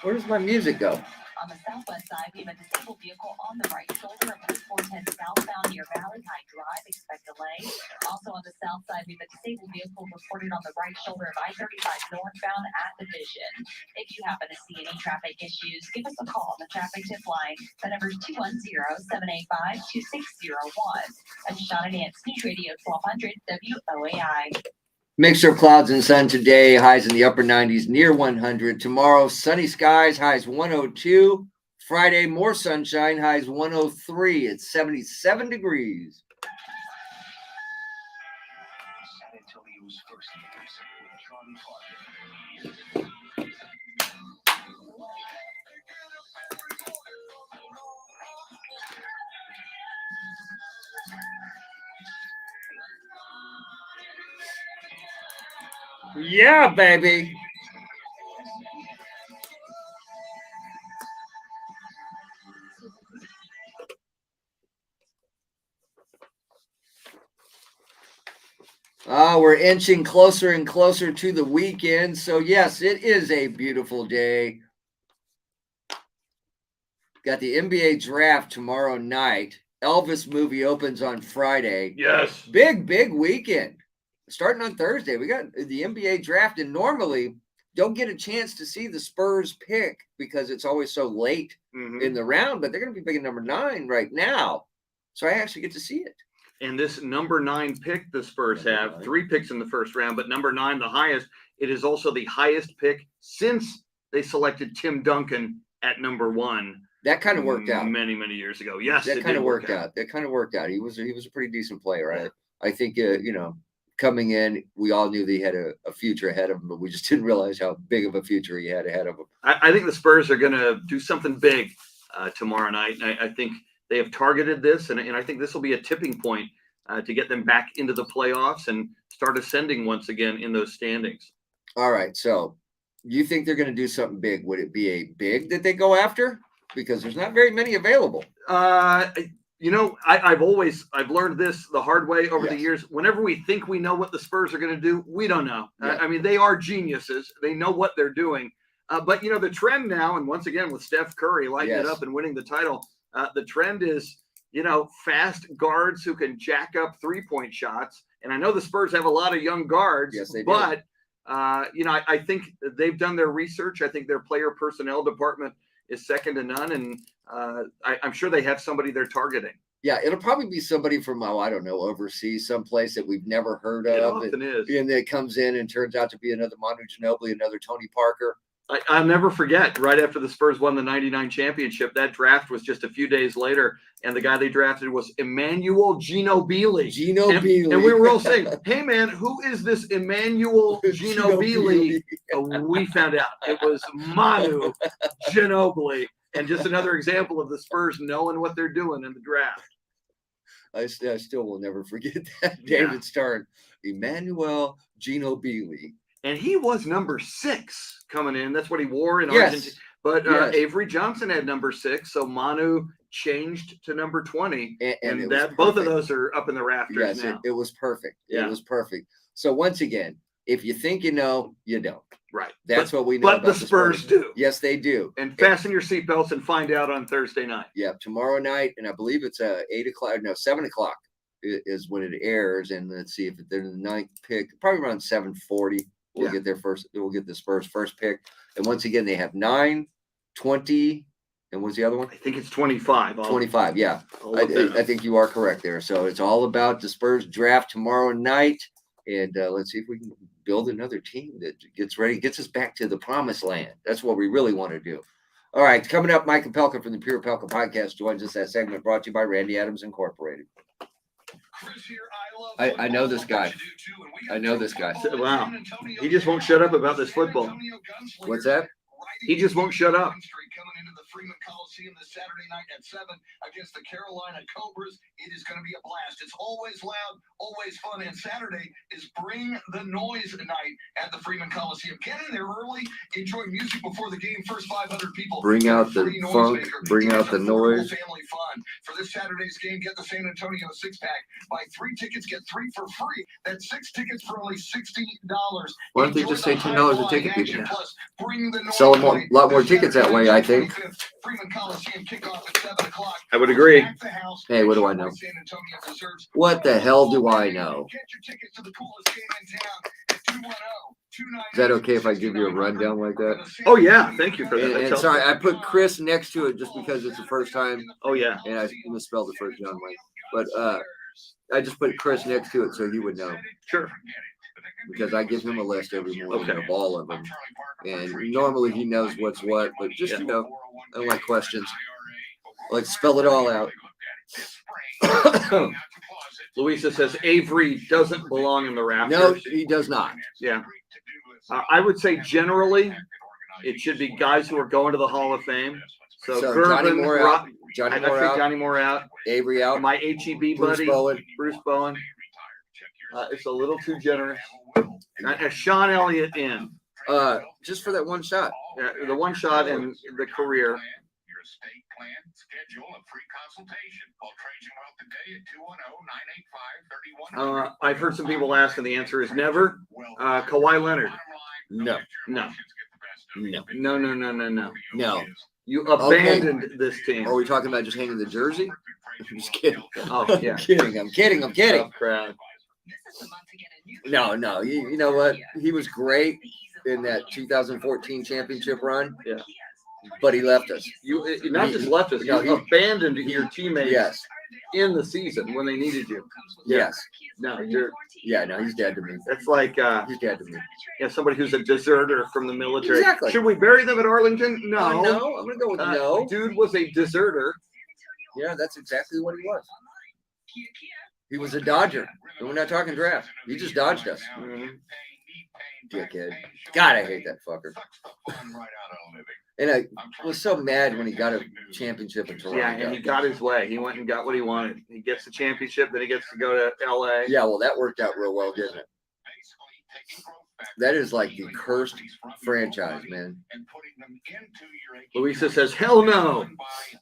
Where does my music go? On the southwest side, we have a disabled vehicle on the right shoulder of Route 410 southbound near Valley High Drive. Expect delay. Also on the south side, we have a disabled vehicle reported on the right shoulder of I-35 northbound at the Vision. If you happen to see any traffic issues, give us a call on the traffic tip line. The number is 210-785-2601. I'm Sean and Nance, News Radio 1200 WOAI. Mixture of clouds and sun today, highs in the upper 90s, near 100. Tomorrow, sunny skies, highs 102. Friday, more sunshine, highs 103. It's 77 degrees. San Antonio's first news with Charlie Parker. Yeah, baby. Oh, we're inching closer and closer to the weekend. So, yes, it is a beautiful day. Got the NBA draft tomorrow night. Elvis movie opens on Friday. Yes. Big weekend. Starting on Thursday, we got the NBA draft, and normally don't get a chance to see the Spurs pick because it's always so late in the round, but they're going to be picking number 9 right now. So I actually get to see it. And this number 9 pick the Spurs have, 3 picks in the first round, but number 9, the highest. It is also the highest pick since they selected Tim Duncan at number 1. That kind of worked out many years ago. Yes, that kind of worked out. That kind of worked out. He was a pretty decent player, right? I think coming in, we all knew that he had a future ahead of him, but we just didn't realize how big of a future he had ahead of him. I think the Spurs are going to do something big tomorrow night. And I think they have targeted this, and I think this will be a tipping point to get them back into the playoffs and start ascending once again in those standings. All right, so you think they're going to do something big? Would it be a big that they go after? Because there's not very many available. I've learned this the hard way over the years. Whenever we think we know what the Spurs are going to do, we don't know. Yeah. I mean, they are geniuses. They know what they're doing. But the trend now, and once again with Steph Curry lighting it up and winning the title, the trend is, fast guards who can jack up 3-point shots. And I know the Spurs have a lot of young guards, but I think they've done their research. I think their player personnel department is second to none, and I'm sure they have somebody they're targeting. Yeah, it'll probably be somebody from, overseas, someplace that we've never heard of. It often is. And that comes in and turns out to be another Manu Ginobili, another Tony Parker. I'll never forget, right after the Spurs won the 99 championship, that draft was just a few days later, and the guy they drafted was Emmanuel Ginobili. And we were all saying, hey, man, who is this Emmanuel Ginobili? We found out it was Manu Ginobili. And just another example of the Spurs knowing what they're doing in the draft. I still will never forget that. David Stern, Emmanuel Ginobili. And he was number 6 coming in. That's what he wore in Argentina. But Avery Johnson had number 6, so Manu changed to number 20. And that both of those are up in the rafters now. It was perfect. Yeah. It was perfect. So once again, if you think you know, you don't. Right. That's what we know. But the Spurs do. Yes, they do. And fasten your seatbelts and find out on Thursday night. Yeah, tomorrow night, and I believe it's 7 o'clock is when it airs. And let's see if they're the 9th pick, probably around 7:40. We'll get their first. We'll get the Spurs' first pick. And once again, they have 9, 20, and what's the other one? I think it's 25. 25. Yeah, I think you are correct there. So it's all about the Spurs draft tomorrow night, and let's see if we can build another team that gets us back to the promised land. That's what we really want to do. All right, coming up, Mike Opelka from the Pure Opelka podcast joins us. That segment brought to you by Randy Adams Incorporated. I know this guy. I know this guy. Wow. He just won't shut up about this football. What's that? He just won't shut up. Coming into the Freeman Coliseum this Saturday night at 7 against the Carolina Cobras. It is going to be a blast. It's always loud, always fun. And Saturday is Bring the Noise night at the Freeman Coliseum. Get in there early, enjoy music before the game. First 500 people. Bring out the funk, bring out the noise. Family fun. For this Saturday's game, get the San Antonio 6-pack. Buy 3 tickets, get 3 for free. That's 6 tickets for only $60. Why don't they just say $10 a ticket? People Bring the noise. sell a lot more tickets that way, I think. I would agree. Hey, what do I know? What the hell do I know? Is that okay if I give you a rundown like that? Oh yeah, thank you for that. And sorry, I put Chris next to it just because it's the first time. Oh yeah, and I misspelled the first John Wayne, but I just put Chris next to it so he would know. Sure. Because I give him a list every morning of all of them, and normally he knows what's what, but just I don't like questions. I like to spell it all out. Louisa says Avery doesn't belong in the rafters. No, he does not. Yeah. I would say generally it should be guys who are going to the Hall of Fame. So Johnny Gervin, Moore out. Johnny Moore out. Johnny Moore out. Avery out. My HEB buddy, Bruce Bowen. It's a little too generous. Sean Elliott in. Just for that one shot. Yeah, the one shot in the career. Your estate plan, schedule a free consultation. Call Trajan Wealth today at 210-985-3100. I've heard some people ask, and the answer is never. Kawhi Leonard. No. No. No. No, no, no, no, no. No. You abandoned this team. Are we talking about just hanging the jersey? I'm just kidding. Oh, yeah. I'm kidding. Oh, crap. No. You know what? He was great in that 2014 championship run. Yeah. But he left us. You not just left us. No, you abandoned your teammates. Yes. In the season when they needed you. Yes. No, you're. Yeah, no, he's dead to me. That's like he's dead to me. Yeah, somebody who's a deserter from the military. Exactly. Should we bury them at Arlington? No. No, I'm gonna go with no. Dude was a deserter. Yeah, that's exactly what he was. He was a Dodger. And we're not talking draft. He just dodged us. Mm-hmm. Dickhead. God, I hate that fucker. And I was so mad when he got a championship in Toronto. Yeah, and he got his way. He went and got what he wanted. He gets the championship, then he gets to go to LA. Yeah, well, that worked out real well, didn't it? That is like the cursed franchise, man. Louisa says, hell no.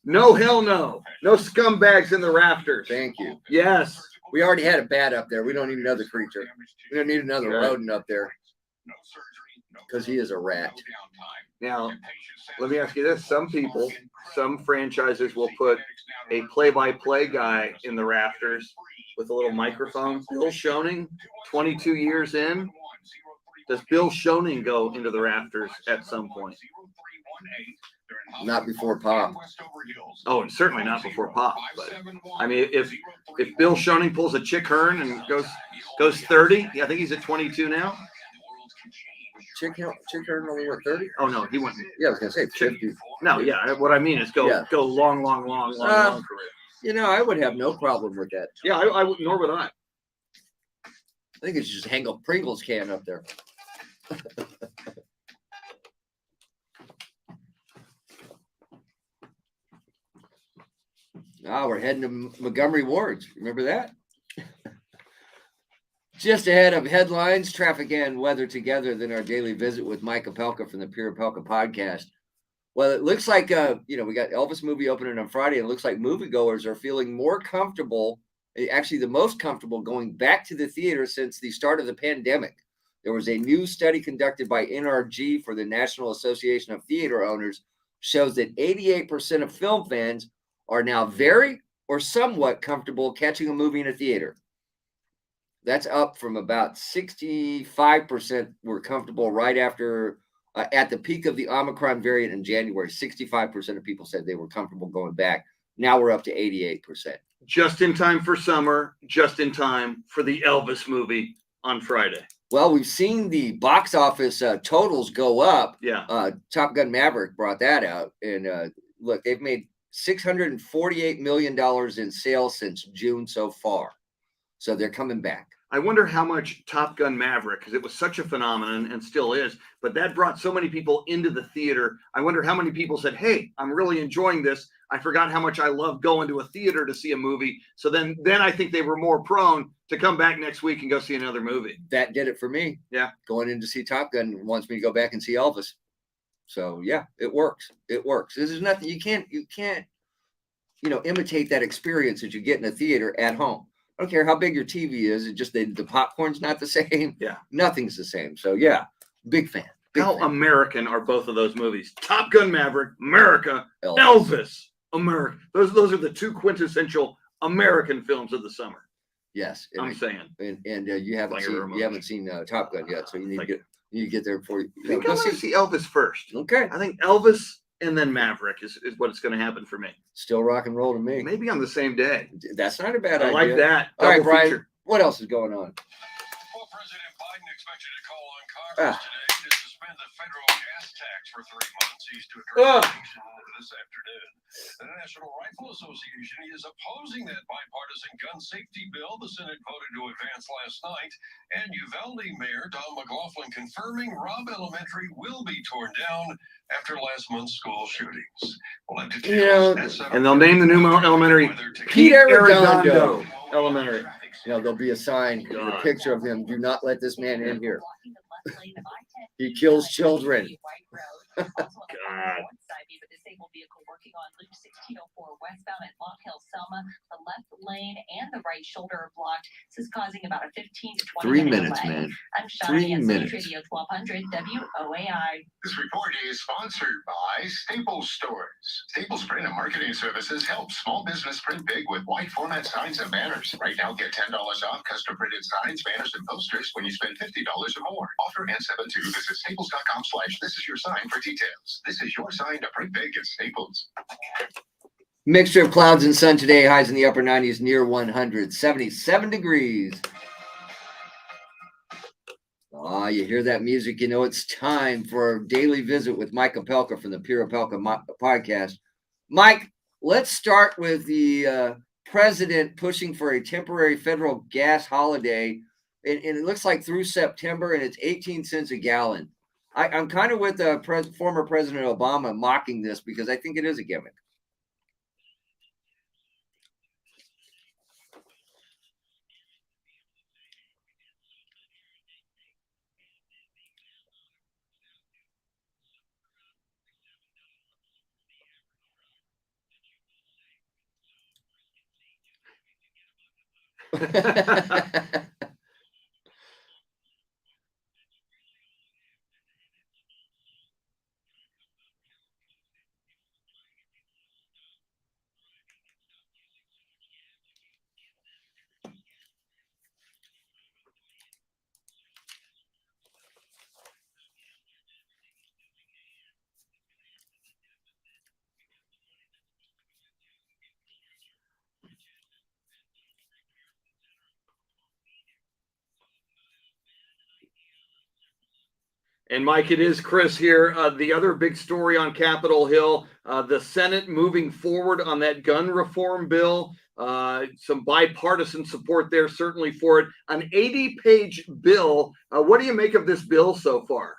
No, hell no. No scumbags in the rafters. Thank you. Yes. We already had a bat up there. We don't need another creature. We don't need another rodent up there. Because he is a rat. Now, let me ask you this. Some franchises will put a play-by-play guy in the rafters with a little microphone. Bill Schoening, 22 years in. Does Bill Schoening go into the rafters at some point? Not before Pop. Oh, and certainly not before Pop. But I mean, if Bill Schoening pulls a Chick Hearn and goes 30, I think he's at 22 now. Chick Hearn only went 30? Oh no, he went. Yeah, I was gonna say 50. No, yeah. What I mean is go long career. You know, I would have no problem with that. Yeah, I would. Nor would I. I think it's just hang a Pringles can up there. Now we're heading to Montgomery Wards. Remember that? Just ahead of headlines, traffic, and weather together, then our daily visit with Mike Opelka from the Pure Opelka podcast. Well, it looks like, we got Elvis movie opening on Friday. And it looks like moviegoers are feeling more comfortable, actually the most comfortable, going back to the theater since the start of the pandemic. There was a new study conducted by NRG for the National Association of Theater Owners, shows that 88% of film fans are now very or somewhat comfortable catching a movie in a theater. That's up from about 65% were comfortable right after, at the peak of the Omicron variant in January. 65% of people said they were comfortable going back. Now we're up to 88%. Just in time for summer, just in time for the Elvis movie on Friday. Well, we've seen the box office totals go up. Yeah. Top Gun Maverick brought that out. And look, they've made $648 million in sales since June so far. So they're coming back. I wonder how much Top Gun Maverick, because it was such a phenomenon and still is, but that brought so many people into the theater. I wonder how many people said, hey, I'm really enjoying this. I forgot how much I love going to a theater to see a movie. So then I think they were more prone to come back next week and go see another movie. That did it for me. Yeah. Going in to see Top Gun wants me to go back and see Elvis. So yeah, it works. It works. This is nothing. You can't, imitate that experience that you get in a theater at home. I don't care how big your TV is. It's just the popcorn's not the same. Yeah. Nothing's the same. So yeah, big fan. How American are both of those movies? Top Gun Maverick, America, Elvis, America. Those are the two quintessential American films of the summer. Yes. I'm saying. And you haven't seen Top Gun yet. So you need to get there before you. I think I want to see Elvis first. Okay. I think Elvis and then Maverick is what it's going to happen for me. Still rock and roll to me. Maybe on the same day. That's not a bad idea. I like that. All right, Brian. Feature. What else is going on? Well, President Biden expected to call on Congress today to suspend the federal gas tax for 3 months. He's to address the nation this afternoon. The National Rifle Association is opposing that bipartisan gun safety bill the Senate voted to advance last night. And Uvalde Mayor Don McLaughlin confirming Robb Elementary will be torn down after last month's school shootings. We'll have details. And they'll name the new elementary Pete Arredondo Elementary. There'll be a sign with a picture of him. Do not let this man in here. He kills children. God. Disabled vehicle working on Loop 1604 westbound at Lock Hill, Selma. The left lane and the right shoulder are blocked. This is causing about a 15 to 20 3 minute minutes, delay. man. I'm Shani 3 at minutes. Radio 1200 WOAI. This report is sponsored by Staples Stores. Staples Print and Marketing Services help small business print big with wide format signs and banners. Right now, get $10 off custom printed signs, banners, and posters when you spend $50 or more. Offer ends 7/2. Visit staples.com/this is your sign for details. This is your sign to print big at Staples. Mixture of clouds and sun today. Highs in the upper 90s, near 100. 77 degrees. You hear that music, you know it's time for a daily visit with Mike Opelka from the Pure Opelka podcast. Mike, let's start with the president pushing for a temporary federal gas holiday. And it looks like through September, and it's 18 cents a gallon. I'm kind of with former President Obama mocking this because I think it is a gimmick. And Mike, it is Chris here. The other big story on Capitol Hill, the Senate moving forward on that gun reform bill. Some bipartisan support there, certainly for it. An 80-page bill. What do you make of this bill so far?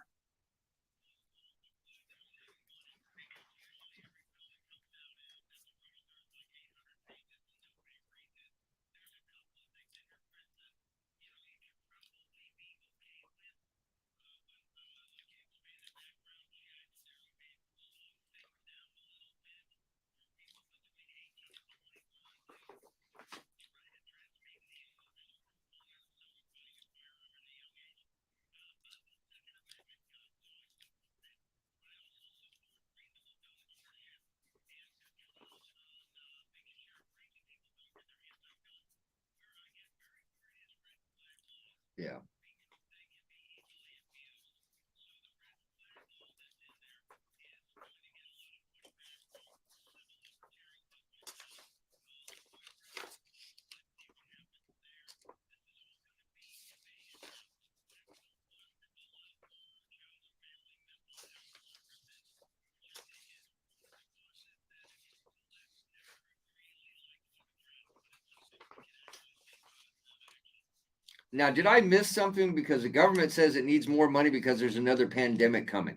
Now, did I miss something? Because the government says it needs more money because there's another pandemic coming.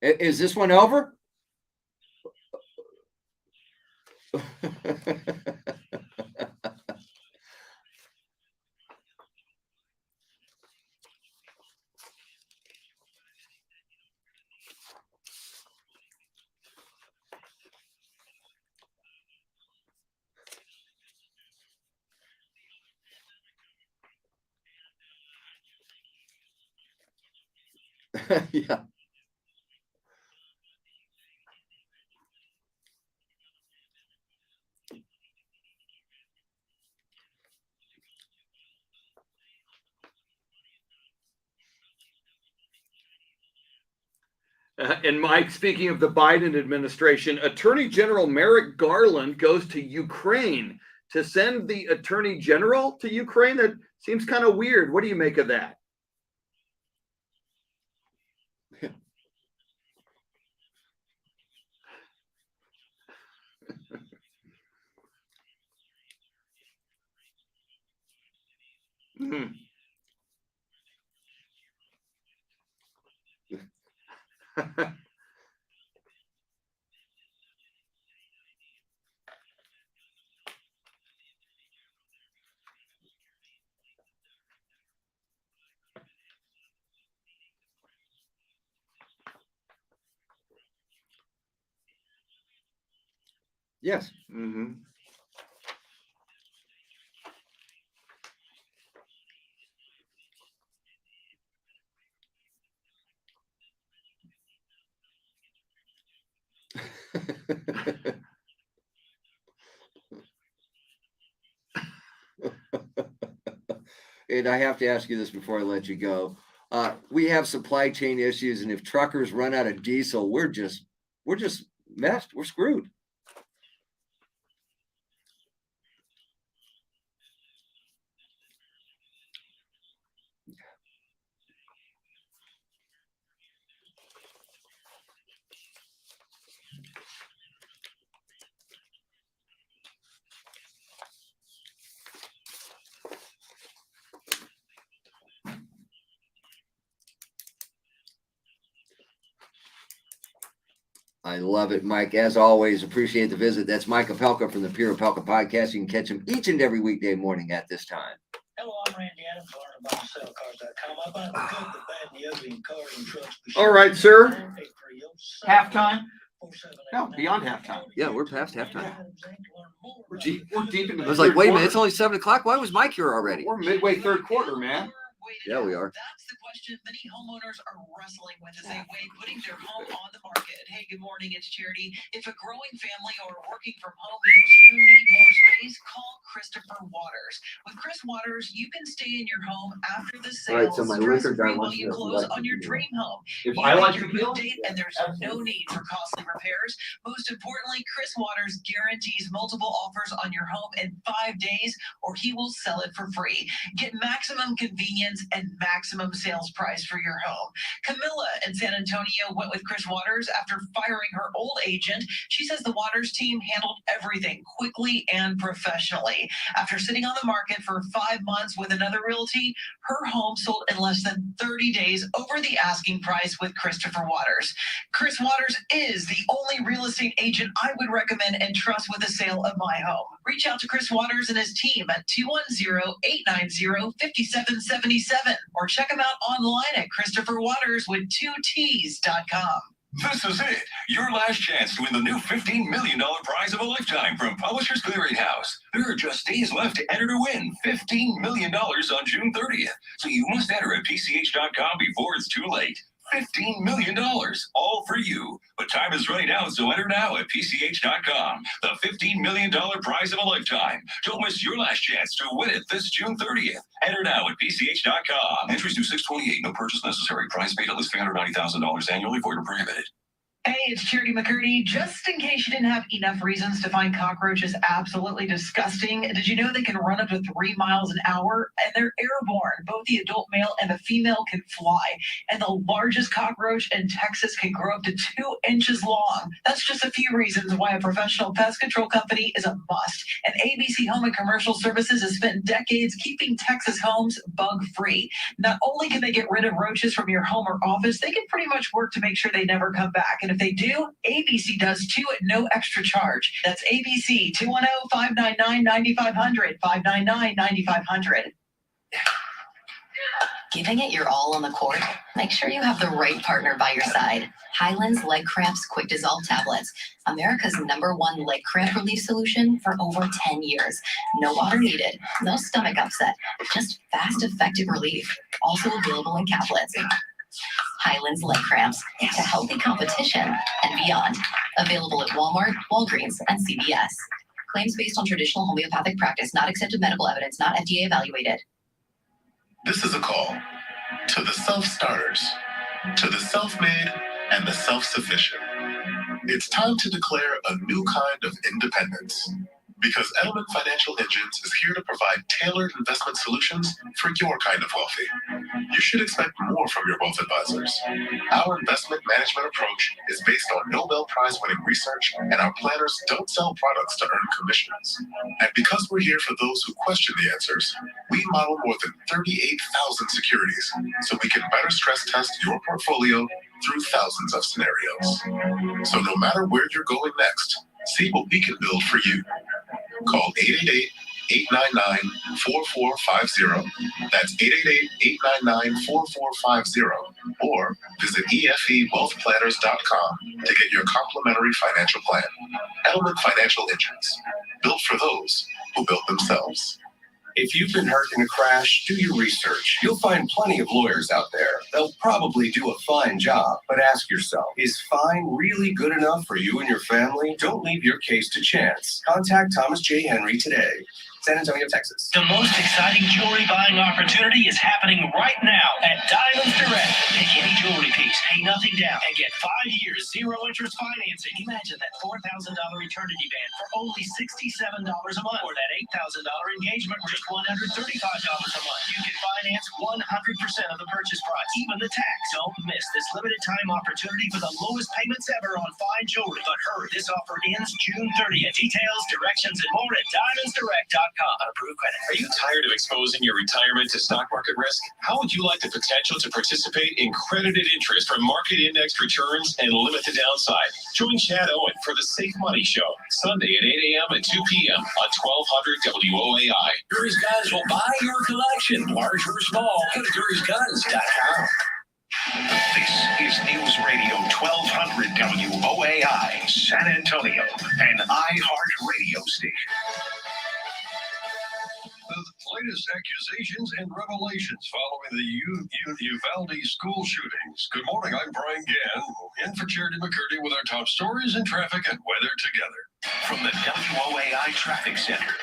Is this one over? Yeah. And Mike, speaking of the Biden administration, Attorney General Merrick Garland goes to Ukraine to send the Attorney General to Ukraine. That seems kind of weird. What do you make of that? Hmm. Yes. Mm-hmm. And I have to ask you this before I let you go. We have supply chain issues, and if truckers run out of diesel, we're just messed. We're screwed. I love it, Mike. As always, appreciate the visit. That's Mike Opelka from the Pure Opelka Podcast. You can catch him each and every weekday morning at this time. Hello, I'm Randy Adams, AutomobileSaleCars.com. I buy the good, the bad, and the ugly in cars and trucks. All right, sir. Halftime? No, beyond halftime. Yeah, we're past halftime. We're deep into the I was like, third wait a minute, quarter. it's only 7 o'clock. Why was Mike here already? We're midway third quarter, man. Yeah, we are. That's the question many homeowners are wrestling with as they weigh putting their home on the market. Hey, good morning, it's Charity. If a growing family or working from home means you need more space, call Christopher Waters. With Chris Waters, you can stay in your home after the All right, sale, so my liquor stress-free guy while wants you to know if close you like on your tequila. dream home. If You I make like your tequila? move date, and there's no need for costly repairs. Most importantly, Chris Waters guarantees multiple offers on your home in 5 days, or he will sell it for free. Get maximum convenience and maximum sales price for your home. Camilla in San Antonio went with Chris Waters after firing her old agent. She says the Waters team handled everything quickly and professionally. After sitting on the market for 5 months with another realty, her home sold in less than 30 days over the asking price with Christopher Waters. Chris Waters is the only real estate agent I would recommend and trust with the sale of my home. Reach out to Chris Waters and his team at 210-890-5777 or check him out online at ChristopherWaters.com. This is it. Your last chance to win the new $15 million prize of a lifetime from Publishers Clearinghouse. There are just days left to enter to win $15 million on June 30th. So you must enter at PCH.com before it's too late. $15 million, all for you. But time is running out, so enter now at PCH.com. The $15 million prize of a lifetime. Don't miss your last chance to win it this June 30th. Enter now at PCH.com. Entries due 6/28. No purchase necessary. Prize paid at least $390,000 annually. Void or prohibited. Hey, it's Charity McCurdy. Just in case you didn't have enough reasons to find cockroaches absolutely disgusting, did you know they can run up to 3 miles an hour? And they're airborne. Both the adult male and the female can fly. And the largest cockroach in Texas can grow up to 2 inches long. That's just a few reasons why a professional pest control company is a must. And ABC Home and Commercial Services has spent decades keeping Texas homes bug-free. Not only can they get rid of roaches from your home or office, they can pretty much work to make sure they never come back. And if they do, ABC does too at no extra charge. That's ABC 210-599-9500, 599-9500. Giving it your all on the court? Make sure you have the right partner by your side. Highland's Leg Cramps Quick Dissolve Tablets, America's #1 leg cramp relief solution for over 10 years. No water needed, no stomach upset, just fast, effective relief. Also available in caplets. Highland's Leg Cramps, to healthy competition and beyond. Available at Walmart, Walgreens, and CVS. Claims based on traditional homeopathic practice, not accepted medical evidence, not FDA evaluated. This is a call to the self-starters, to the self-made, and the self-sufficient. It's time to declare a new kind of independence. Because Edelman Financial Engines is here to provide tailored investment solutions for your kind of wealthy. You should expect more from your wealth advisors. Our investment management approach is based on Nobel Prize-winning research, and our planners don't sell products to earn commissions. And because we're here for those who question the answers, we model more than 38,000 securities so we can better stress test your portfolio through thousands of scenarios. So no matter where you're going next, see what we can build for you. Call 888-899-4450. That's 888-899-4450. Or visit EFEWealthPlanners.com to get your complimentary financial plan. Edelman Financial Engines, built for those who built themselves. If you've been hurt in a crash, do your research. You'll find plenty of lawyers out there. They'll probably do a fine job, but ask yourself, is fine really good enough for you and your family? Don't leave your case to chance. Contact Thomas J. Henry today. San Antonio, Texas. The most exciting jewelry buying opportunity is happening right now at Diamonds Direct. Pick any jewelry piece, pay nothing down, and get 5 years, 0 interest financing. Imagine that $4,000 eternity band for only $67 a month, or that $8,000 engagement for just $135 a month. You can finance 100% of the purchase price, even the tax. Don't miss this limited time opportunity for the lowest payments ever on fine jewelry. But hurry, this offer ends June 30th. Details, directions, and more at diamondsdirect.com. Approved credit. Are you tired of exposing your retirement to stock market risk? How would you like the potential to participate in credited interest from market indexed returns and limit the downside? Join Chad Owen for the Safe Money Show, Sunday at 8 a.m. and 2 p.m. on 1200 WOAI. Gary's Guns will buy your collection, large or small. Go to Gary'sGuns.com. This is News Radio 1200 WOAI, San Antonio, an iHeart radio station. The latest accusations and revelations following the Uvalde school shootings. Good morning, I'm Brian Gann, in for Charity McCurdy with our top stories in traffic and weather together. From the WOAI Traffic Center.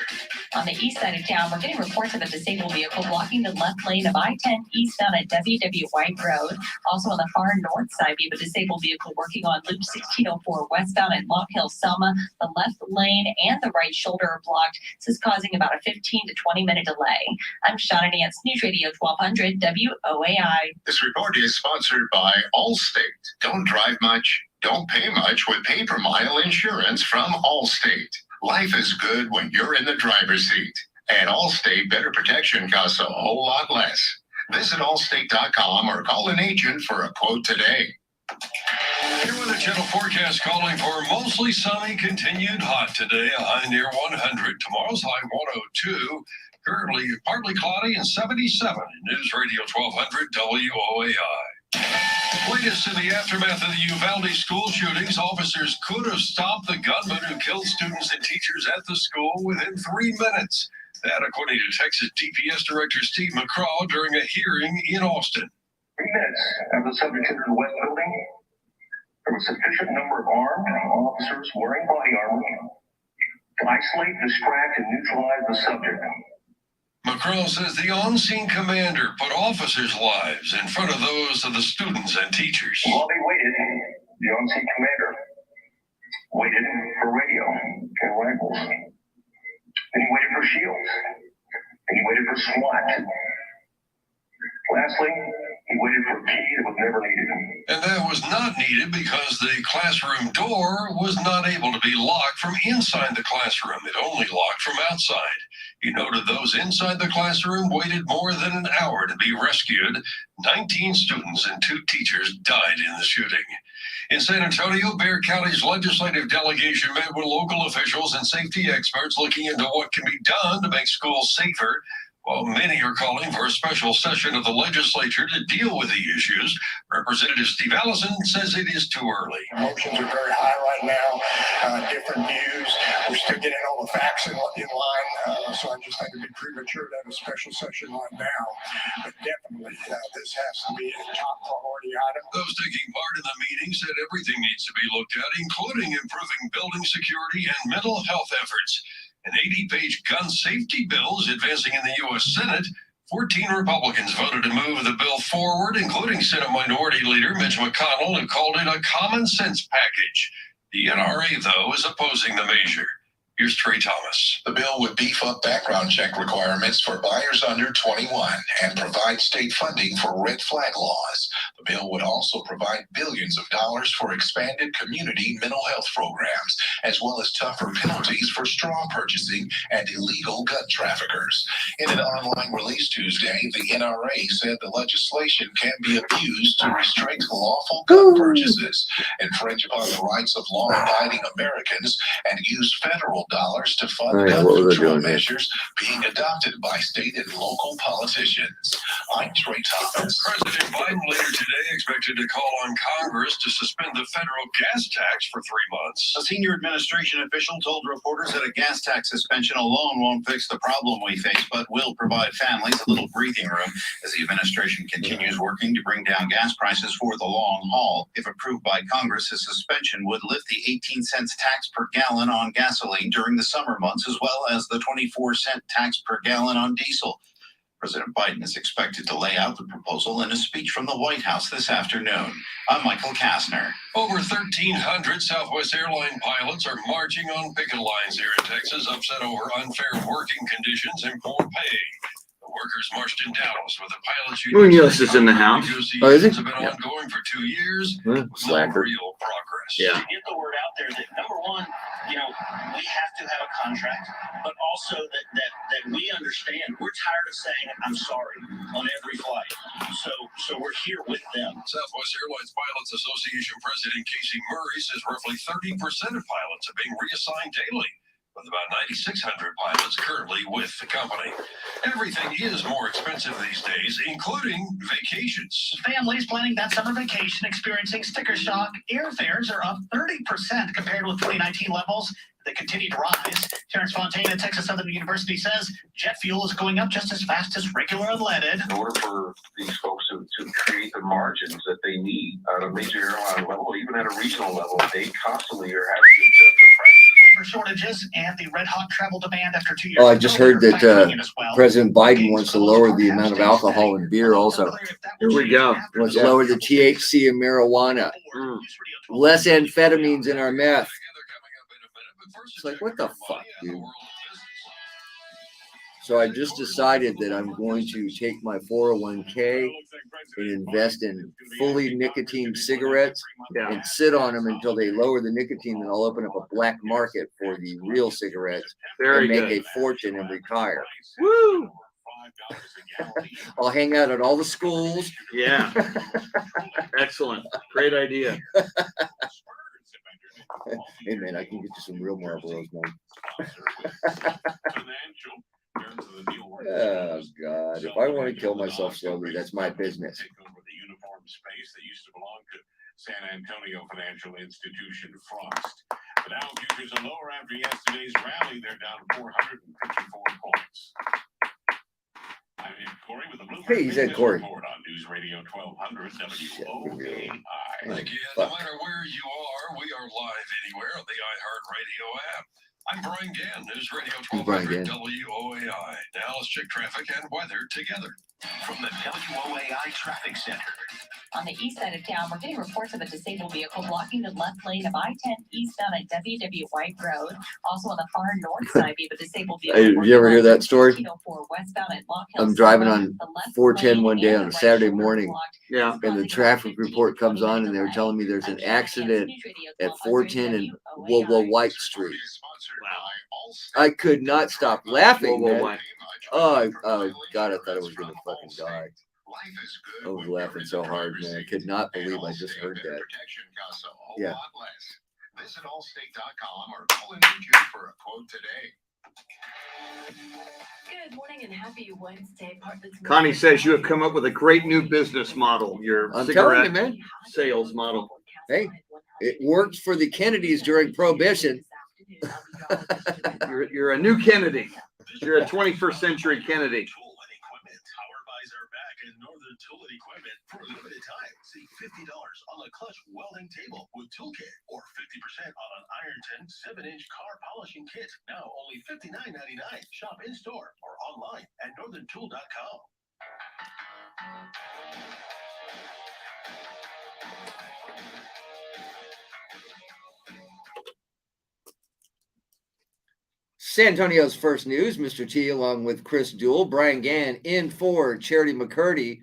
On the east side of town, we're getting reports of a disabled vehicle blocking the left lane of I-10 eastbound at W.W. White Road. Also on the far north side, we have a disabled vehicle working on Loop 1604 westbound at Lock Hill, Selma. The left lane and the right shoulder are blocked. This is causing about a 15 to 20 minute delay. I'm Shauna Nance, News Radio 1200 WOAI. This report is sponsored by Allstate. Don't drive much. Don't pay much with pay-per-mile insurance from Allstate. Life is good when you're in the driver's seat. And Allstate Better Protection costs a whole lot less. Visit allstate.com or call an agent for a quote today. Here with a Channel forecast calling for mostly sunny, continued hot today, a high near 100. Tomorrow's high 102. Currently partly cloudy and 77. News Radio 1200 WOAI. Latest in the aftermath of the Uvalde school shootings, officers could have stopped the gunman who killed students and teachers at the school within 3 minutes. That, according to Texas DPS Director Steve McCraw during a hearing in Austin. 3 minutes after the subject entered the West Building, there was a sufficient number of armed officers wearing body armor to isolate, distract, and neutralize the subject. McCraw says the on-scene commander put officers' lives in front of those of the students and teachers. While they waited, The on-scene commander waited for radio and rifles. Then he waited for shields. Then he waited for SWAT. Lastly, he waited for a key that was never needed. And that was not needed because the classroom door was not able to be locked from inside the classroom. It only locked from outside. He noted those inside the classroom waited more than an hour to be rescued. 19 students and 2 teachers died in the shooting. In San Antonio, Bexar County's legislative delegation met with local officials and safety experts looking into what can be done to make schools safer. While many are calling for a special session of the legislature to deal with the issues, Representative Steve Allison says it is too early. Emotions are very high right now, different views. We're still getting all the facts in line, so I just think it'd be premature to have a special session right now. But definitely, this has to be a top priority item. Those taking part in the meeting said everything needs to be looked at, including improving building security and mental health efforts. An 80-page gun safety bill is advancing in the U.S. Senate. 14 Republicans voted to move the bill forward, including Senate Minority Leader Mitch McConnell, who called it a common sense package. The NRA, though, is opposing the measure. Here's Trey Thomas. The bill would beef up background check requirements for buyers under 21 and provide state funding for red flag laws. The bill would also provide billions of dollars for expanded community mental health programs, as well as tougher penalties for straw purchasing and illegal gun traffickers. In an online release Tuesday, the NRA said the legislation can be abused to restrict lawful gun purchases, infringe upon the rights of law-abiding Americans, and use federal dollars to fund gun control measures being adopted by state and local politicians. I'm Trey Thomas. President Biden later today expected to call on Congress to suspend the federal gas tax for 3 months. A senior administration official told reporters that a gas tax suspension alone won't fix the problem we face, but will provide families a little breathing room as the administration continues working to bring down gas prices for the long haul. If approved by Congress, a suspension would lift the 18 cents tax per gallon on gasoline during the summer months, as well as the 24-cent tax per gallon on diesel. President Biden is expected to lay out the proposal in a speech from the White House this afternoon. I'm Michael Kastner. Over 1,300 Southwest airline pilots are marching on picket lines here in Texas, upset over unfair working conditions and poor pay. The workers marched in Dallas with the pilots union. Munoz is in the house. Oh, is it? Have been ongoing for 2 years. Slacker. Real progress. Yeah. To get the word out there that, number one, we have to have a contract, but also that we understand we're tired of saying I'm sorry on every flight. So we're here with them. Southwest Airlines Pilots Association President Casey Murray says roughly 30% of pilots are being reassigned daily, with about 9,600 pilots currently with the company. Everything is more expensive these days, including vacations. Families planning that summer vacation experiencing sticker shock. Airfares are up 30% compared with 2019 levels. They continue to rise. Terrence Fontaine at Texas Southern University says jet fuel is going up just as fast as regular unleaded. In order for these folks to create the margins that they need at a major airline level, even at a regional level, they constantly are having to adjust the price. Labor shortages and the red-hot travel demand after 2 years. Oh, I just heard that President Biden wants to lower the amount of alcohol in beer also. Here we go. He wants to lower the THC in marijuana. Less amphetamines in our meth. It's like, what the fuck, dude? So I just decided that I'm going to take my 401k and invest in fully nicotine cigarettes and sit on them until they lower the nicotine, and I'll open up a black market for the real cigarettes and make a fortune and retire. Woo! I'll hang out at all the schools. Yeah. Excellent. Great idea. Hey man, I can get you some real Marlboros, man. Oh God! If I want to kill myself slowly, that's my business. The uniform space that used to belong to San Antonio Financial Institution Frost. The Dow futures are lower after yesterday's rally. They're down 454 points. I'm Corey with the Blue. Hey, he's Ed Corey. Report on News Radio 1200 WOAI. Thank you. No matter where you are, we are live anywhere on the iHeartRadio app. I'm Brian Gann, News Radio 1200 WOAI. Now let's check traffic and weather together. From the WOAI Traffic Center. On the east side of town, we're getting reports of a disabled vehicle blocking the left lane of I-10 eastbound at WW White Road. Also on the far north side, we have a disabled vehicle. Hey, you ever hear that story? Westbound at Lock Hill I'm driving Silver. on The left 410 lane one day and on the a right Saturday shoulder morning. blocked. Yeah. And the traffic report comes on and they're telling me there's an accident at 410 and WOAI Street. I could not stop laughing, man. Oh, God, I thought I was going to fucking die. I was laughing so hard, man. I could not believe I just heard that. Yeah. Visit allstate.com or call an agent for a quote today. Good morning and happy Wednesday. Connie says you have come up with a great new business model. Your I'm cigarette telling you, man. sales model. Hey, it worked for the Kennedys during Prohibition. You're a new Kennedy. You're a 21st century Kennedy. Northern Tool and Equipment for a limited time. Save $50 on a clutch welding table with toolkit or 50% on an Ironton 7-inch car polishing kit. Now only $59.99. Shop in store or online at northerntool.com. San Antonio's first news, Mr. T, along with Chris Duel, Brian Gann, in for Charity McCurdy.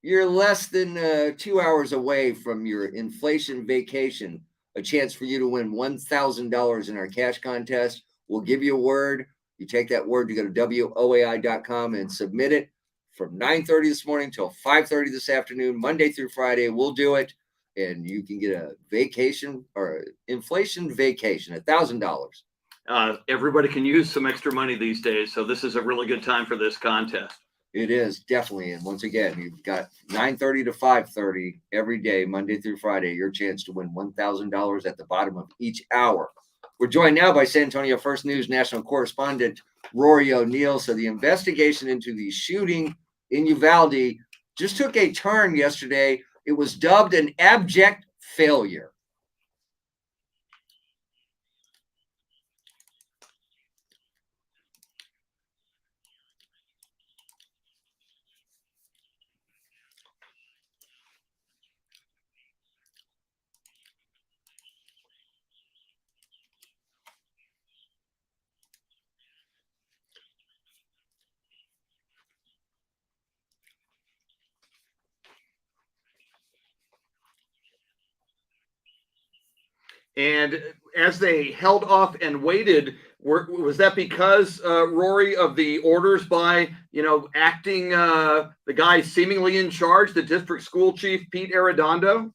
You're less than 2 hours away from your inflation vacation, a chance for you to win $1,000 in our cash contest. We'll give you a word. You take that word, you go to WOAI.com and submit it from 9:30 this morning till 5:30 this afternoon, Monday through Friday. We'll do it, and you can get a vacation or inflation vacation, $1,000. Everybody can use some extra money these days, so this is a really good time for this contest. It is, definitely. And once again, you've got 9:30 to 5:30 every day, Monday through Friday, your chance to win $1,000 at the bottom of each hour. We're joined now by San Antonio First News national correspondent Rory O'Neill. So the investigation into the shooting in Uvalde just took a turn yesterday. It was dubbed an abject failure. And as they held off and waited, was that because, Rory, of the orders by, acting the guy seemingly in charge, the district school chief, Pete Arredondo?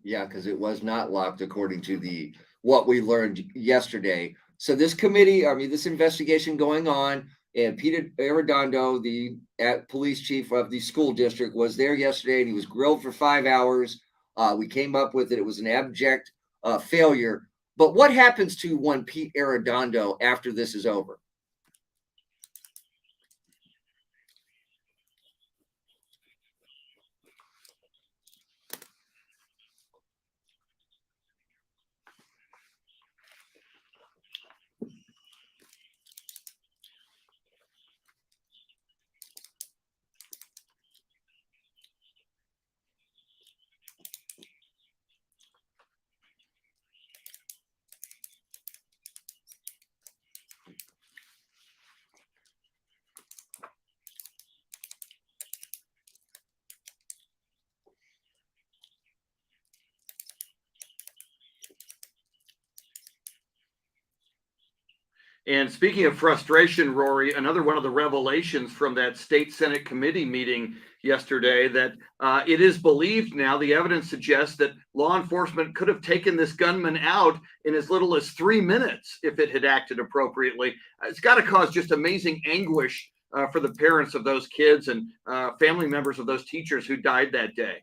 Yeah, because it was not locked according to what we learned yesterday. So this investigation going on, and Peter Arredondo, the police chief of the school district, was there yesterday, and he was grilled for 5 hours. We came up with it. It was an abject failure. But what happens to one Pete Arredondo after this is over? And speaking of frustration, Rory, another one of the revelations from that state Senate committee meeting yesterday that it is believed now, the evidence suggests that law enforcement could have taken this gunman out in as little as 3 minutes if it had acted appropriately. It's got to cause just amazing anguish for the parents of those kids and family members of those teachers who died that day.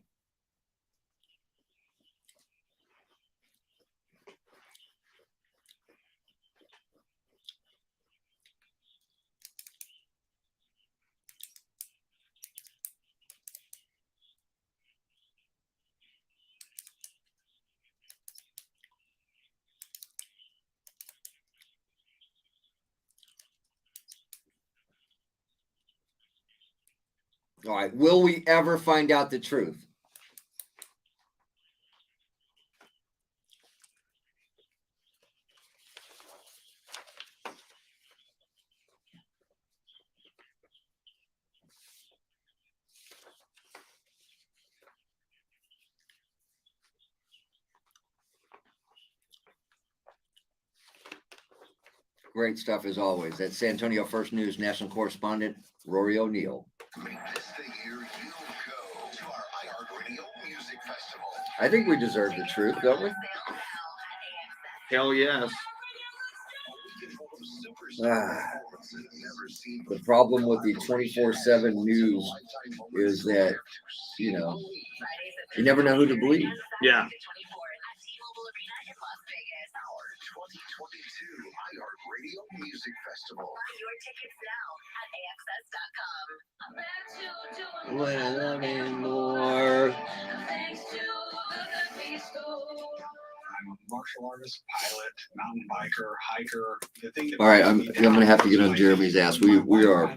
All right. Will we ever find out the truth? Great stuff as always. That's San Antonio First News national correspondent Rory O'Neill. I think we deserve the truth, don't we? Hell yes. The problem with the 24/7 news is that, you know, you never know who to believe. Yeah. Music Festival. Well, anymore. I'm a martial artist, pilot, mountain biker, hiker. The thing that All right, I'm gonna have to get on Jeremy's ass. We are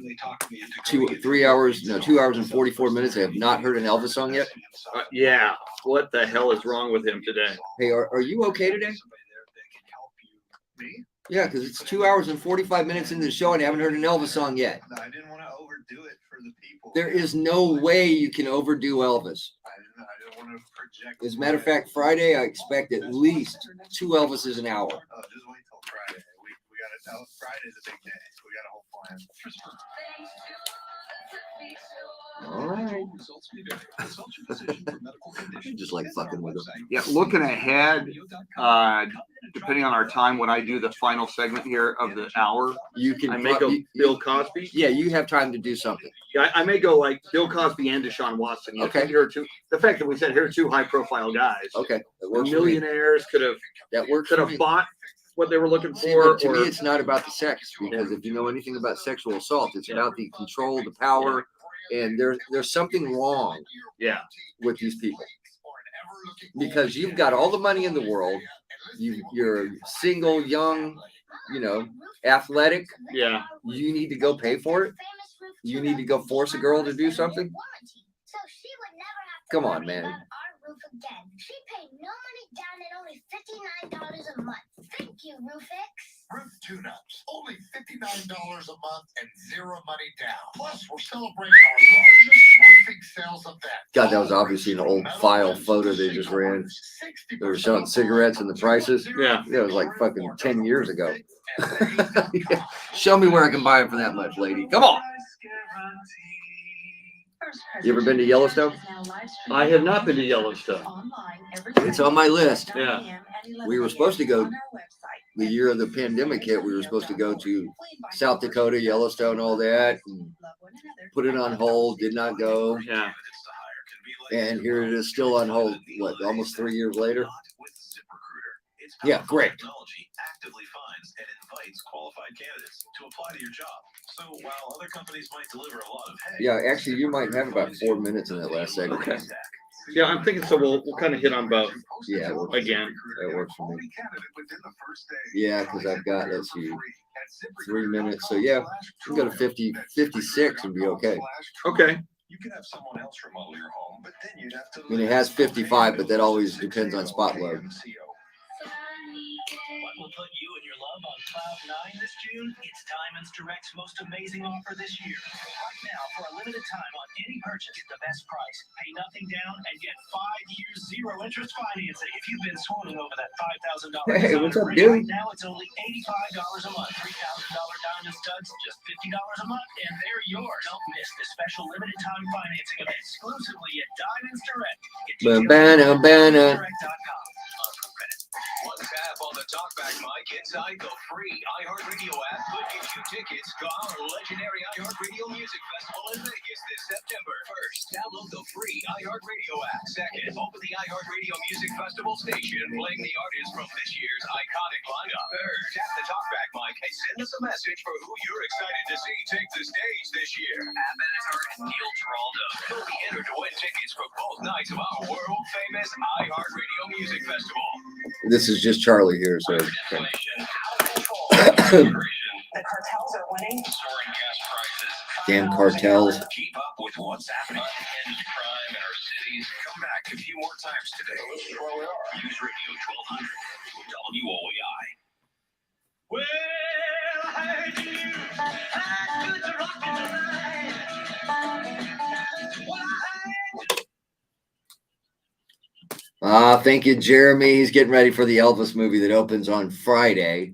2 hours and 44 minutes. I have not heard an Elvis song yet. Yeah. What the hell is wrong with him today? Hey, are you okay today? Me? Yeah, because it's 2 hours and 45 minutes into the show and I haven't heard an Elvis song yet. I didn't want to overdo it for the people. There is no way you can overdo Elvis. I didn't want to project. As a matter of fact, Friday, I expect at least 2 Elvises an hour. Oh, just wait till Friday. We got to tell Friday's a big day. So we got a whole plan. All right. I just like fucking with them. Yeah, looking ahead, depending on our time, when I do the final segment here of the hour, you can. I may go Bill Cosby. Yeah, you have time to do something. Yeah, I may go like Bill Cosby and Deshaun Watson. You Okay. Here are two. The fact that we said here are two high-profile guys. Okay, that works. Millionaires could have bought what they were looking See, for. but to me, it's not about the sex, because if you know anything about sexual assault, it's about the control, the power, and there's something wrong. Yeah. With these people, because you've got all the money in the world, you're single, young, you know, athletic. Yeah. You need to go pay for it. You need to go force a girl to do something. Come on, man. She paid no money down and only $59 a month. Thank you, Roofix. Roof tune-ups, only $59 a month and zero money down. Plus, we're celebrating our largest roofing sales event. God, that was obviously an old file photo they just ran. They were selling cigarettes and the prices. Yeah. It was like fucking 10 years ago. Yeah. Show me where I can buy them for that much, lady. Come on. You ever been to Yellowstone? I have not been to Yellowstone. It's on my list. Yeah. We were supposed to go the year of the pandemic hit. We were supposed to go to South Dakota, Yellowstone, all that. And put it on hold. Did not go. Yeah. And here it is, still on hold. What? Almost 3 years later. Yeah, great. Actively finds and invites qualified candidates to apply to your job. So while other companies might deliver a lot of hay, Yeah, actually, you might have about 4 minutes in that last segment. Okay. Yeah, I'm thinking so. We'll kind of hit on both. Yeah, again. That works for me. Yeah, because I've got, let's see, 3 minutes. So yeah, we can go to 56 and be okay. Okay. You could have someone else remodel your home, but then you'd have to. I mean, it has 55, but that always depends on spot load. What will put you and your love on cloud nine this June? It's Diamonds Direct's most amazing offer this year. Right now, for a limited time on any purchase, get the best price. Pay nothing down and get 5 years zero interest financing. If you've been swooning over that $5,000 Hey, what's up, ring, dude? right now it's only $85 a month. $3,000 diamond studs, just $50 a month, and they're yours. Don't miss this special limited time financing event exclusively at Diamonds Direct. Get DiamondsDirect.com. one tap on the talkback mic inside the free iHeartRadio app could get you tickets to our legendary iHeartRadio Music Festival in Vegas this September. First, download the free iHeartRadio app. Second, open the iHeartRadio Music Festival station, playing the artists from this year's iconic lineup. Third, tap the talkback mic and send us a message for who you're excited to see take the stage this year. App editor Neil Giraldo. You'll be entered to win tickets for both nights of our world-famous iHeartRadio Music Festival. This is just Charlie here, so. The cartels are winning. Soaring gas prices. Damn cartels. Keep up with with what's happening. Unhinged crime in our cities. Come back a few more times today. This is where we are. News Radio 1200. WOAI. Well, I heard you. I could you rock it tonight. Well, Thank you, Jeremy. He's getting ready for the Elvis movie that opens on Friday.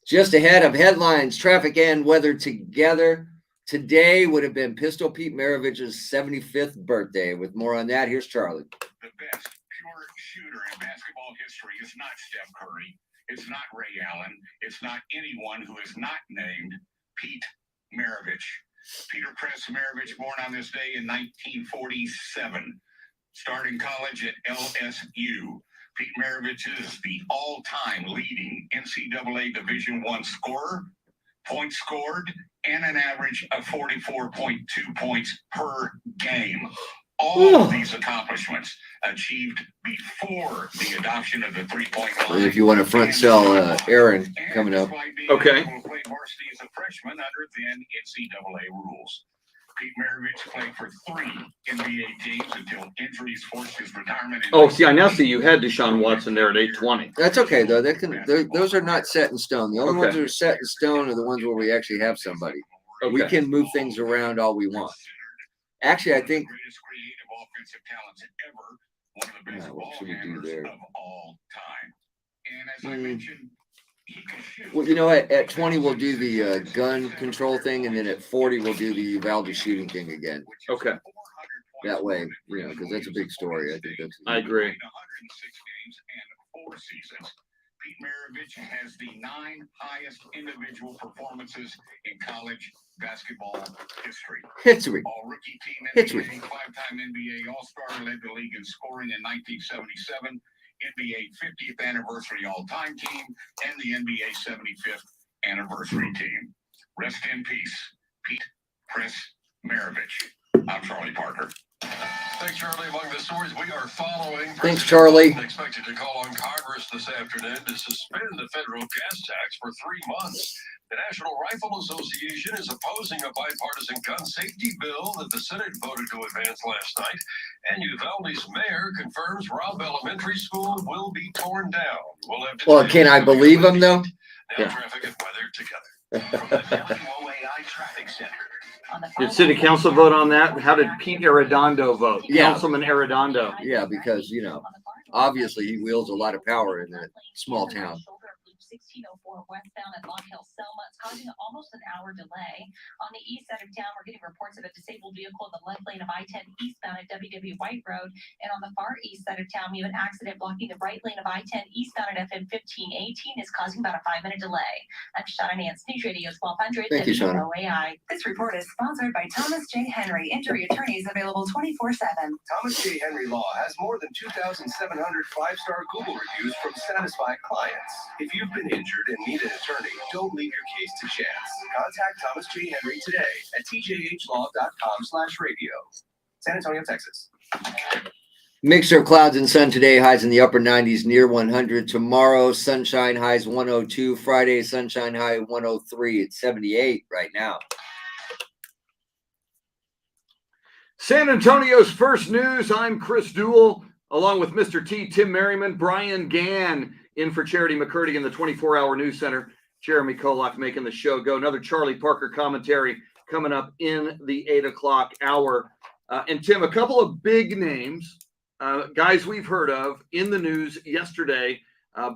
Just ahead of headlines, traffic and weather together. Today would have been Pistol Pete Maravich's 75th birthday. With more on that, here's Charlie. The best pure shooter in basketball history is not Steph Curry. It's not Ray Allen. It's not anyone who is not named Pete Maravich. Peter Press Maravich, born on this day in 1947. Starting college at LSU. Pete Maravich is the all-time leading NCAA Division I scorer, points scored, and an average of 44.2 points per game. All of these accomplishments achieved before the adoption of the three-point line. If you want to front sell Aaron coming up. Okay. Played varsity as a freshman under then NCAA rules. Pete Maravich played for 3 NBA teams until injuries forced his retirement. See, I now see you had Deshaun Watson there at 820. That's okay, though. Those are not set in stone. The only ones that are set in stone are the ones where we actually have somebody. Okay. We can move things around all we want. Actually, I think. What should we do there? Well, you know, at 20 we'll do the gun control thing, and then at 40 we'll do the Uvalde shooting thing again. Okay. That way, you know, because that's a big story. I think that's. I agree. 106 games and 4 seasons. Pete Maravich has the 9 highest individual performances in college basketball history. History. All rookie team History. NBA, 5-time NBA All-Star, led the league in scoring in 1977. NBA 50th anniversary all-time team, and the NBA 75th anniversary team. Rest in peace, Pete Chris Maravich. I'm Charlie Parker. Thanks, Charlie. Among the stories we are following, Thanks, Charlie. President Biden expected to call on Congress this afternoon to suspend the federal gas tax for 3 months. The National Rifle Association is opposing a bipartisan gun safety bill that the Senate voted to advance last night. And Uvalde's mayor confirms Robb Elementary School will be torn down. Well, can I believe him, though? Now traffic and weather together. From the WOAI Traffic Center. Did City Council vote on that? How did Pete Arredondo vote? Yeah. Councilman Arredondo. Yeah, because, you know, obviously he wields a lot of power in that small town. 1604 westbound at Long Hill Selma. It's causing almost an hour delay. On the east side of town, we're getting reports of a disabled vehicle in the left lane of I-10 eastbound at WW White Road. And on the far east side of town, we have an accident blocking the right lane of I-10 eastbound at FM 1518. Is causing about a 5-minute delay. I'm Shauna Nance, News Radio 1200. Thank you, Shauna. WOAI. This report is sponsored by Thomas J. Henry, injury attorneys available 24/7. Thomas J. Henry Law has more than 2,700 5-star Google reviews from satisfied clients. If you've been injured and need an attorney, don't leave your case to chance. Contact Thomas J. Henry today at tjhlaw.com/radio. San Antonio, Texas. Mixture of clouds and sun today, highs in the upper 90s, near 100. Tomorrow, sunshine, highs 102. Friday, sunshine, high 103. It's 78 right now. San Antonio's first news. I'm Chris Duel, along with Mr. T, Tim Merryman, Brian Gann, in for Charity McCurdy in the 24-hour news center. Jeremy Kolak making the show go. Another Charlie Parker commentary coming up in the 8 o'clock hour. And Tim, a couple of big names, guys we've heard of in the news yesterday,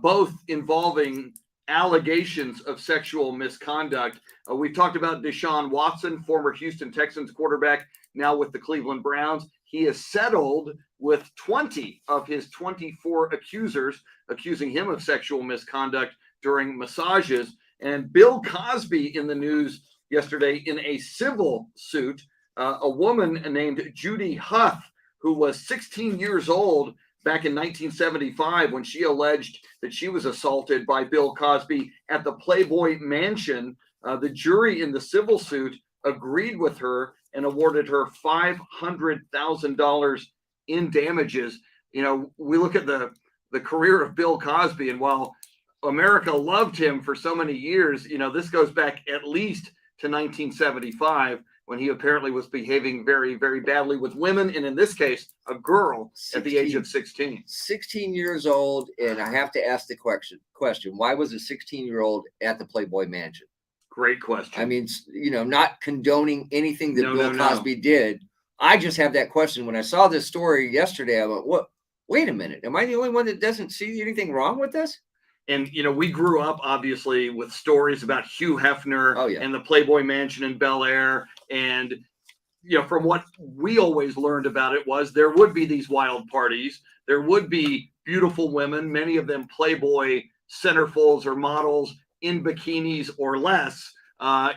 both involving allegations of sexual misconduct. We've talked about Deshaun Watson, former Houston Texans quarterback, now with the Cleveland Browns. He has settled with 20 of his 24 accusers, accusing him of sexual misconduct during massages. And Bill Cosby in the news yesterday in a civil suit. A woman named Judy Huff, who was 16 years old back in 1975 when she alleged that she was assaulted by Bill Cosby at the Playboy Mansion. The jury in the civil suit agreed with her and awarded her $500,000 in damages. You know, we look at the career of Bill Cosby, and while America loved him for so many years, you know, this goes back at least to 1975. when he apparently was behaving very, very badly with women, and in this case, a girl at the age of 16. 16 years old, and I have to ask the question, why was a 16-year-old at the Playboy Mansion? Great question. I mean, not condoning anything that Bill No. Cosby did. I just have that question. When I saw this story yesterday, I went, what? Wait a minute. Am I the only one that doesn't see anything wrong with this? And, we grew up, obviously, with stories about Hugh Hefner and the Playboy Mansion in Bel Air. And, from what we always learned about it was there would be these wild parties. There would be beautiful women, many of them Playboy centerfolds or models in bikinis or less,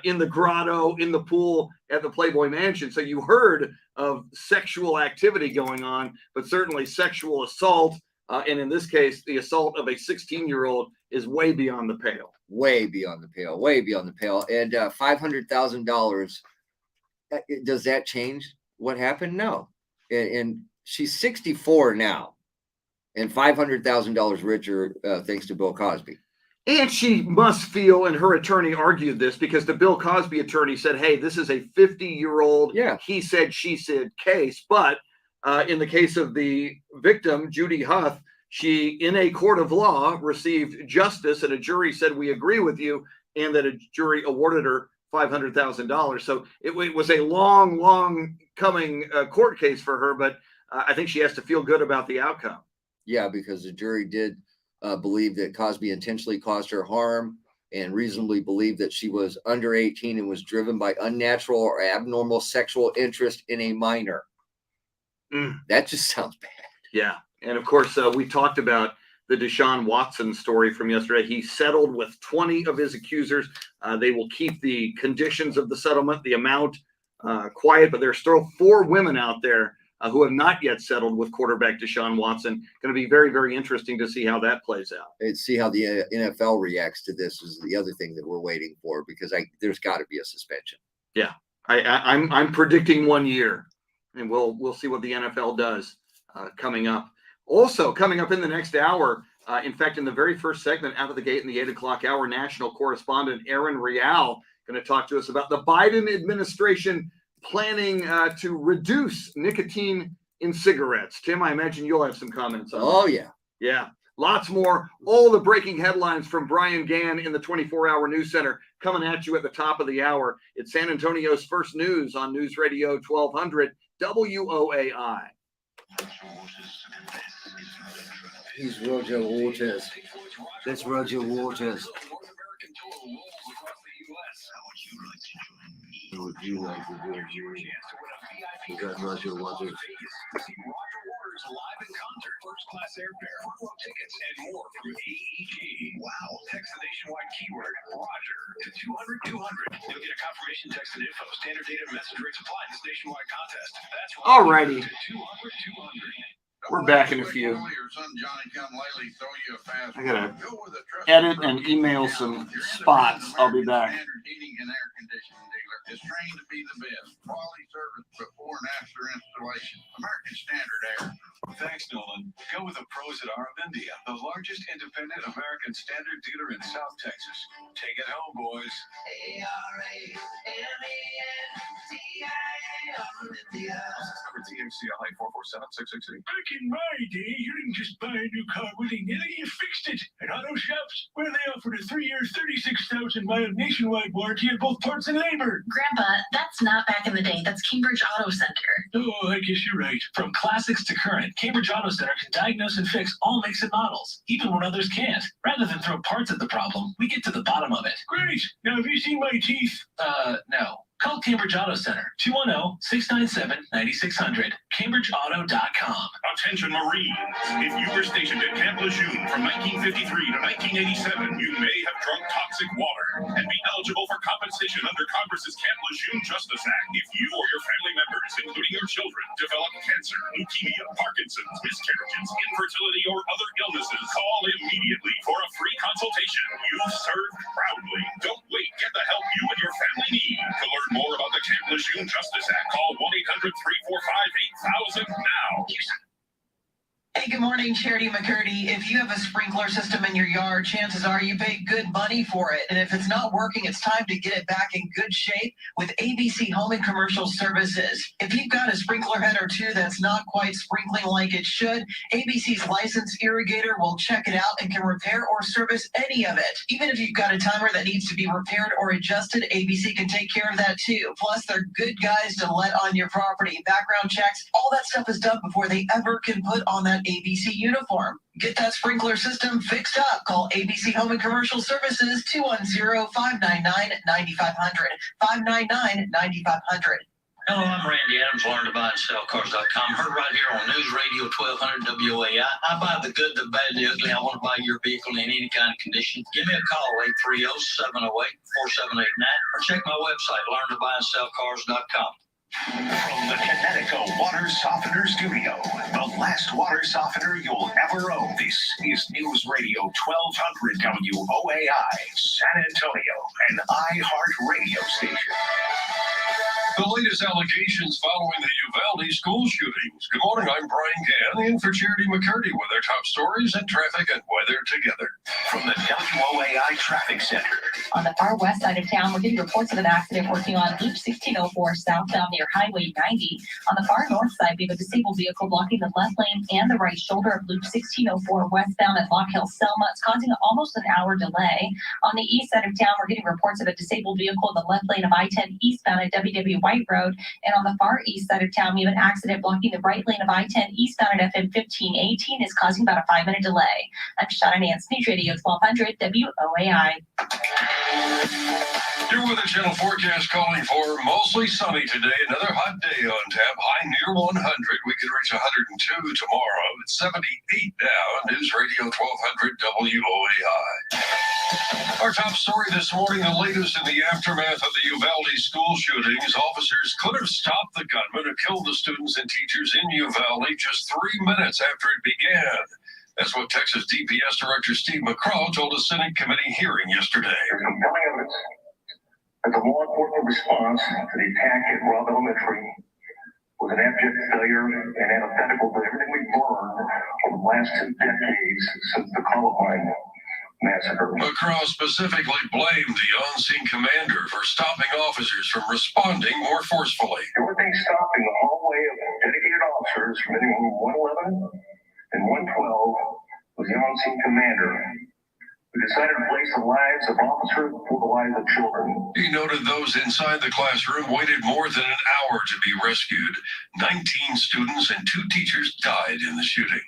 in the grotto, in the pool at the Playboy Mansion. So you heard of sexual activity going on, but certainly sexual assault. And in this case, the assault of a 16-year-old is way beyond the pale. Way beyond the pale. Way beyond the pale. And $500,000, does that change what happened? No. And she's 64 now and $500,000 richer thanks to Bill Cosby. And she must feel, and her attorney argued this, because the Bill Cosby attorney said, hey, this is a 50-year-old he said, she said case. But in the case of the victim, Judy Huth, she, in a court of law, received justice, and a jury said, we agree with you, and that a jury awarded her $500,000. So it was a long coming court case for her, but I think she has to feel good about the outcome. Yeah, because the jury did believe that Cosby intentionally caused her harm and reasonably believed that she was under 18 and was driven by unnatural or abnormal sexual interest in a minor. That just sounds bad. Yeah. And of course, we talked about the Deshaun Watson story from yesterday. He settled with 20 of his accusers. They will keep the conditions of the settlement, the amount, quiet, but there's still 4 women out there who have not yet settled with quarterback Deshaun Watson. Going to be very, very interesting to see how that plays out. And see how the NFL reacts to this is the other thing that we're waiting for, because there's got to be a suspension. Yeah, I'm predicting 1 year, and we'll see what the NFL does coming up. Also coming up in the next hour, in fact, in the very first segment out of the gate in the 8 o'clock hour, national correspondent Aaron Real going to talk to us about the Biden administration planning to reduce nicotine in cigarettes. Tim, I imagine you'll have some comments on that. Oh, yeah. Yeah. Lots more. All the breaking headlines from Brian Gann in the 24-hour news center coming at you at the top of the hour. It's San Antonio's first news on News Radio 1200 WOAI. He's Roger Waters. That's Roger Waters. Who would you like to do? You got Roger Waters. Live in concert, first-class airfare, front-row tickets, and more from AEG. Wow. Text the nationwide keyword Roger to 200-200. You'll get a confirmation text and info. Standard data message rates apply in this nationwide contest. That's Roger Alrighty. to 200-200. We're back in a few. I gotta edit and email some spots. I'll be back. Is trained to be the best. Quality service before and after installation. American Standard Air. Thanks, Nolan. Go with the pros at Aravindia, the largest independent American Standard dealer in South Texas. Take it home, boys. Number THCLA 447668. Back in my day, you didn't just buy a new car willy-nilly, you fixed it. At auto shops, where they offered a 3-year, 36,000-mile nationwide warranty on both parts and labor. Grandpa, that's not back in the day. That's Cambridge Auto Center. Oh, I guess you're right. From classics to current, Cambridge Auto Center can diagnose and fix all makes and models, even when others can't. Rather than throw parts at the problem, we get to the bottom of it. Great! Now have you seen my teeth? No. Call Cambridge Auto Center, 210-697-9600, CambridgeAuto.com. Attention Marines. If you were stationed at Camp Lejeune from 1953 to 1987, you may have drunk toxic water and be eligible for compensation under Congress's Camp Lejeune Justice Act. If you or your family members, including your children, develop cancer, leukemia, Parkinson's, miscarriages, infertility, or other illnesses, call immediately for a free consultation. You've served proudly. Don't wait. Get the help you and your family need. To learn more about the Camp Lejeune Justice Act, call 1-800-345-8000 now. Hey, good morning, Charity McCurdy. If you have a sprinkler system in your yard, chances are you paid good money for it. And if it's not working, it's time to get it back in good shape with ABC Home and Commercial Services. If you've got a sprinkler head or two that's not quite sprinkling like it should, ABC's licensed irrigator will check it out and can repair or service any of it. Even if you've got a timer that needs to be repaired or adjusted, ABC can take care of that too. Plus, they're good guys to let on your property. Background checks, all that stuff is done before they ever can put on that ABC uniform. Get that sprinkler system fixed up. Call ABC Home and Commercial Services 210-599-9500. 599-9500. Hello, I'm Randy Adams, learn to buy and sell cars.com. Heard right here on News Radio 1200 WOAI. I buy the good, the bad, the ugly. I want to buy your vehicle in any kind of condition. Give me a call, 830-708-4789, or check my website, learntobuyandsellcars.com. From the Connecticut Water Softener Studio, the last water softener you'll ever own. This is News Radio 1200 WOAI, San Antonio, an iHeart radio station. The latest allegations following the Uvalde school shootings. Good morning, I'm Brian Gann, in for Charity McCurdy with our top stories and traffic and weather together. From the WOAI Traffic Center. On the far west side of town, we're getting reports of an accident working on Loop 1604 southbound near Highway 90. On the far north side, we have a disabled vehicle blocking the left lane and the right shoulder of Loop 1604 westbound at Lock Hill Selma. It's causing almost an hour delay. On the east side of town, we're getting reports of a disabled vehicle in the left lane of I-10 eastbound at WW White Road. And on the far east side of town, we have an accident blocking the right lane of I-10 eastbound at FM 1518. Is causing about a 5-minute delay. I'm Shauna Nance, News Radio 1200 WOAI. Your Weather Channel forecast calling for mostly sunny today. Another hot day on tap. High near 100. We could reach 102 tomorrow. It's 78 now. News Radio 1200 WOAI. Our top story this morning, the latest in the aftermath of the Uvalde school shootings. Officers could have stopped the gunman who killed the students and teachers in Uvalde just 3 minutes after it began. That's what Texas DPS Director Steve McCraw told a Senate committee hearing yesterday. There's compelling evidence that the law enforcement response to the attack at Robb Elementary was an abject failure and antithetical to everything we've learned over the last 2 decades since the Columbine massacre. McCraw specifically blamed the on-scene commander for stopping officers from responding more forcefully. The only thing stopping the hallway of dedicated officers from anyone 111 and 112 was the on-scene commander, who decided to place the lives of officers before the lives of children. He noted those inside the classroom waited more than an hour to be rescued. 19 students and 2 teachers died in the shooting.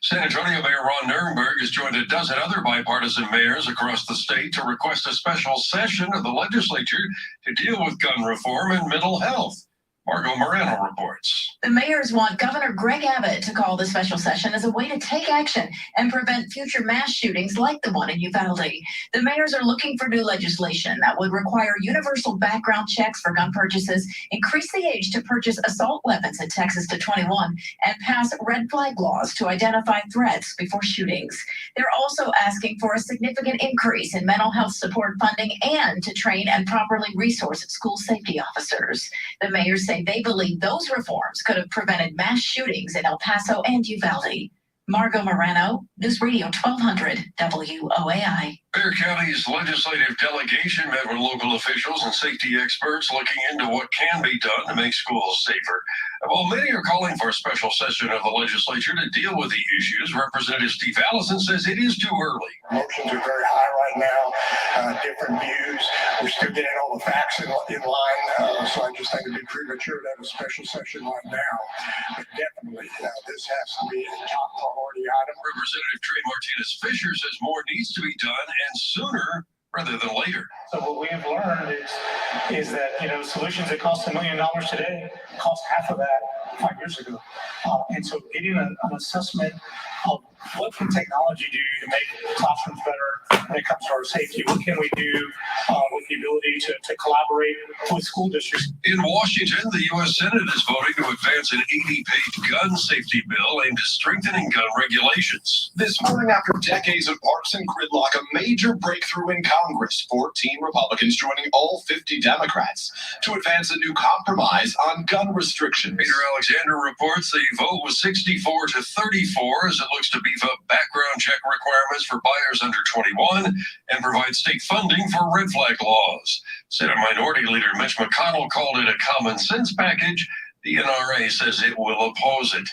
San Antonio Mayor Ron Nirenberg has joined a dozen other bipartisan mayors across the state to request a special session of the legislature to deal with gun reform and mental health. Margo Morano reports. The mayors want Governor Greg Abbott to call the special session as a way to take action and prevent future mass shootings like the one in Uvalde. The mayors are looking for new legislation that would require universal background checks for gun purchases, increase the age to purchase assault weapons in Texas to 21, and pass red flag laws to identify threats before shootings. They're also asking for a significant increase in mental health support funding and to train and properly resource school safety officers. The mayors say they believe those reforms could have prevented mass shootings in El Paso and Uvalde. Margo Morano, News Radio 1200 WOAI. Bexar County's legislative delegation met with local officials and safety experts looking into what can be done to make schools safer. While many are calling for a special session of the legislature to deal with the issues, Representative Steve Allison says it is too early. Emotions are very high right now, different views. We're still getting all the facts in line, so I just think it'd be premature to have a special session right now. But definitely, this has to be a top priority item. Representative Trey Martinez-Fisher says more needs to be done, and sooner rather than later. So what we have learned is that, solutions that cost $1 million today cost half of that 5 years ago. And so getting an assessment of what can technology do to make classrooms better when it comes to our safety? What can we do with the ability to collaborate with school districts? In Washington, the U.S. Senate is voting to advance an 80-page gun safety bill aimed at strengthening gun regulations. This morning, after decades of partisan gridlock, a major breakthrough in Congress. 14 Republicans joining all 50 Democrats to advance a new compromise on gun restrictions. Peter Alex Alexander reports the vote was 64 to 34 as it looks to beef up background check requirements for buyers under 21 and provide state funding for red flag laws. Senate Minority Leader Mitch McConnell called it a common sense package. The NRA says it will oppose it.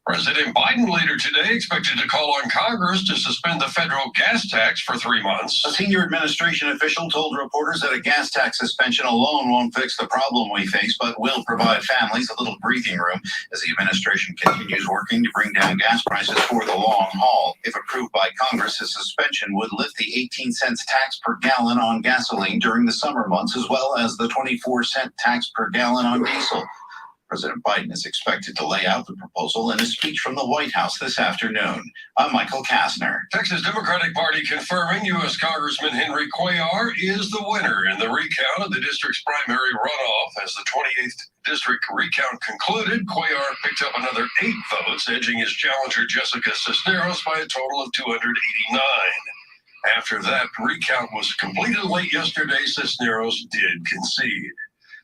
President Biden later today expected to call on Congress to suspend the federal gas tax for 3 months. A senior administration official told reporters that a gas tax suspension alone won't fix the problem we face, but will provide families a little breathing room as the administration continues working to bring down gas prices for the long haul. If approved by Congress, the suspension would lift the 18 cents tax per gallon on gasoline during the summer months, as well as the 24-cent tax per gallon on diesel. President Biden is expected to lay out the proposal in a speech from the White House this afternoon. I'm Michael Kastner. Texas Democratic Party confirming U.S. Congressman Henry Cuellar is the winner in the recount of the district's primary runoff. As the 28th district recount concluded, Cuellar picked up another 8 votes, edging his challenger Jessica Cisneros by a total of 289. After that recount was completed late yesterday, Cisneros did concede.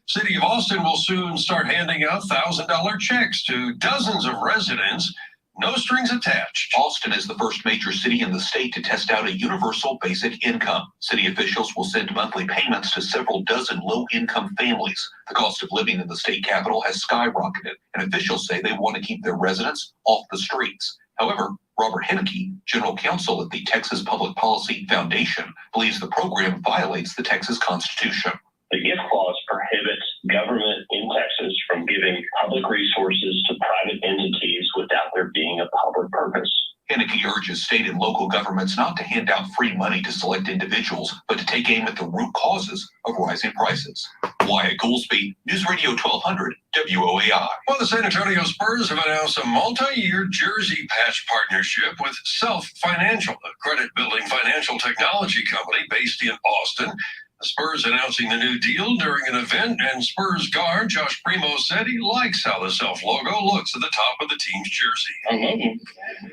City of Austin will soon start handing out $1,000 checks to dozens of residents, no strings attached. Austin is the first major city in the state to test out a universal basic income. City officials will send monthly payments to several dozen low-income families. The cost of living in the state capital has skyrocketed, and officials say they want to keep their residents off the streets. However, Robert Henneke, general counsel at the Texas Public Policy Foundation, believes the program violates the Texas Constitution. The gift clause prohibits government in Texas from giving public resources to private entities without there being a public purpose. Henneke urges state and local governments not to hand out free money to select individuals, but to take aim at the root causes of rising prices. Wyatt Goolsby, News Radio 1200, WOAI. Well, the San Antonio Spurs have announced a multi-year jersey patch partnership with Self Financial, a credit-building financial technology company based in Austin. The Spurs announcing the new deal during an event, and Spurs guard Josh Primo said he likes how the Self logo looks at the top of the team's jersey. I love them.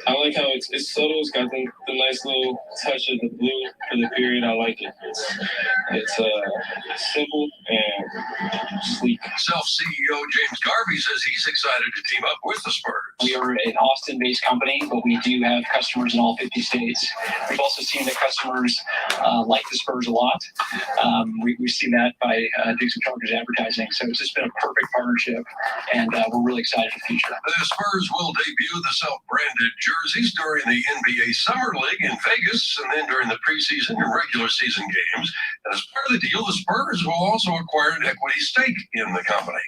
I like how it's subtle. It's got the nice little touch of the blue for the period. I like it. It's simple and sleek. Self CEO James Garvey says he's excited to team up with the Spurs. We are an Austin-based company, but we do have customers in all 50 states. We've also seen that customers like the Spurs a lot. We see that by doing some targeted advertising. So it's just been a perfect partnership, and we're really excited for the future. The Spurs will debut the self-branded jerseys during the NBA Summer League in Vegas, and then during the preseason and regular season games. And as part of the deal, the Spurs will also acquire an equity stake in the company.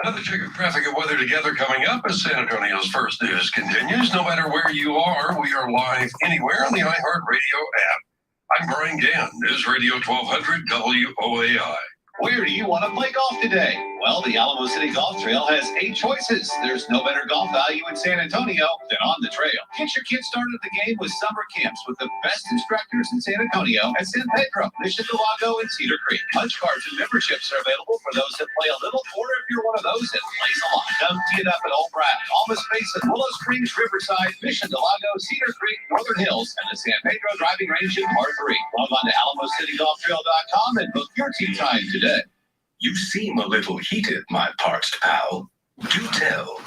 Another check of traffic and weather together coming up as San Antonio's First News continues. No matter where you are, we are live anywhere on the iHeartRadio app. I'm Brian Gann, News Radio 1200 WOAI. Where do you want to play golf today? Well, the Alamo City Golf Trail has 8 choices. There's no better golf value in San Antonio than on the trail. Get your kids started at the game with summer camps with the best instructors in San Antonio at San Pedro, Mission del Lago, and Cedar Creek. Lunch cards and memberships are available for those that play a little, or if you're one of those that plays a lot. Come tee it up at Old Brad, Almas Basin, Willow Springs, Riverside, Mission del Lago, Cedar Creek, Northern Hills, and the San Pedro driving range in Par 3. Log on to AlamoCityGolfTrail.com and book your tee time today. You seem a little heated, my parched pal. Do tell.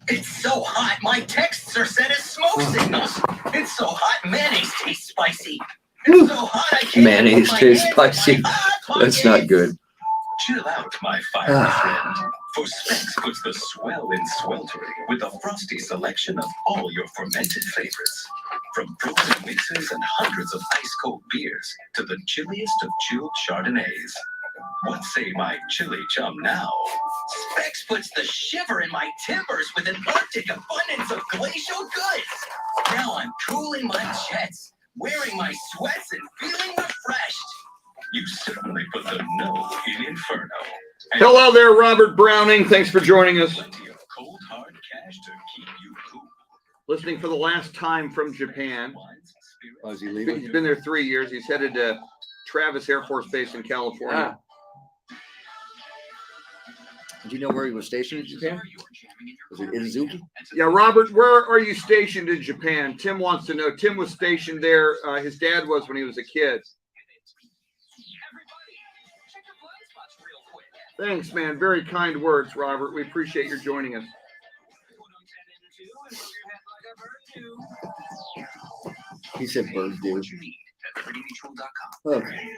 It's so hot, my texts are set as smoke signals. It's so hot, mayonnaise tastes spicy. It's so hot, I can't. Mayonnaise tastes spicy. That's not good. Chill out, my fiery friend. For Specs puts the swell in sweltering with a frosty selection of all your fermented favorites. From frozen mixers and hundreds of ice-cold beers to the chilliest of chilled Chardonnays. What say my chili chum now? Specs puts the shiver in my timbers with an Arctic abundance of glacial goods. Now I'm cooling my jets, wearing my sweats, and feeling refreshed. You certainly put the no in Inferno. Hello there, Robert Browning. Thanks for joining us. Cold hard cash to keep you cool. Listening for the last time from Japan. Oh, is he leaving? He's been there 3 years. He's headed to Travis Air Force Base in California. Do you know where he was stationed in Japan? Was it Izuki? Yeah, Robert, where are you stationed in Japan? Tim wants to know. Tim was stationed there. His dad was when he was a kid. Thanks, man. Very kind words, Robert. We appreciate your joining us. He said bird do. Okay.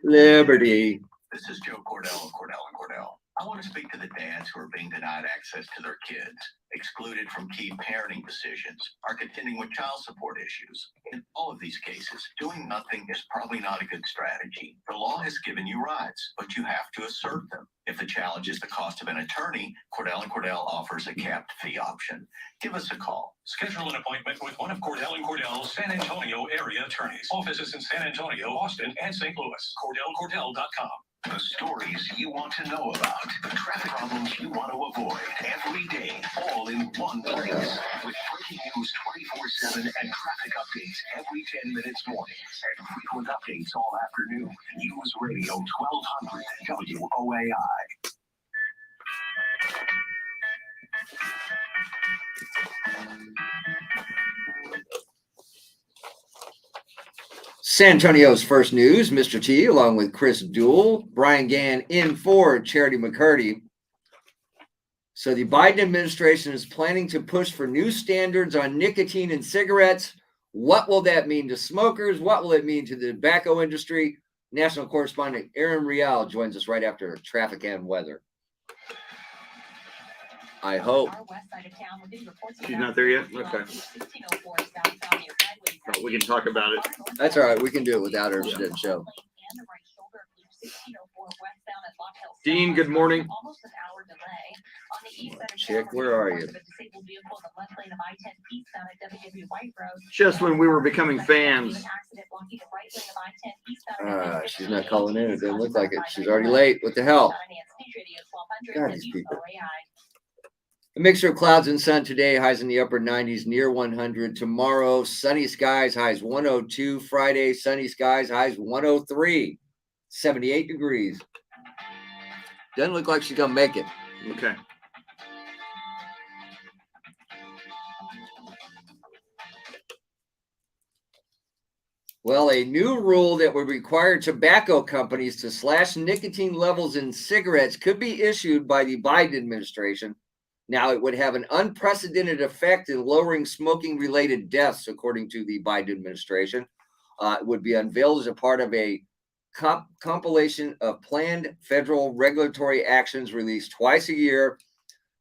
Liberty. This is Joe Cordell of Cordell and Cordell. I want to speak to the dads who are being denied access to their kids, excluded from key parenting decisions, are contending with child support issues. In all of these cases, doing nothing is probably not a good strategy. The law has given you rights, but you have to assert them. If the challenge is the cost of an attorney, Cordell and Cordell offers a capped fee option. Give us a call. Schedule an appointment with one of Cordell and Cordell's San Antonio area attorneys. Offices in San Antonio, Austin, and St. Louis. CordellCordell.com. The stories you want to know about, the traffic problems you want to avoid, every day, all in one place. With breaking news 24/7 and traffic updates every 10 minutes morning, and frequent updates all afternoon. News Radio 1200 WOAI. San Antonio's first news, Mr. T, along with Chris Duel, Brian Gann in for Charity McCurdy. So the Biden administration is planning to push for new standards on nicotine in cigarettes. What will that mean to smokers? What will it mean to the tobacco industry? National correspondent Aaron Real joins us right after traffic and weather. I hope. She's not there yet? Okay. Oh, we can talk about it. That's all right. We can do it without her. She didn't show. Dean, good morning. Chick, where are you? Just when we were becoming fans. She's not calling in. It doesn't look like it. She's already late. What the hell? God, these people. A mixture of clouds and sun today, highs in the upper 90s, near 100. Tomorrow, sunny skies, highs 102. Friday, sunny skies, highs 103. 78 degrees. Doesn't look like she's going to make it. Okay. Well, a new rule that would require tobacco companies to slash nicotine levels in cigarettes could be issued by the Biden administration. Now, it would have an unprecedented effect in lowering smoking-related deaths, according to the Biden administration. It would be unveiled as a part of a compilation of planned federal regulatory actions released twice a year.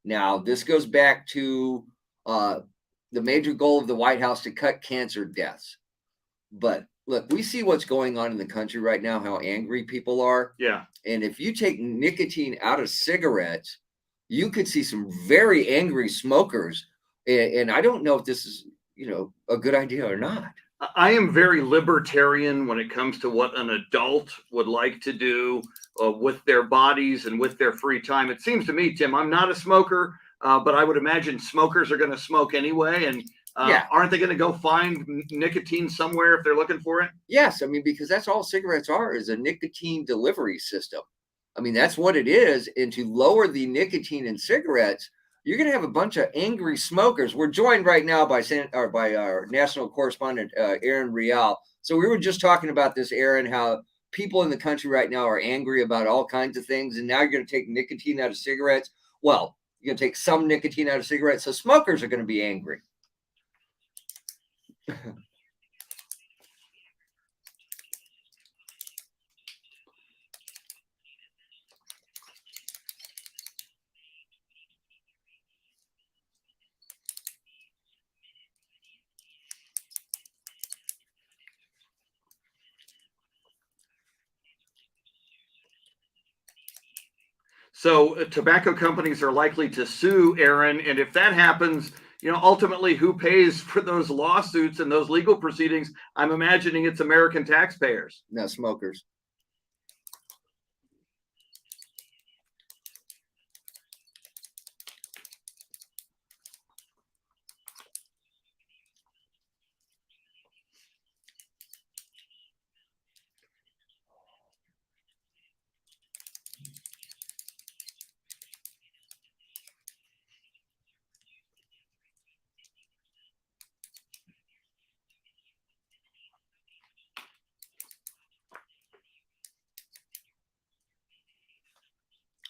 Now, this goes back to the major goal of the White House to cut cancer deaths. But look, we see what's going on in the country right now, how angry people are. Yeah. And if you take nicotine out of cigarettes, you could see some very angry smokers. And I don't know if this is, a good idea or not. I am very libertarian when it comes to what an adult would like to do with their bodies and with their free time. It seems to me, Tim, I'm not a smoker, but I would imagine smokers are going to smoke anyway. And aren't they going to go find nicotine somewhere if they're looking for it? Yes. I mean, because that's all cigarettes are, is a nicotine delivery system. I mean, that's what it is. And to lower the nicotine in cigarettes, you're going to have a bunch of angry smokers. We're joined right now by our national correspondent, Aaron Real. So we were just talking about this, Aaron, how people in the country right now are angry about all kinds of things. And now you're going to take nicotine out of cigarettes. Well, you're going to take some nicotine out of cigarettes. So smokers are going to be angry. So tobacco companies are likely to sue, Aaron. And if that happens, ultimately who pays for those lawsuits and those legal proceedings? I'm imagining it's American taxpayers. No, smokers.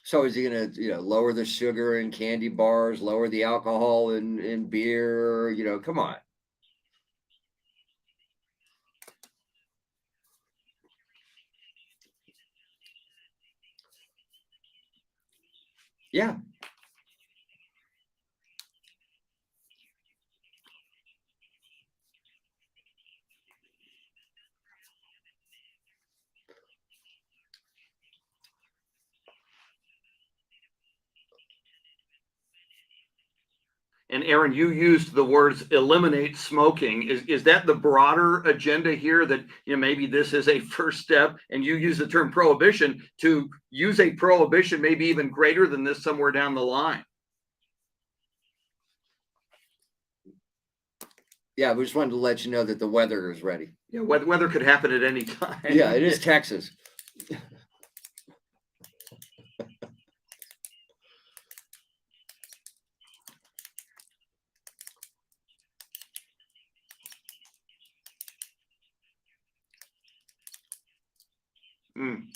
So is he gonna, lower the sugar in candy bars, lower the alcohol in beer? Come on. Yeah. And Aaron, you used the words eliminate smoking. Is that the broader agenda here, that maybe this is a first step, and you use the term prohibition to use a prohibition maybe even greater than this somewhere down the line? Yeah, we just wanted to let you know that the weather is ready. Yeah, weather could happen at any time. Yeah, it is Texas. Mm.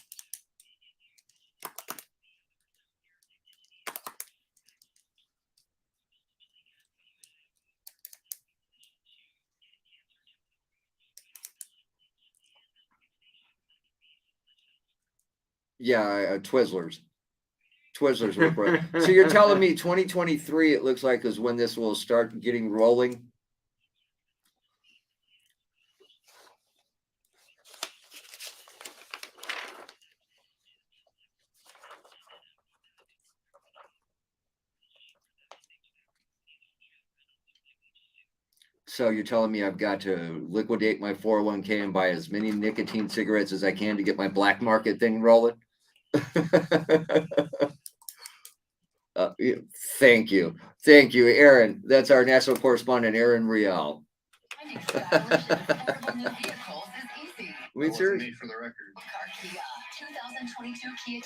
Yeah, Twizzlers. Twizzlers were broke. So you're telling me 2023, it looks like, is when this will start getting rolling? So you're telling me I've got to liquidate my 401k and buy as many nicotine cigarettes as I can to get my black market thing rolling? Yeah, thank you. Thank you, Aaron. That's our national correspondent, Aaron Real. We serious? For the record.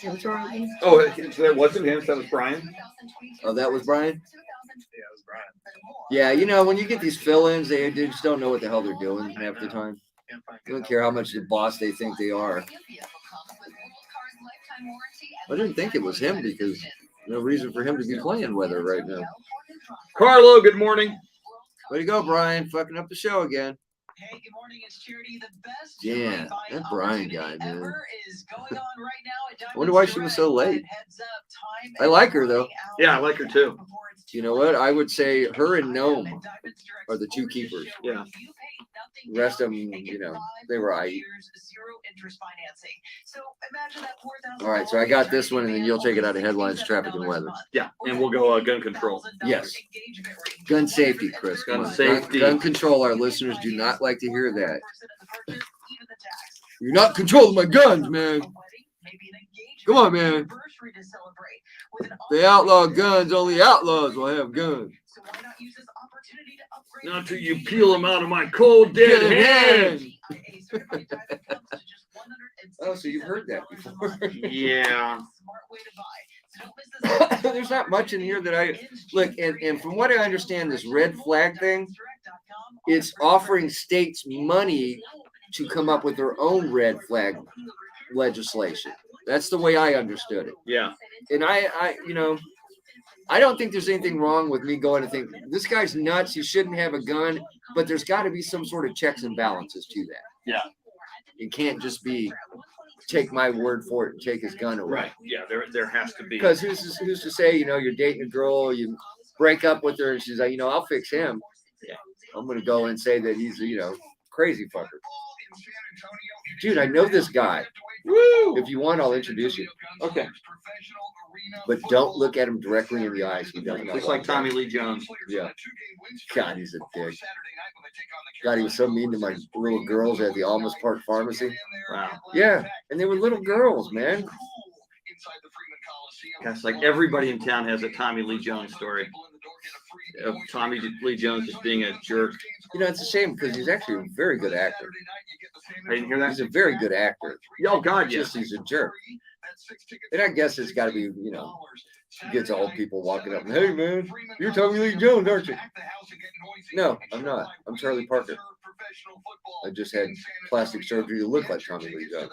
That's right. Oh, so that wasn't him. That was Brian. Oh, that was Brian? Yeah, it was Brian. Yeah, when you get these fill-ins, they just don't know what the hell they're doing half the time. They don't care how much the boss they think they are. I didn't think it was him because no reason for him to be playing weather right now. Carlo, good morning. Way to go, Brian. Fucking up the show again. Hey, good morning. It's Charity. The best Yeah, that Brian guy, man. is going on right now. I wonder why she was so late. I like her, though. Yeah, I like her, too. You know what? I would say her and Gnome are the two keepers. Yeah. The rest of them, they were aight. All right, so I got this one, and then you'll take it out of headlines, traffic, and weather. Yeah, and we'll go gun control. Yes. Gun safety, Chris. Gun safety. Gun control. Our listeners do not like to hear that. You're not controlling my guns, man. Come on, man. They outlaw guns. Only outlaws will have guns. Not until you peel them out of my cold, dead hand. Oh, so you've heard that before. Yeah. There's not much in here that I look, and from what I understand, this red flag thing, it's offering states money to come up with their own red flag legislation. That's the way I understood it. Yeah. And I don't think there's anything wrong with me going to think this guy's nuts. He shouldn't have a gun, but there's got to be some sort of checks and balances to that. Yeah. It can't just be take my word for it and take his gun away. Right. Yeah. There has to be. Because who's to say, you're dating a girl, you break up with her, and she's like, I'll fix him. Yeah. I'm going to go and say that he's, crazy fucker. Dude, I know this guy. Woo! If you want, I'll introduce you. Okay. But don't look at him directly in the eyes. He doesn't know. Just like Tommy Lee Jones. Yeah. God, he's a dick. God, he was so mean to my little girls at the Almas Park Pharmacy. Wow. Yeah, and they were little girls, man. Gosh, like everybody in town has a Tommy Lee Jones story of Tommy Lee Jones just being a jerk. It's a shame because he's actually a very good actor. I didn't hear that. He's a very good actor. Oh, God, yes. Just he's a jerk. And I guess it's got to be, gets old people walking up and, hey, man, you're Tommy Lee Jones, aren't you? No, I'm not. I'm Charlie Parker. I just had plastic surgery to look like Tommy Lee Jones.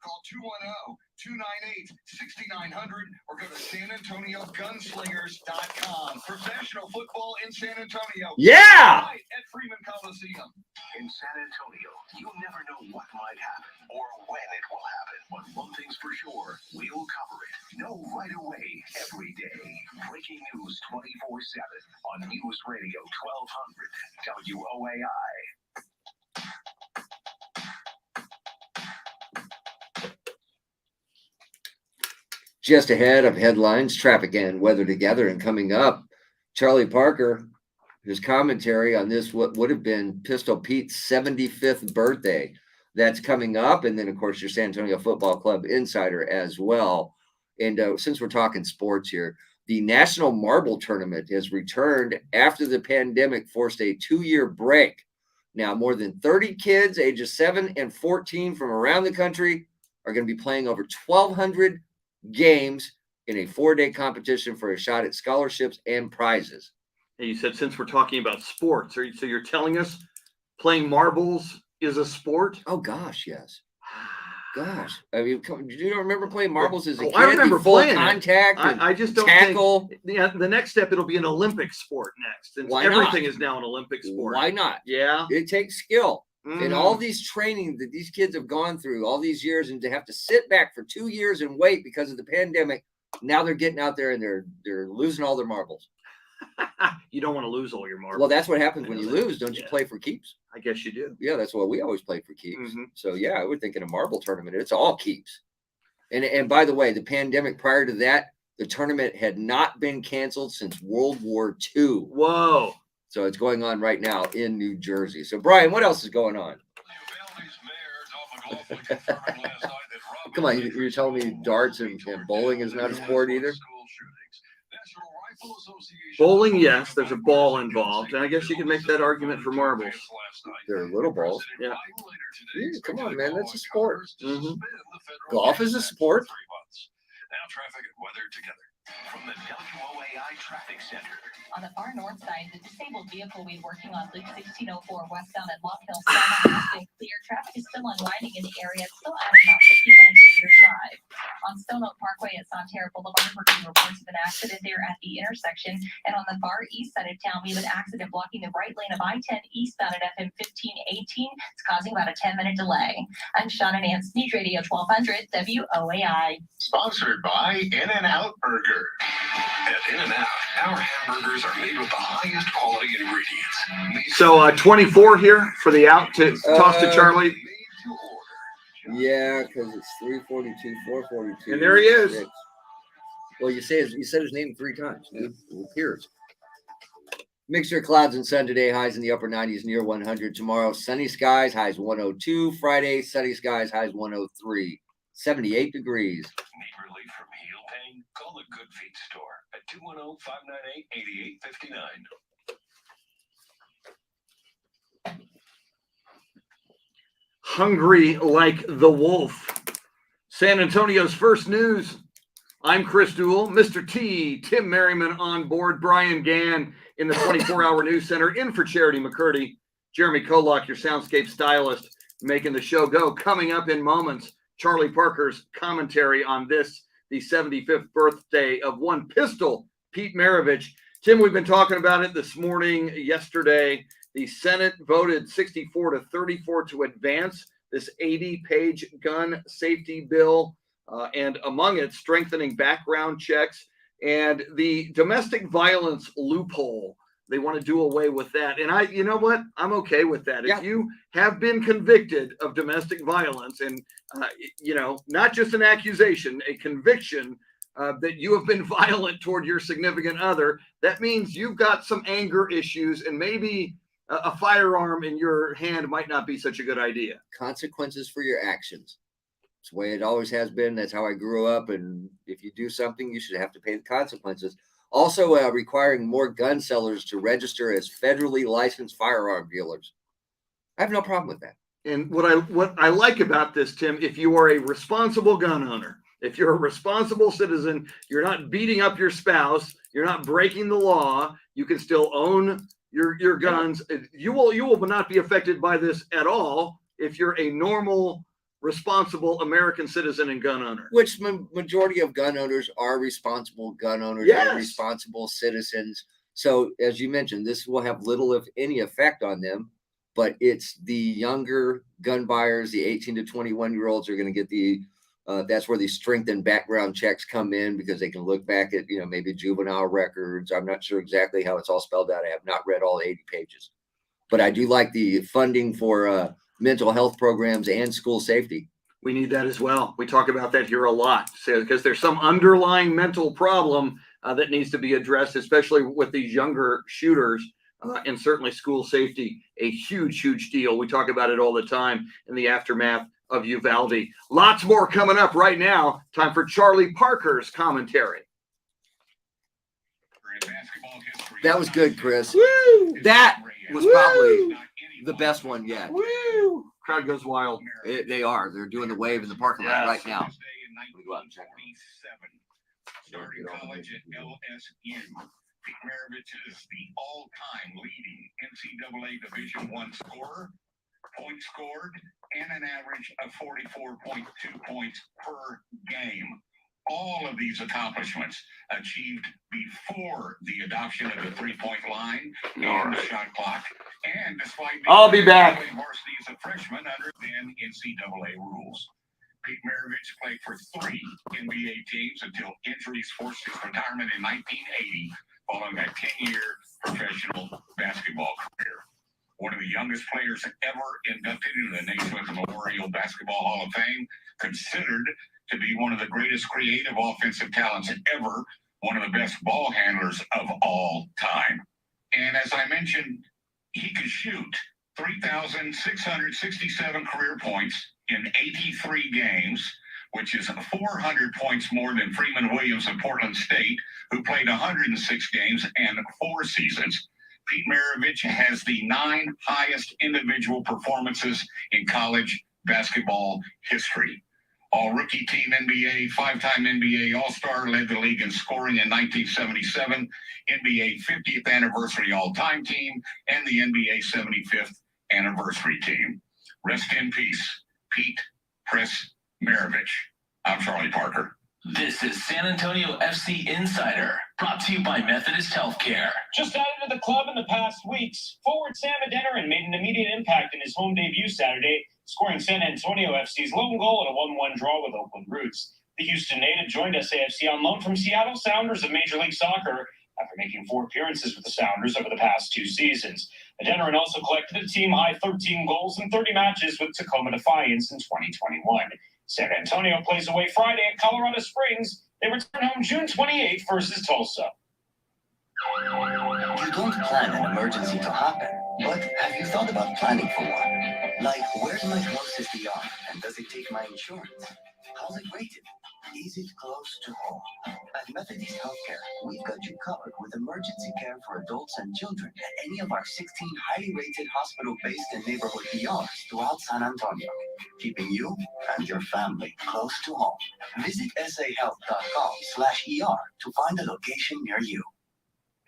Call 210-298-6900 or go to SanAntonioGunslingers.com. Professional football in San Antonio. Yeah! Right at Freeman Coliseum. In San Antonio, you never know what might happen or when it will happen. But one thing's for sure, we'll cover it. Know right away, every day. Breaking news 24/7 on News Radio 1200 WOAI. Just ahead of headlines, traffic and weather together, and coming up, Charlie Parker, his commentary on this, what would have been Pistol Pete's 75th birthday. That's coming up. And then, of course, your San Antonio Football Club insider as well. And since we're talking sports here, the National Marble Tournament has returned after the pandemic forced a 2-year break. Now, more than 30 kids ages 7 and 14 from around the country are going to be playing over 1,200 games in a 4-day competition for a shot at scholarships and prizes. And you said, since we're talking about sports, so you're telling us playing marbles is a sport? Oh gosh, yes. Gosh, I mean, do you remember playing marbles as a kid? I remember playing contact. I just don't tackle. Think the next step, it'll be an Olympic sport next. And Why everything not? is now an Olympic sport. Why not? Yeah. It takes skill. And all these training that these kids have gone through all these years, and to have to sit back for 2 years and wait because of the pandemic, now they're getting out there and they're losing all their marbles. You don't want to lose all your marbles. Well, that's what happens when you lose. Don't you play for keeps? I guess you do. Yeah, that's what we always played for keeps. So yeah, I would think in a marble tournament, it's all keeps. And by the way, the pandemic prior to that, the tournament had not been canceled since World War II. Whoa. So it's going on right now in New Jersey. So Brian, what else is going on? Come on, you're telling me darts and bowling is not a sport either? Bowling, yes, there's a ball involved. And I guess you can make that argument for marbles. They're little balls. Yeah. Come on, man, that's a sport. Golf is a sport. Now traffic and weather together. From the WOAI Traffic Center. On the far north side, the disabled vehicle we're working on Loop 1604 westbound at Long Hill Center has been clear. Traffic is still unwinding in the area. It's still adding about 50 minutes to your drive. On Stone Oak Parkway at Santerre Boulevard, we're getting reports of an accident there at the intersection. And on the far east side of town, we have an accident blocking the right lane of I-10 eastbound at FM 1518. It's causing about a 10-minute delay. I'm Shauna Nance, News Radio 1200 WOAI. Sponsored by In-N-Out Burger. At In-N-Out, our hamburgers are made with the highest quality ingredients. So 24 here for the out to toss to Charlie. Yeah, because it's 342, 442. And there he is. 6. Well, you said his name 3 times. It appears. Mixture of clouds and sun today. Highs in the upper 90s, near 100. Tomorrow, sunny skies. Highs 102. Friday, sunny skies. Highs 103. 78 degrees. Need relief from heel pain? Call the Good Feet store at 210-598-8859. Hungry like the wolf. San Antonio's first news. I'm Chris Duel, Mr. T, Tim Merryman on board, Brian Gann in the 24-hour news center, in for Charity McCurdy, Jeremy Kolak, your Soundscape Stylist, making the show go. Coming up in moments, Charlie Parker's commentary on this, the 75th birthday of one Pistol Pete Maravich. Tim, we've been talking about it this morning, yesterday. The Senate voted 64-34 to advance this 80-page gun safety bill, and among it, strengthening background checks and the domestic violence loophole. They want to do away with that. And you know what? I'm okay with that. Yeah. If you have been convicted of domestic violence and, not just an accusation, a conviction that you have been violent toward your significant other, that means you've got some anger issues, and maybe a firearm in your hand might not be such a good idea. Consequences for your actions. It's the way it always has been. That's how I grew up. And if you do something, you should have to pay the consequences. Also, requiring more gun sellers to register as federally licensed firearm dealers. I have no problem with that. And what I like about this, Tim, if you are a responsible gun owner, if you're a responsible citizen, you're not beating up your spouse, you're not breaking the law, you can still own your guns. You will not be affected by this at all if you're a normal, responsible American citizen and gun owner. Which majority of gun owners are responsible gun owners and responsible citizens. So as you mentioned, this will have little, if any, effect on them. But it's the younger gun buyers, the 18 to 21-year-olds are going to get the, that's where the strengthened background checks come in, because they can look back at, maybe juvenile records. I'm not sure exactly how it's all spelled out. I have not read all 80 pages. But I do like the funding for mental health programs and school safety. We need that as well. We talk about that here a lot, because there's some underlying mental problem that needs to be addressed, especially with these younger shooters. And certainly school safety, a huge, huge deal. We talk about it all the time in the aftermath of Uvalde. Lots more coming up right now. Time for Charlie Parker's commentary. That was good, Chris. Woo! That was probably the best one yet. Woo! Crowd goes wild. They are. They're doing the wave in the parking lot right now. Let me go out and check. Starting college at LSU. Pete Maravich is the all-time leading NCAA Division I scorer, points scored, and an average of 44.2 points per game. All of these accomplishments achieved before the adoption of the three-point line and the shot clock, and despite I'll be back. Varsity as a freshman under then NCAA rules. Pete Maravich played for 3 NBA teams until injuries forced his retirement in 1980. Following a 10-year professional basketball career. One of the youngest players ever inducted into the Naismith Memorial Basketball Hall of Fame, considered to be one of the greatest creative offensive talents ever, one of the best ball handlers of all time. And as I mentioned, he could shoot 3,667 career points in 83 games, which is 400 points more than Freeman Williams of Portland State, who played 106 games and 4 seasons. Pete Maravich has the 9 highest individual performances in college basketball history. All-rookie team NBA, 5-time NBA All-Star, led the league in scoring in 1977, NBA 50th anniversary all-time team, and the NBA 75th anniversary team. Rest in peace, Pete Chris Maravich. I'm Charlie Parker. This is San Antonio FC Insider, brought to you by Methodist Healthcare. Just added to the club in the past weeks, forward Sam Adeniran made an immediate impact in his home debut Saturday, scoring San Antonio FC's lone goal in a 1-1 draw with Oakland Roots. The Houston native joined SAFC on loan from Seattle Sounders of Major League Soccer after making 4 appearances with the Sounders over the past 2 seasons. Adeniran also collected a team-high 13 goals in 30 matches with Tacoma Defiance in 2021. San Antonio plays away Friday at Colorado Springs. They return home June 28th versus Tulsa. You don't plan an emergency to happen, but have you thought about planning for one? Like, where's my closest ER, and does it take my insurance? How's it rated? Is it close to home? At Methodist Healthcare, we've got you covered with emergency care for adults and children at any of our 16 highly rated hospital-based and neighborhood ERs throughout San Antonio, keeping you and your family close to home. Visit sahealth.com/ER to find a location near you.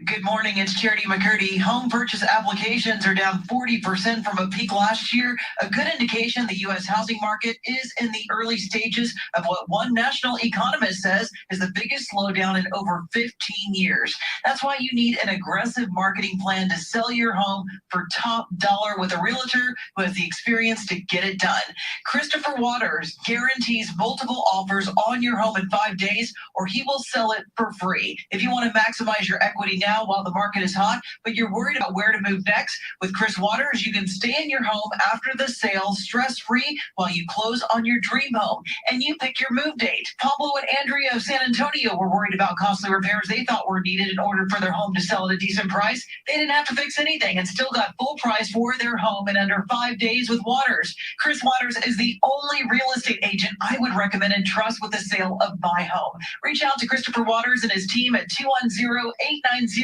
Good morning, it's Charity McCurdy. Home purchase applications are down 40% from a peak last year, a good indication the U.S. housing market is in the early stages of what one national economist says is the biggest slowdown in over 15 years. That's why you need an aggressive marketing plan to sell your home for top dollar with a realtor who has the experience to get it done. Christopher Waters guarantees multiple offers on your home in 5 days, or he will sell it for free. If you want to maximize your equity now while the market is hot, but you're worried about where to move next, with Chris Waters, you can stay in your home after the sale stress-free while you close on your dream home. And you pick your move date. Pablo and Andrea of San Antonio were worried about costly repairs they thought were needed in order for their home to sell at a decent price. They didn't have to fix anything and still got full price for their home in under 5 days with Waters. Chris Waters is the only real estate agent I would recommend and trust with the sale of my home. Reach out to Christopher Waters and his team at 210-890-5777.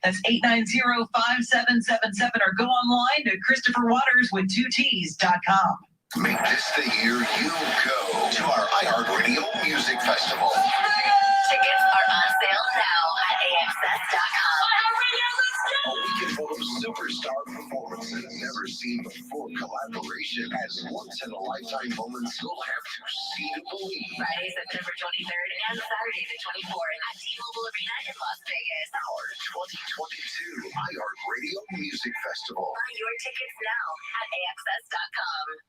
That's 890-5777, or go online to ChristopherWaterswith2Ts.com. Make this the year you go to our iHeartRadio Music Festival. Tickets are on sale now at AXS.com. A weekend full of superstar performances never seen seen before collaboration as once-in-a-lifetime moments you'll have to see to believe. Friday, September 23rd and Saturday the 24th at T-Mobile Arena in Las Vegas. Our 2022 iHeartRadio Music Festival. Buy your tickets now at AXS.com.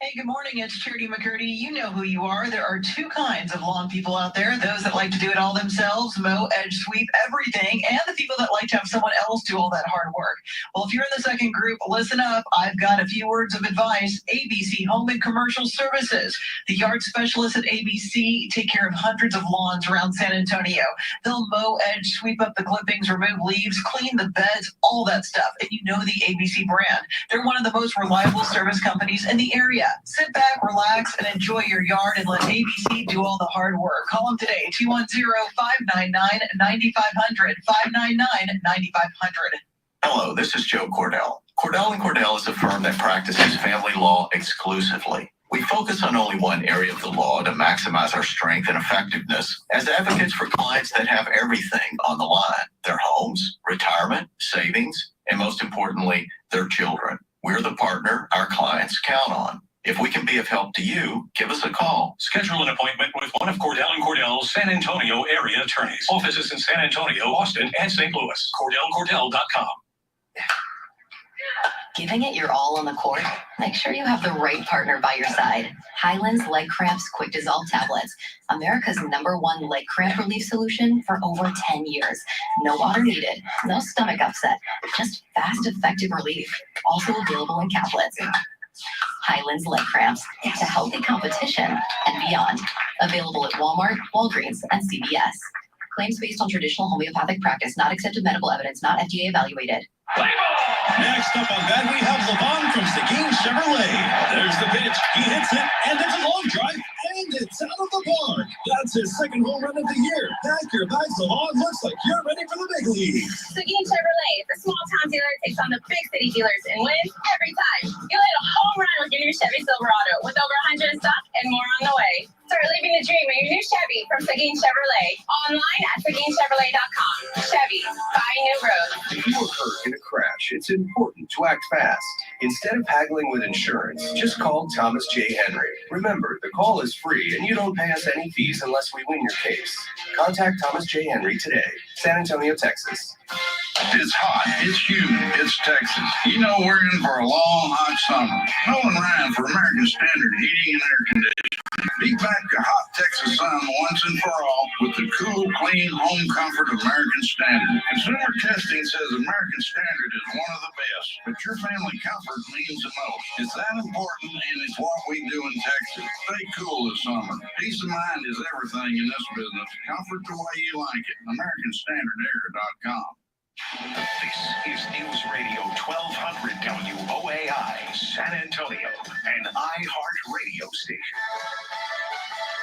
Hey, good morning. It's Charity McCurdy. You know who you are. There are two kinds of lawn people out there. Those that like to do it all themselves, mow, edge, sweep, everything, and the people that like to have someone else do all that hard work. Well, if you're in the second group, listen up. I've got a few words of advice. ABC Home and Commercial Services. The yard specialists at ABC take care of hundreds of lawns around San Antonio. They'll mow, edge, sweep up the clippings, remove leaves, clean the beds, all that stuff. And you know the ABC brand. They're one of the most reliable service companies in the area. Sit back, relax, and enjoy your yard and let ABC do all the hard work. Call them today, 210-599-9500, 599-9500. Hello, this is Joe Cordell. Cordell & Cordell is a firm that practices family law exclusively. We focus on only one area of the law to maximize our strength and effectiveness as advocates for clients that have everything on the line: their homes, retirement, savings, and most importantly, their children. We're the partner our clients count on. If we can be of help to you, give us a call. Schedule an appointment with one of Cordell & Cordell's San Antonio area attorneys. Offices in San Antonio, Austin, and St. Louis. CordellCordell.com. Giving it your all on the court? Make sure you have the right partner by your side. Highland's Leg Cramps Quick Dissolve Tablets. America's #1 leg cramp relief solution for over 10 years. No water needed, no stomach upset, just fast, effective relief. Also available in caplets. Highland's Leg Cramps, to healthy competition and beyond. Available at Walmart, Walgreens, and CVS. Claims based on traditional homeopathic practice, not accepted medical evidence, not FDA evaluated. Next up on that, we have Levon from Seguin Chevrolet. There's the pitch. He hits it, and it's a long drive, and it's out of the park. That's his second home run of the year. Pack your bags, Levon. Looks like you're ready for the big leagues. Seguin Chevrolet, the small-town dealer that takes on the big city dealers and wins every time. You'll hit a home run with your new Chevy Silverado with over 100 in stock and more on the way. Start living the dream of your new Chevy from Seguin Chevrolet. Online at SeguinChevrolet.com. Chevy, buy new road. If you were hurt in a crash, it's important to act fast. Instead of haggling with insurance, just call Thomas J. Henry. Remember, the call is free and you don't pay us any fees unless we win your case. Contact Thomas J. Henry today, San Antonio, Texas. It's hot, it's humid, it's Texas. You know we're in for a long, hot summer. Nolan Ryan for American Standard Heating and Air Conditioning. Beat back the hot Texas sun once and for all with the cool, clean home comfort of American Standard. Consumer testing says American Standard is one of the best, but your family comfort means the most. It's that important, and it's what we do in Texas. Stay cool this summer. Peace of mind is everything in this business. Comfort the way you like it. AmericanStandardAir.com. This is News Radio 1200 WOAI, San Antonio, an iHeart radio station.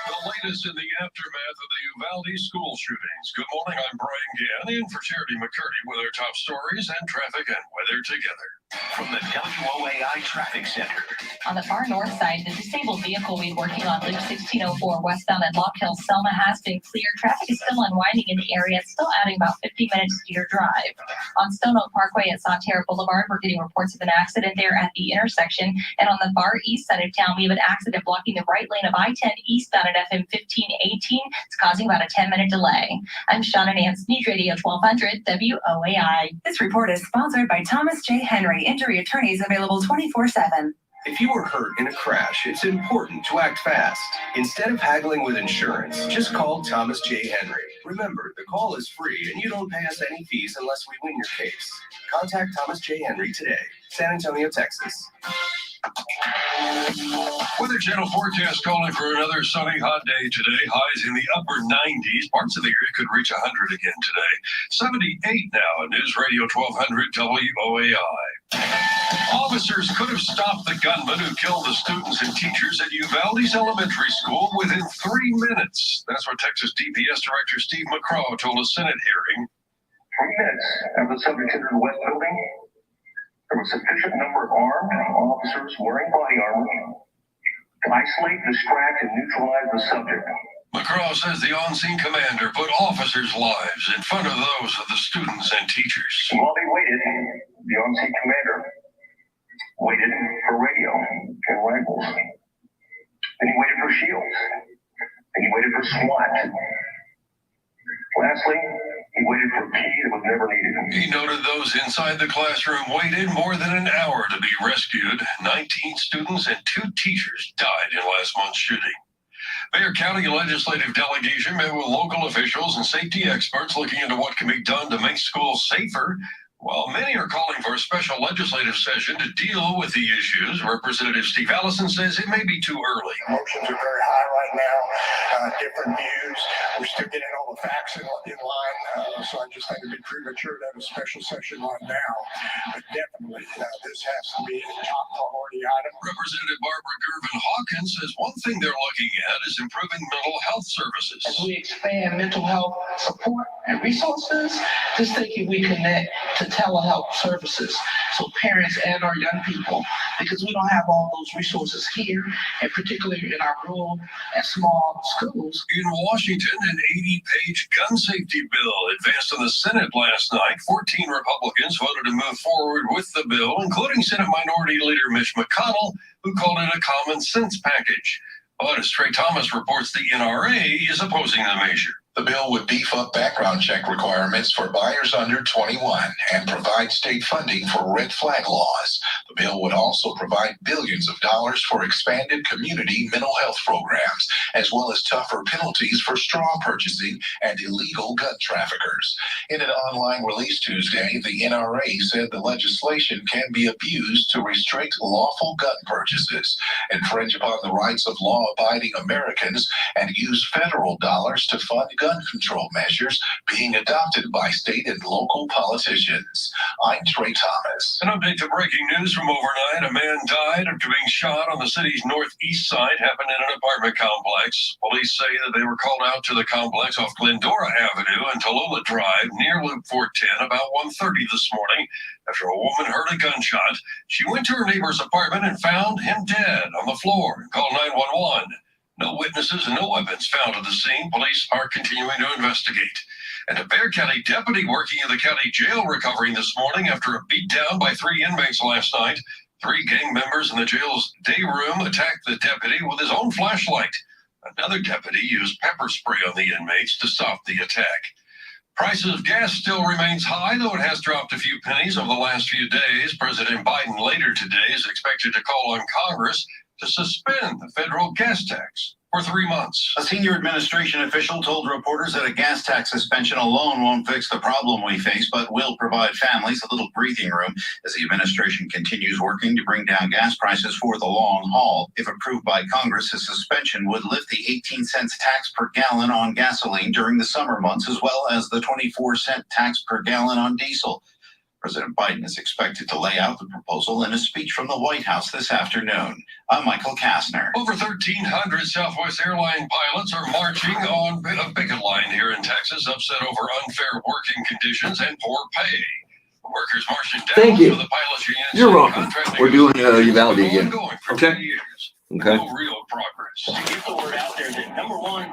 The latest in the aftermath of the Uvalde school shootings. Good morning, I'm Brian Gann, in for Charity McCurdy with our top stories and traffic and weather together. From the WOAI Traffic Center. On the far north side, the disabled vehicle we're working on Loop 1604 westbound at Lock Hill, Selma has been cleared. Traffic is still unwinding in the area. It's still adding about 50 minutes to your drive. On Stone Oak Parkway at Santerre Boulevard, we're getting reports of an accident there at the intersection. And on the far east side of town, we have an accident blocking the right lane of I-10 eastbound at FM 1518. It's causing about a 10-minute delay. I'm Shauna Nance, News Radio 1200 WOAI. This report is sponsored by Thomas J. Henry, Injury Attorneys, available 24/7. If you were hurt in a crash, it's important to act fast. Instead of haggling with insurance, just call Thomas J. Henry. Remember, the call is free and you don't pay us any fees unless we win your case. Contact Thomas J. Henry today, San Antonio, Texas. Weather Channel forecast calling for another sunny, hot day today. Highs in the upper 90s. Parts of the area could reach 100 again today. 78 now. News Radio 1200 WOAI. Officers could have stopped the gunman who killed the students and teachers at Uvalde's elementary school within 3 minutes. That's what Texas DPS Director Steve McCraw told a Senate hearing. 3 minutes after the subject entered the West Building, there was a sufficient number of armed officers wearing body armor to isolate, distract, and neutralize the subject. McCraw says the on-scene commander put officers' lives in front of those of the students and teachers. While they waited, the on-scene commander waited for radio and rifles. Then he waited for shields. Then he waited for SWAT. Lastly, he waited for a key that was never needed. He noted those inside the classroom waited more than an hour to be rescued. 19 students and 2 teachers died in last month's shooting. Bexar County Legislative Delegation met with local officials and safety experts looking into what can be done to make schools safer. While many are calling for a special legislative session to deal with the issues, Representative Steve Allison says it may be too early. Emotions are very high right now, different views. We're still getting all the facts in line, so I just think it'd be premature to have a special session right now. But definitely, this has to be a top priority item. Representative Barbara Gervin Hawkins says one thing they're looking at is improving mental health services. As we expand mental health support and resources, just thinking we connect to telehealth services, so parents and our young people, because we don't have all those resources here, and particularly in our rural and small schools. In Washington, an 80-page gun safety bill advanced in the Senate last night. 14 Republicans voted to move forward with the bill, including Senate Minority Leader Mitch McConnell, who called it a common sense package. But as Trey Thomas reports, the NRA is opposing the measure. The bill would beef up background check requirements for buyers under 21 and provide state funding for red flag laws. The bill would also provide billions of dollars for expanded community mental health programs, as well as tougher penalties for straw purchasing and illegal gun traffickers. In an online release Tuesday, the NRA said the legislation can be abused to restrict lawful gun purchases, infringe upon the rights of law-abiding Americans, and use federal dollars to fund gun control measures being adopted by state and local politicians. I'm Trey Thomas. An update to breaking news from overnight. A man died after being shot on the city's northeast side. Happened in an apartment complex. Police say that they were called out to the complex off Glendora Avenue and Tallulah Drive near Loop 410 about 1:30 this morning. After a woman heard a gunshot, she went to her neighbor's apartment and found him dead on the floor and called 911. No witnesses and no weapons found at the scene. Police are continuing to investigate. And a Bexar County deputy working in the county jail recovering this morning after a beatdown by 3 inmates last night. 3 gang members in the jail's day room attacked the deputy with his own flashlight. Another deputy used pepper spray on the inmates to stop the attack. Prices of gas still remains high, though it has dropped a few pennies over the last few days. President Biden later today is expected to call on Congress to suspend the federal gas tax for 3 months. A senior administration official told reporters that a gas tax suspension alone won't fix the problem we face, but will provide families a little breathing room as the administration continues working to bring down gas prices for the long haul. If approved by Congress, a suspension would lift the 18 cents tax per gallon on gasoline during the summer months, as well as the 24-cent tax per gallon on diesel. President Biden is expected to lay out the proposal in a speech from the White House this afternoon. I'm Michael Kastner. Over 1,300 Southwest airline pilots are marching on a picket line here in Texas, upset over unfair working conditions and poor pay. Workers marching down Thank you. to the pilots union. You're welcome. We're doing Uvalde again. Okay. Okay. No real progress. To get the word out there that, number one,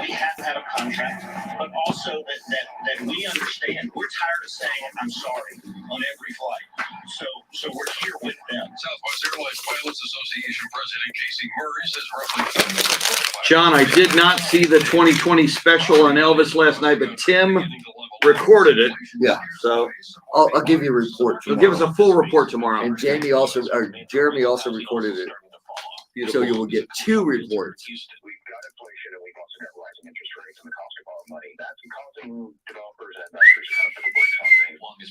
we have to have a contract, but also that we understand we're tired of saying I'm sorry on every flight. So we're here with them. Southwest Airlines Pilots Association President Casey Murray says roughly. John, I did not see the 2020 special on Elvis last night, but Tim recorded it. Yeah. So I'll give you a report. He'll give us a full report tomorrow. And Jeremy also recorded it. Beautiful. So you will get 2 reports. We've got inflation and we've also got rising interest rates and the cost of borrowing money. That's causing developers and investors to have to work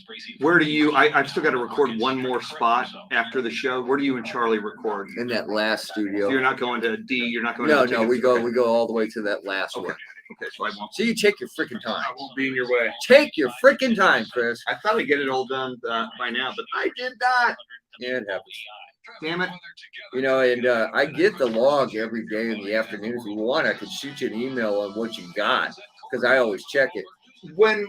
something. Where do you, I've still got to record one more spot after the show. Where do you and Charlie record? In that last studio. You're not going to D, you're not going to No, we go all the way to that last one. Okay, so I won't. So you take your freaking time. I won't be in your way. Take your freaking time, Chris. I thought I'd get it all done by now, but I did not. Yeah, it happens. Damn it. And I get the log every day in the afternoon. If you want, I could shoot you an email on what you got, because I always check it. When,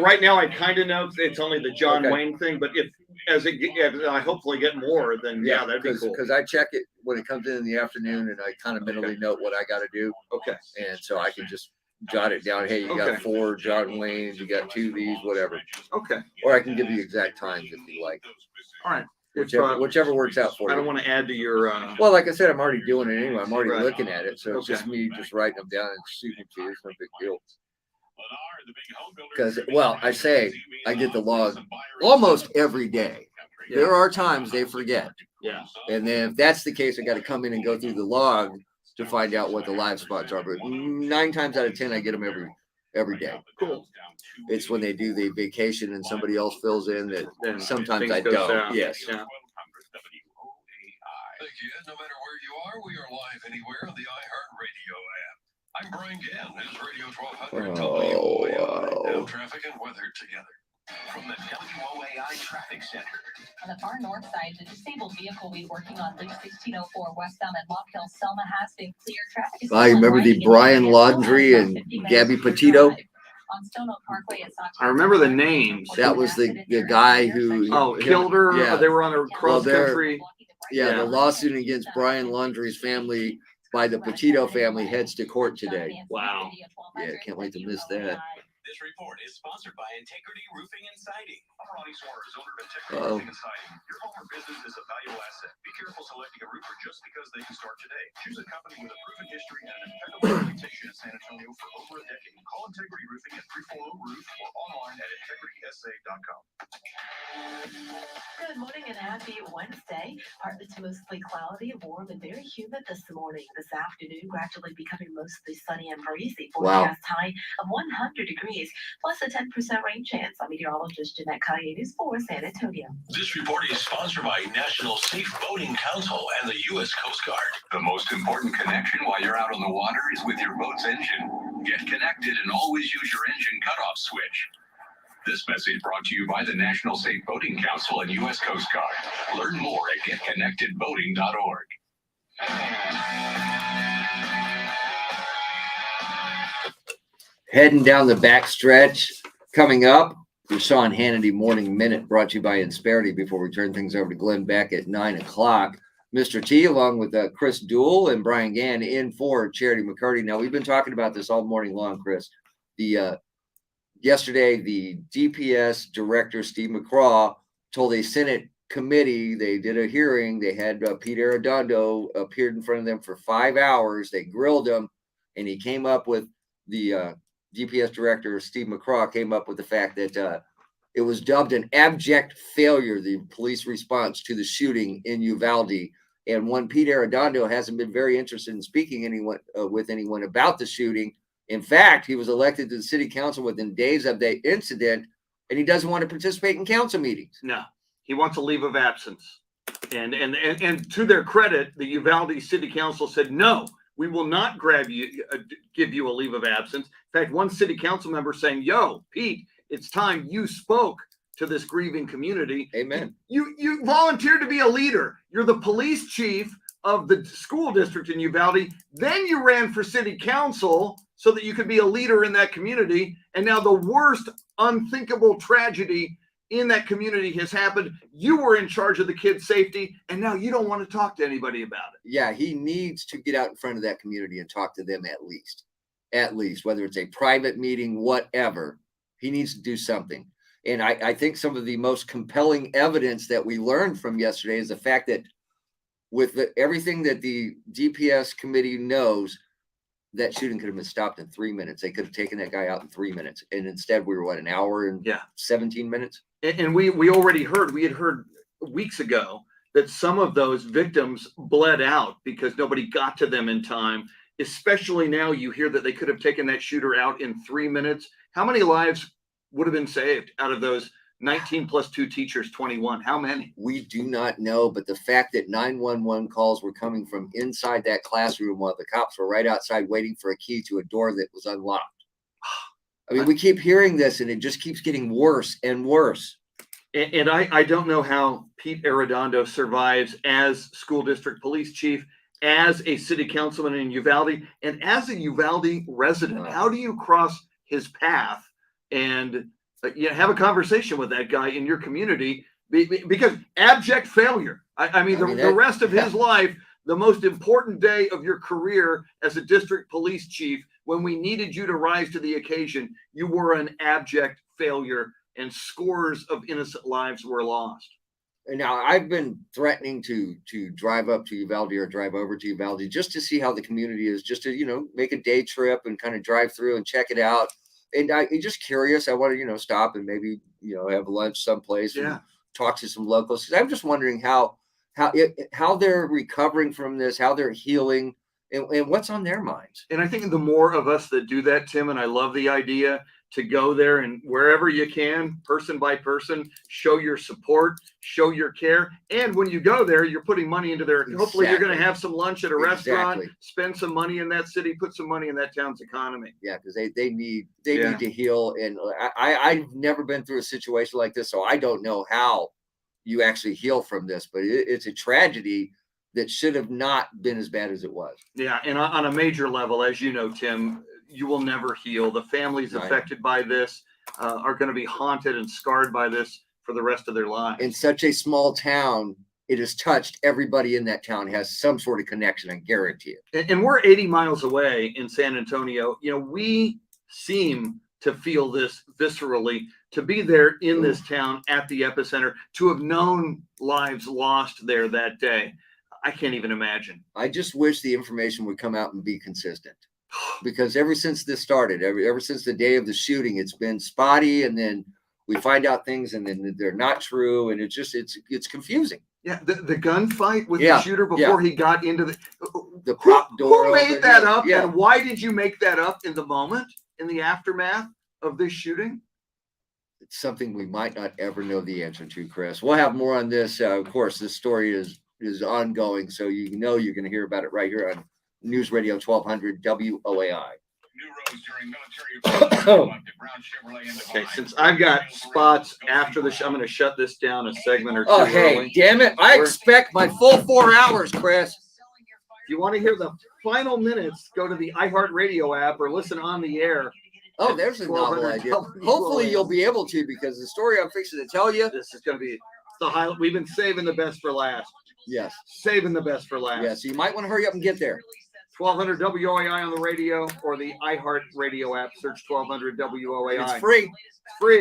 right now I kind of know it's only the John Wayne thing, but if I hopefully get more, then yeah, that'd be cool. Because I check it when it comes in the afternoon, and I kind of mentally note what I got to do. Okay. And so I can just jot it down. Hey, you got 4 John Waynes, you got 2 of these, whatever. Okay. Or I can give you exact times if you like. All right. Whichever works out for you. I don't want to add to your. Well, like I said, I'm already doing it anyway. I'm already Right. looking at it, so it's just me just writing them down and shooting to you. It's no big deal. Because, well, I say I get the log almost every day. Yeah. There are times they forget. Yeah. And then if that's the case, I got to come in and go through the log to find out what the live spots are. But 9 times out of 10, I get them every day. Cool. It's when they do the vacation and somebody else fills in that Then sometimes things I go don't. south. Yes. Yeah. Thank you. No matter where you are, we are live anywhere on the iHeartRadio app. I'm Brian Gann. This is Radio 1200 WOAI. Now traffic and weather together. From the WOAI Traffic Center. On the far north side, the disabled vehicle we working on Loop 1604 westbound at Lock Hill, Selma has been cleared. Traffic is I remember the Brian Laundrie and Gabby Petito. On Stone Oak Parkway at Sawtooth. I remember the names. That was the guy who killed her. Yeah. They were on a cross country. Yeah, the lawsuit against Brian Laundrie's family by the Petito family heads to court today. Wow. Yeah, can't wait to miss that. This report is sponsored by Integrity Roofing and Siding. I'm Ronnie Suarez, owner of Integrity Roofing and Siding. Your home or business is a valuable asset. Be careful selecting a roofer just because they can start today. Choose a company with a proven history and an impeccable reputation in San Antonio for over a decade. Call Integrity Roofing at 340-ROOF or online at integritysa.com. Good morning and happy Wednesday. Partly to mostly cloudy, warm and very humid this morning. This afternoon, gradually becoming mostly sunny and breezy. Forecast high of 100 degrees, plus a 10% rain chance. I'm meteorologist Jeanette Calle, News 4 San Antonio. This report is sponsored by National Safe Boating Council and the U.S. Coast Guard. The most important connection while you're out on the water is with your boat's engine. Get connected and always use your engine cutoff switch. This message brought to you by the National Safe Boating Council and U.S. Coast Guard. Learn more at getconnectedboating.org. Heading down the back stretch, coming up, your Sean Hannity Morning Minute brought to you by Insperity before we turn things over to Glenn Beck at 9 o'clock. Mr. T, along with Chris Duel and Brian Gann, in for Charity McCurdy. Now, we've been talking about this all morning long, Chris. Yesterday, the DPS director, Steve McCraw, told a Senate committee, they did a hearing, they had Pete Arredondo appeared in front of them for 5 hours, they grilled him, and he came up with, the DPS director, Steve McCraw, came up with the fact that it was dubbed an abject failure, the police response to the shooting in Uvalde. And one Pete Arredondo hasn't been very interested in speaking with anyone about the shooting. In fact, he was elected to the city council within days of the incident, and he doesn't want to participate in council meetings. No, he wants a leave of absence. And to their credit, the Uvalde City Council said, no, we will not give you a leave of absence. In fact, one city council member saying, yo, Pete, it's time you spoke to this grieving community. Amen. You volunteered to be a leader. You're the police chief of the school district in Uvalde. Then you ran for city council so that you could be a leader in that community. And now the worst unthinkable tragedy in that community has happened. You were in charge of the kids' safety, and now you don't want to talk to anybody about it. Yeah, he needs to get out in front of that community and talk to them at least, whether it's a private meeting, whatever. He needs to do something. And I think some of the most compelling evidence that we learned from yesterday is the fact that with everything that the DPS committee knows, that shooting could have been stopped in 3 minutes. They could have taken that guy out in 3 minutes. And instead we were, an hour and 17 minutes? And we already heard, we had heard weeks ago that some of those victims bled out because nobody got to them in time. Especially now you hear that they could have taken that shooter out in 3 minutes. How many lives would have been saved out of those 19 plus 2 teachers, 21? How many? We do not know, but the fact that 911 calls were coming from inside that classroom while the cops were right outside waiting for a key to a door that was unlocked. I mean, we keep hearing this and it just keeps getting worse and worse. And I don't know how Pete Arredondo survives as school district police chief, as a city councilman in Uvalde, and as a Uvalde resident. How do you cross his path and have a conversation with that guy in your community? Because abject failure. I mean, the rest of his life, the most important day of your career as a district police chief, when we needed you to rise to the occasion, you were an abject failure and scores of innocent lives were lost. And now I've been threatening to drive up to Uvalde or drive over to Uvalde just to see how the community is, just to, make a day trip and kind of drive through and check it out. And I'm just curious. I want to, stop and maybe, have lunch someplace and talk to some locals. 'Cause I'm just wondering how they're recovering from this, how they're healing, and what's on their minds. And I think the more of us that do that, Tim, and I love the idea to go there and wherever you can, person by person, show your support, show your care. And when you go there, you're putting money into their, hopefully you're going to have some lunch at a restaurant, spend some money in that city, put some money in that town's economy. Yeah, because they need to heal. And I've never been through a situation like this, so I don't know how you actually heal from this, but it's a tragedy that should have not been as bad as it was. Yeah, and on a major level, as you know, Tim, you will never heal. The families affected by this are going to be haunted and scarred by this for the rest of their lives. In such a small town, it has touched everybody in that town, has some sort of connection, I guarantee it. And we're 80 miles away in San Antonio. We seem to feel this viscerally, to be there in this town at the epicenter, to have known lives lost there that day. I can't even imagine. I just wish the information would come out and be consistent. Because ever since this started, ever since the day of the shooting, it's been spotty, and then we find out things and then they're not true, and it's confusing. Yeah, the gunfight with the shooter before he got into the prop door. Who made that up, and why did you make that up in the moment, in the aftermath of this shooting? It's something we might not ever know the answer to, Chris. We'll have more on this. Of course, this story is ongoing, so you're going to hear about it right here on News Radio 1200 WOAI. Okay, since I've got spots after the show, I'm going to shut this down a segment or two. Oh, hey, damn it. I expect my full 4 hours, Chris. If you want to hear the final minutes, go to the iHeartRadio app or listen on the air. Oh, there's a novel idea. Hopefully you'll be able to, because the story I'm fixing to tell you. This is going to be the highlight. We've been saving the best for last. Yes. Saving the best for last. Yeah, so you might want to hurry up and get there. 1200 WOAI on the radio or the iHeart Radio app. Search 1200 WOAI. It's free. Free.